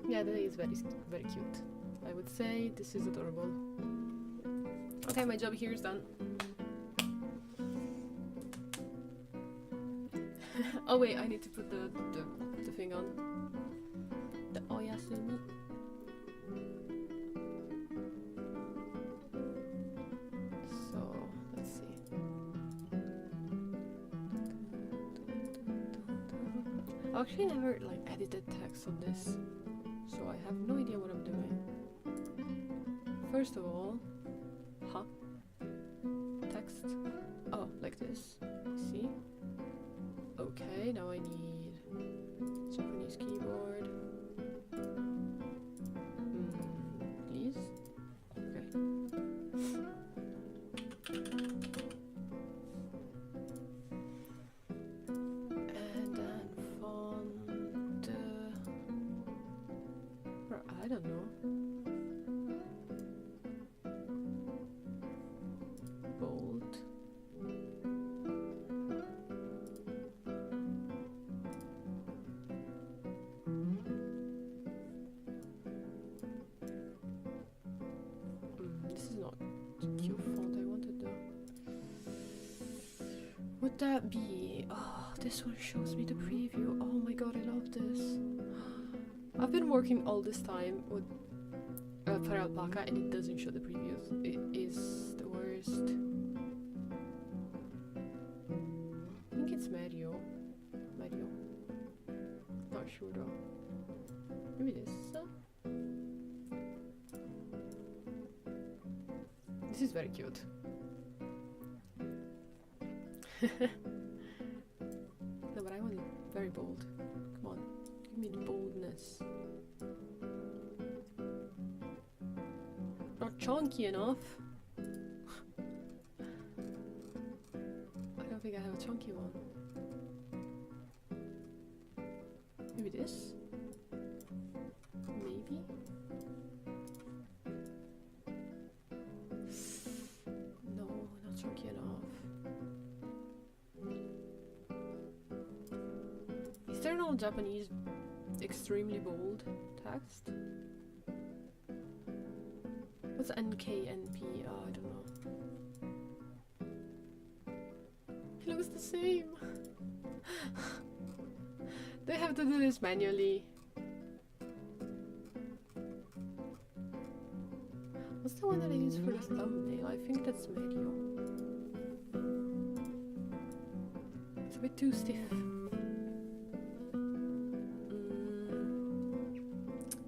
Yeah, that is very cute. I would say this is adorable. Okay, my job here is done. Oh wait, I need to put the thing on. The oyasumi. So let's see. I actually never like edited text on this, so I have no idea what I'm doing. First of all, text. Oh, like this. See? Okay, now I need Japanese keyboard. Please? Okay. And then font. I don't know. Bold. This is not the cute font I wanted though. Would that be? Oh, this one shows me the preview. Oh my god, I love this. I've been working all this time with for Alpaca and it doesn't show the previews. It is the worst. I think it's Mario. Not sure though. Maybe this. This is very cute. No, but I want it very bold. Come on, give me the boldness. Not chunky enough. I don't think I have a chunky one. Maybe this? Maybe? there no Japanese extremely bold text? What's NKNP? Oh, I don't know. It looks the same. They have to do this manually. What's the one that I use for the thumbnail? I think that's manual. It's a bit too stiff.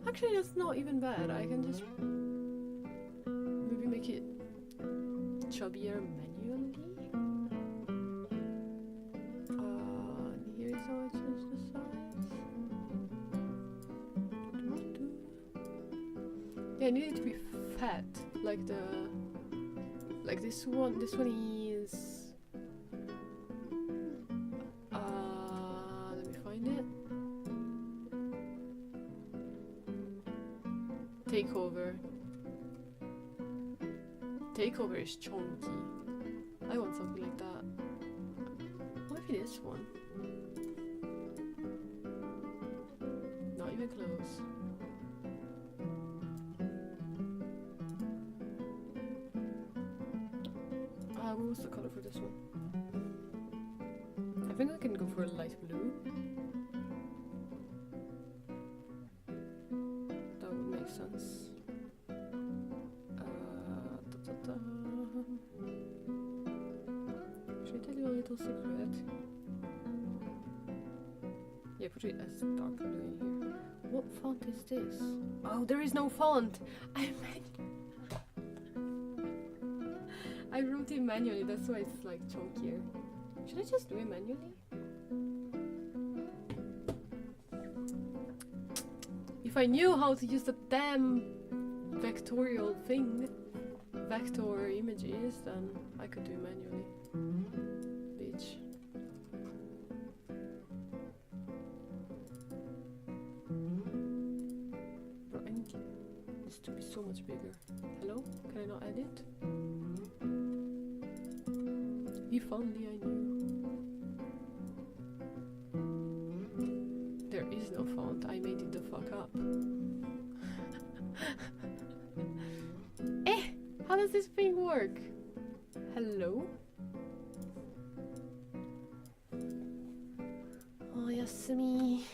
Actually, that's not even bad. I can just maybe make it chubbier manually. And here's how I change the size. Yeah, I need it to be fat, like this one. This one is. Let me find it. Takeover. Takeover is chunky. I want something like that. Maybe this one. Not even close. What was the color for this one? I think I can go for a light blue. That would make sense. Should I tell you a little secret? Yeah, put it as dark blue in here. What font is this? Oh, there is no font! I wrote it manually, that's why it's like chunkier. Should I just do it manually? If I knew how to use the damn vectorial thing, vector images, then I could do it manually. Bitch. Bro, I need this to be so much bigger. Hello? Can I not edit? If only I knew. There is no font. I made it the fuck up. How does this thing work? Hello? Oh, Yasumi.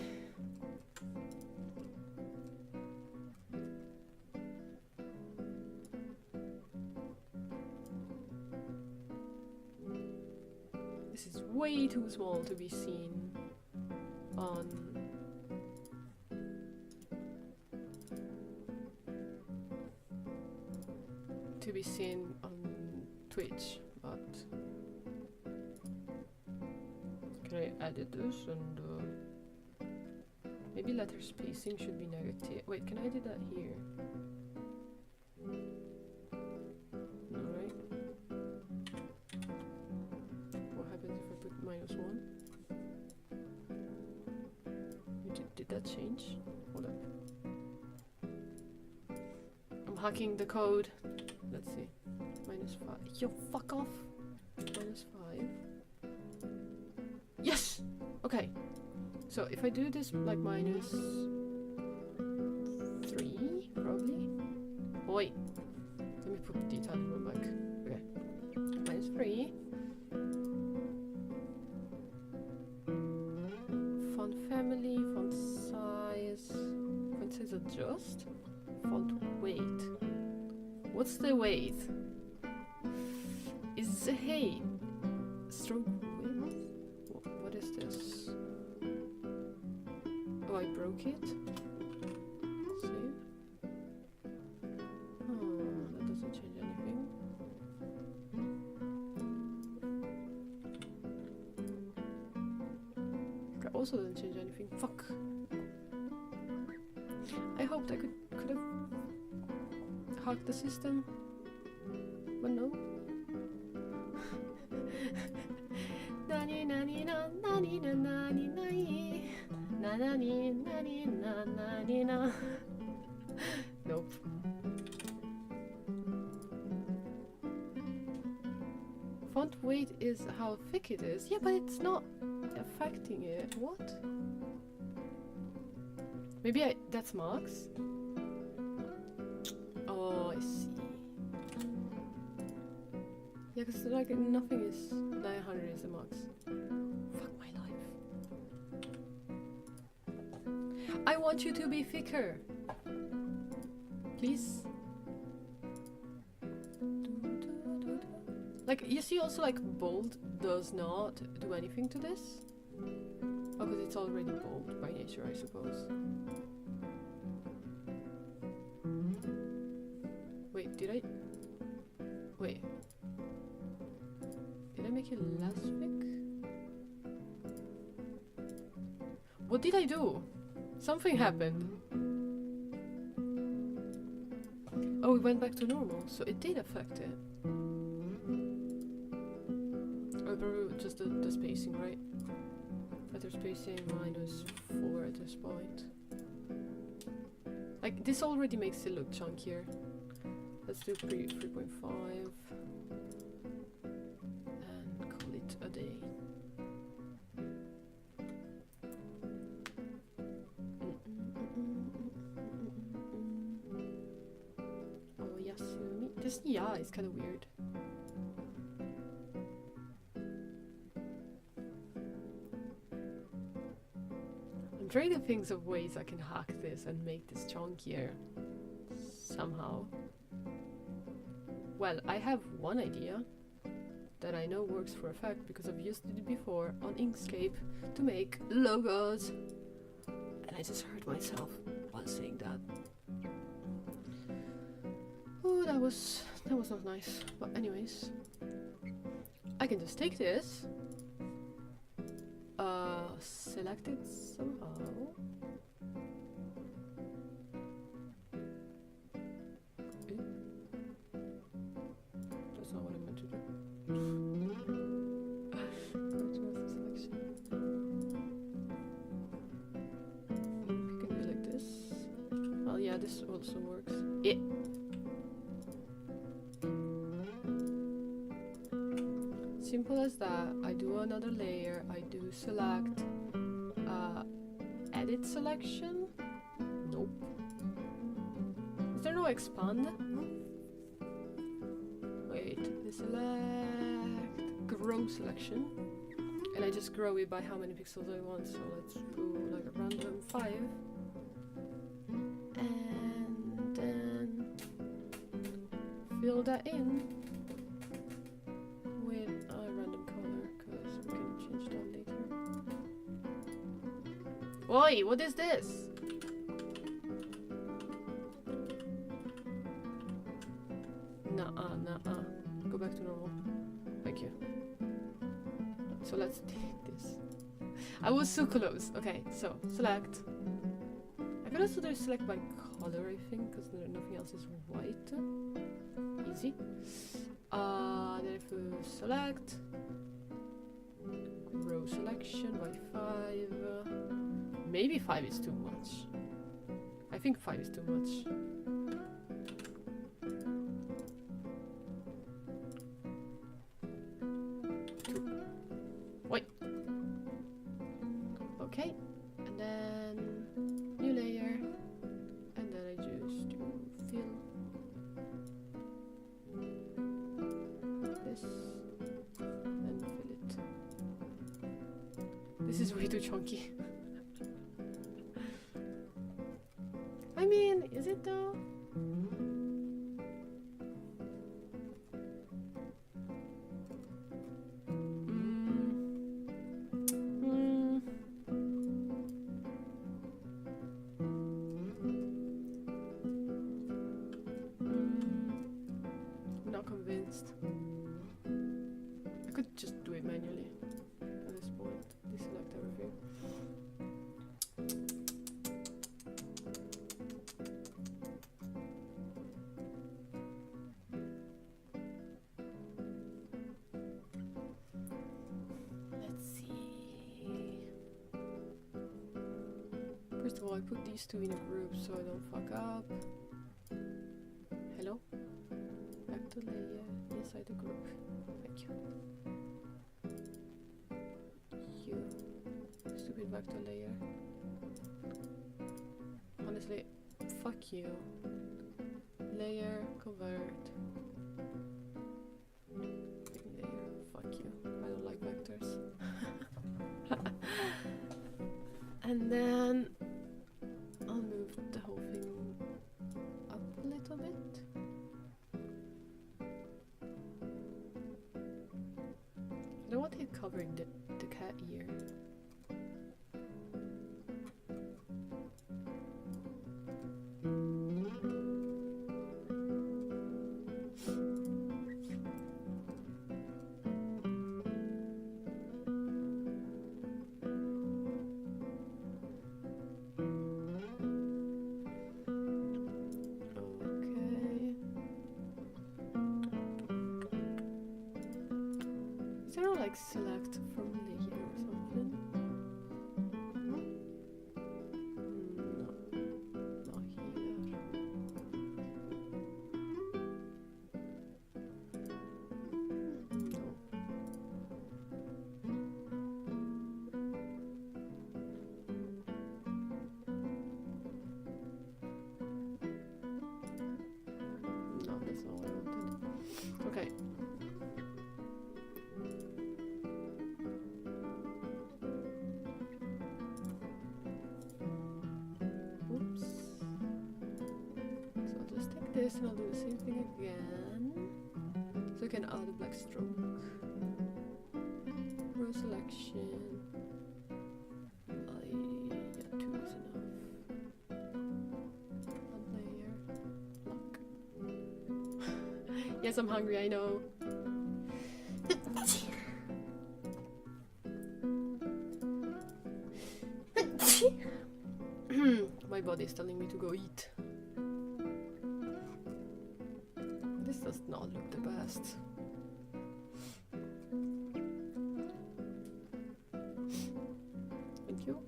This is way too small to be seen on Twitch, but can I edit this and maybe letter spacing should be negative. Wait, can I do that here? No, right? What happens if I put -1? Did that change? Hold up. I'm hacking the code. Let's see. -5. Yo, fuck off. -5. Yes! Okay. So if I do this like -3, probably. Oh, wait. Let me put the Italian one back. Okay. -3. Font family, font size. Font size adjust. Font weight. What's the weight? Is hey, stroke width? What is this? Oh, I broke it. Save. Oh, that doesn't change anything. That also doesn't change anything. Fuck. I hoped I could have hacked the system, but no. Nani nani na nani na nani nani na nani nani na nani na. Nope. Font weight is how thick it is. Yeah, but it's not affecting it. What? Maybe that's max? Oh, I see. Yeah, because like nothing is 900 is the max. Fuck my life. I want you to be thicker. Please. Like, you see also like bold does not do anything to this. Oh, because it's already bold by nature, I suppose. Wait, did I? Wait. Did I make it less thick? What did I do? Something happened. Oh, it went back to normal, so it did affect it. Oh, probably just the spacing, right? Better spacing -4 at this point. Like, this already makes it look chunkier. Let's do 3.5 and call it a day. Oh, Yasumi. This yeah is kind of weird. I'm trying to think of ways I can hack this and make this chunkier somehow. Well, I have one idea that I know works for a fact because I've used it before on Inkscape to make logos, and I just hurt myself while saying that. Oh, that was not nice. But anyways, I can just take this, select it somehow. That's not what I meant to do. Go to master selection. You can do like this. Well, yeah, this also works. Yeah. Simple as that. I do another layer. I do select. Edit selection? Nope. Is there no expand? Wait, select grow selection, and I just grow it by how many pixels I want. So let's do like a random 5, and then fill that in with a random color because we can change that later. Oi, what is this? Nuh-uh. Go back to normal. Thank you. So let's delete this. I was so close. Okay, so select. I could also do select by color, I think, because nothing else is white. Easy. Then if we select, row selection by 5. Maybe 5 is too much. I think 5 is too much. Wait. Okay, and then new layer, and then I just do fill this and fill it. This is way too chunky. I mean, is it though? Not convinced. I could just do it manually at this point. Deselect everything. First of all, I put these two in a group so I don't fuck up. Hello? Back to layer inside the group. Thank you. You. Stupid vector layer. fuck you. Layer, convert. Layer, fuck you. I don't like vectors. And then I'll move the whole thing up a little bit. I don't want it covering the cat ear. Like select from layer or something. No, not here. No, that's not what I wanted. Okay. This and I'll do the same thing again. So I can add a black stroke. Row selection. Yeah, 2 is enough. One layer. Lock. Yes, I'm hungry, I know. My body is telling me to go eat. This does not look the best. Thank you.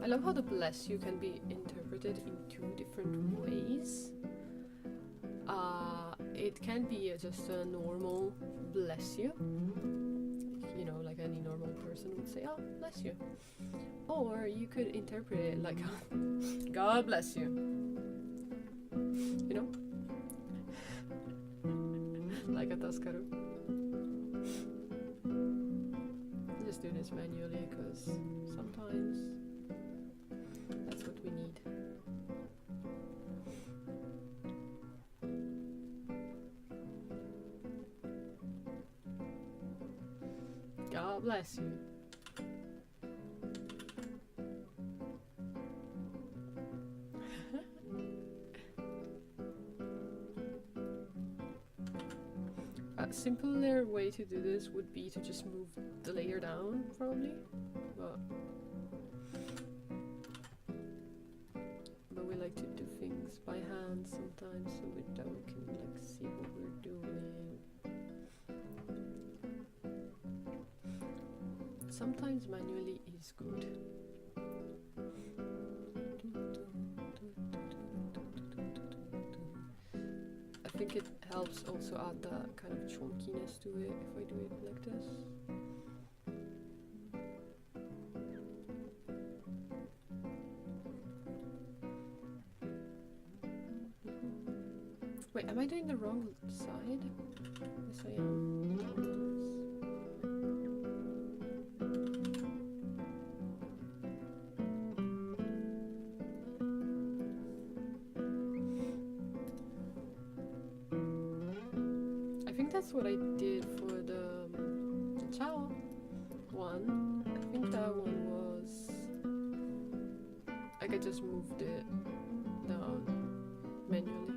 I love how the bless you can be interpreted in 2 different ways. It can be just a normal bless you. You know, like any normal person would say, oh, bless you. Or you could interpret it like, God bless you. You know? Like a taskaru. I'll just do this manually because sometimes that's what we need. God bless you. A simpler way to do this would be to just move the layer down, probably, but we like to do things by hand sometimes, so that we can like see what we're doing. Sometimes manually is good. I think it helps also add that kind of chunkiness to it if I do it like this. Wait, am I doing the wrong side? Yes, I am. That's what I did for the Ciao one. I think that one was like I just moved it down manually.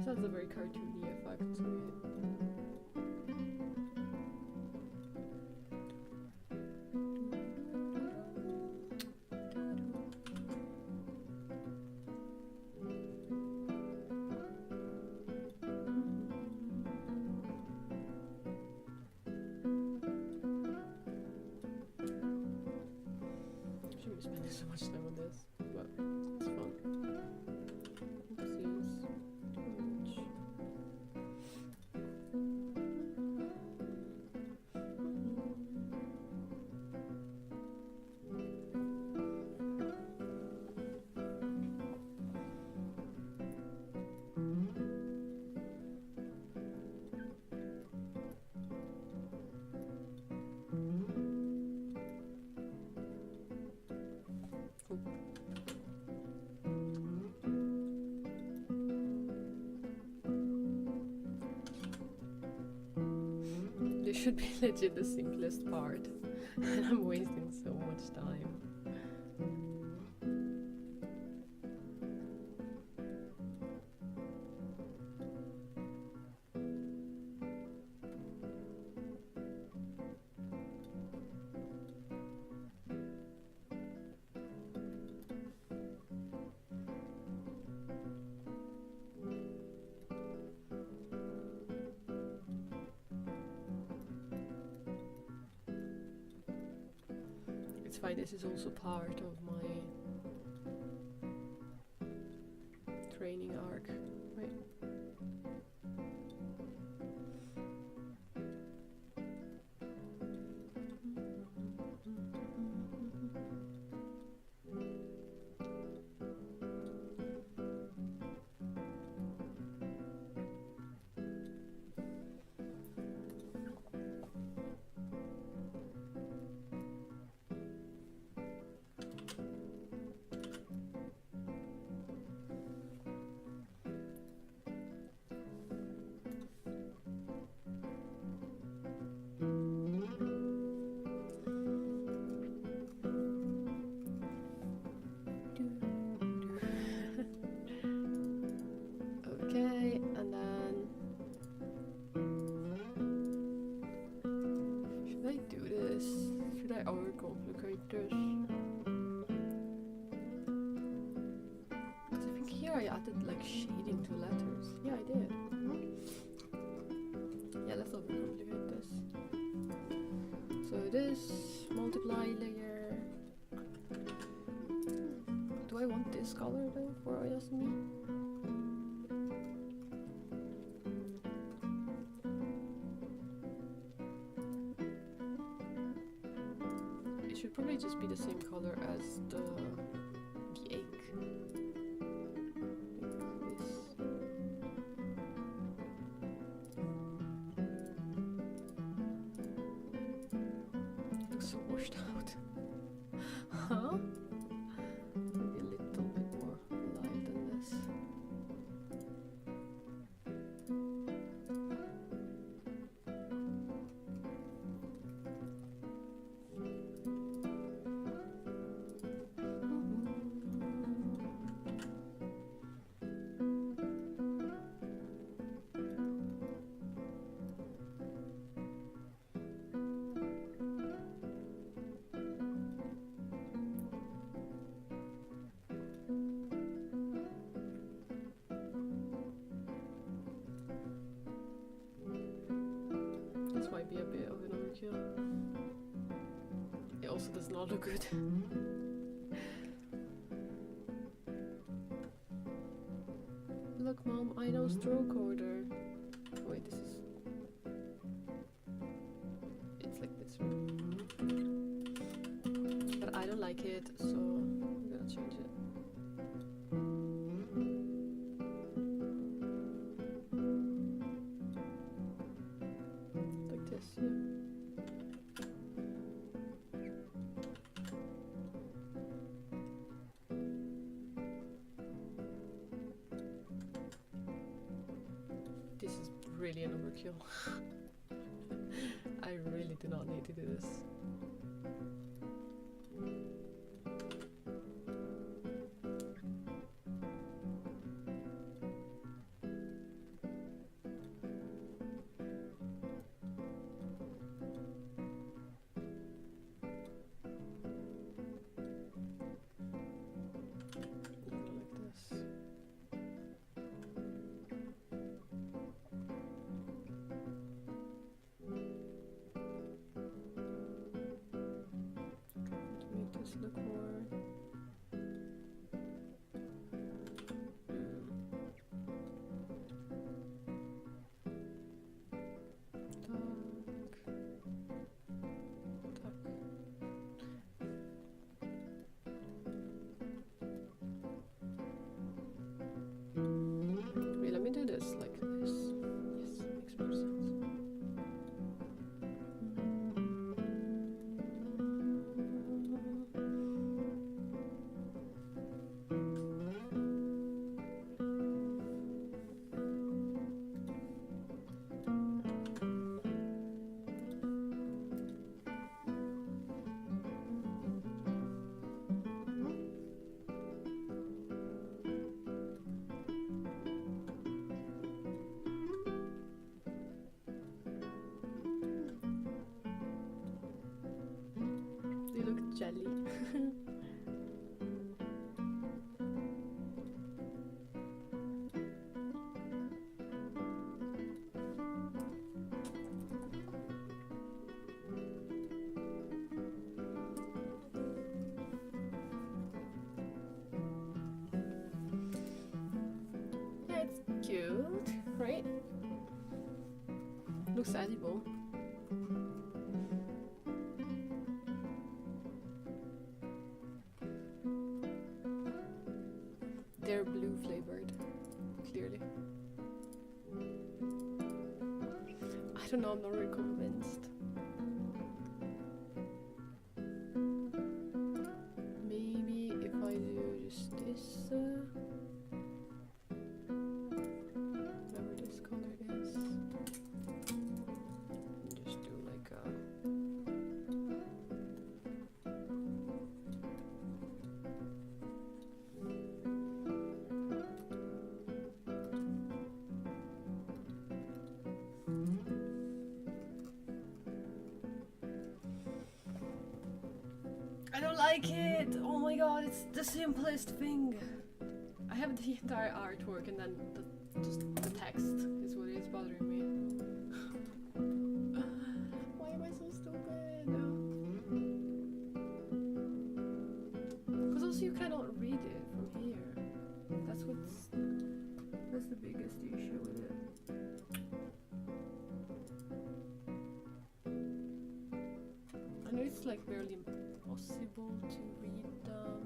That's a very cartoony effect. back to it. Shouldn't be spending so much time on this, but it's fun. Oopsies. Too much. This should be legit the simplest part, and I'm wasting so much time. It's fine, this is also part of my training arc, right? Okay, and then should I do this? Should I overcomplicate this? 'Cause I think here I added like shading to letters. Yeah, I did. Yeah, let's overcomplicate this. So this multiply layer. Do I want this color though for Yasumi? It should probably just be the same color as the egg. Like this. Looks so washed out. Huh? Maybe a little bit more alive than this. This might be a bit of an overkill. It also does not look good. Look, Mom, I know stroke order. Wait, this is. It's like this, right? But I don't like it, so I'm gonna change it. Like this, yeah. This is really an overkill. I really do not need to do this. Just look more. Wait, let me do this like this. Yes, makes more sense. They look jelly. Yeah, it's cute, right? Looks edible. They're blue flavored, clearly. I don't know, I'm not really convinced. Maybe if I do just this, whatever this color is, and just do like a. I don't like it! Oh my god, it's the simplest thing! I have the entire artwork and then just the text is what is bothering me. Why am I so stupid? Because also you cannot read it from here. That's the biggest issue with it. I know it's like barely impossible to read them.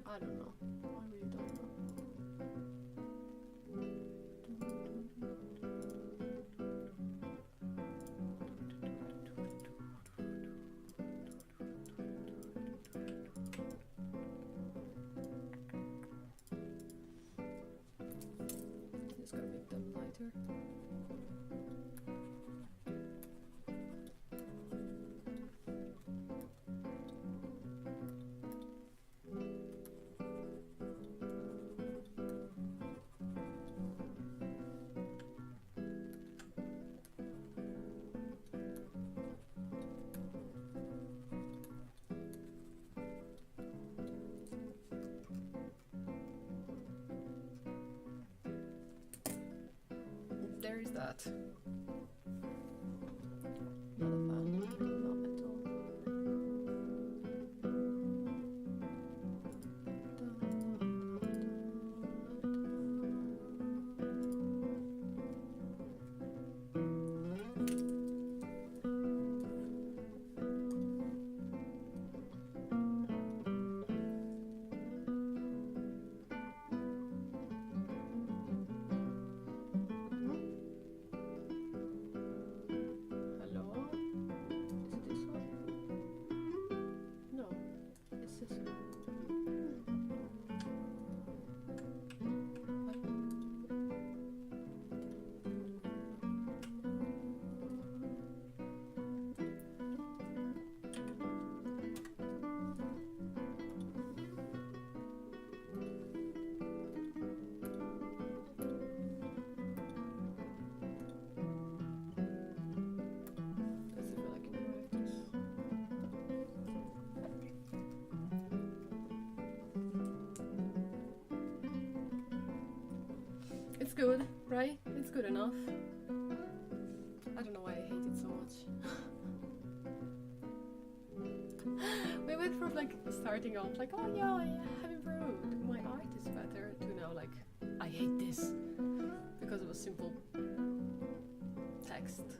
I don't know. I really don't know. Just gotta make them lighter. There is that. Not a fan. Not at all. Hello? Is it this one? No, it's this one. Let's see if I can write this. It's good, right? It's good enough. I don't know why I hate it so much. We went from like starting off like, oh yeah, I have improved, my art is better, to now like, I hate this because it was simple text.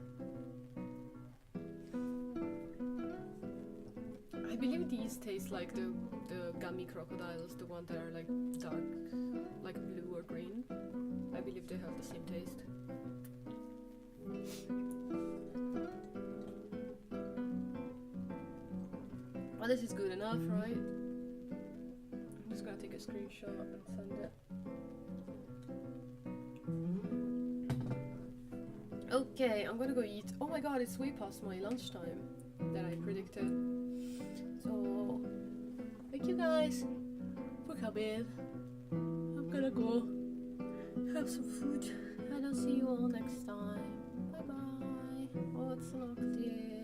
I believe these taste like the gummy crocodiles, the ones that are like dark, like blue or green. I believe they have the same taste. Well, this is good enough, right? I'm just gonna take a screenshot and send it. Okay, I'm gonna go eat. Oh my god, it's way past my lunchtime that I predicted. So, thank you guys for coming. I'm gonna go have some food and I'll see you all next time. Bye bye. Winter Noctis.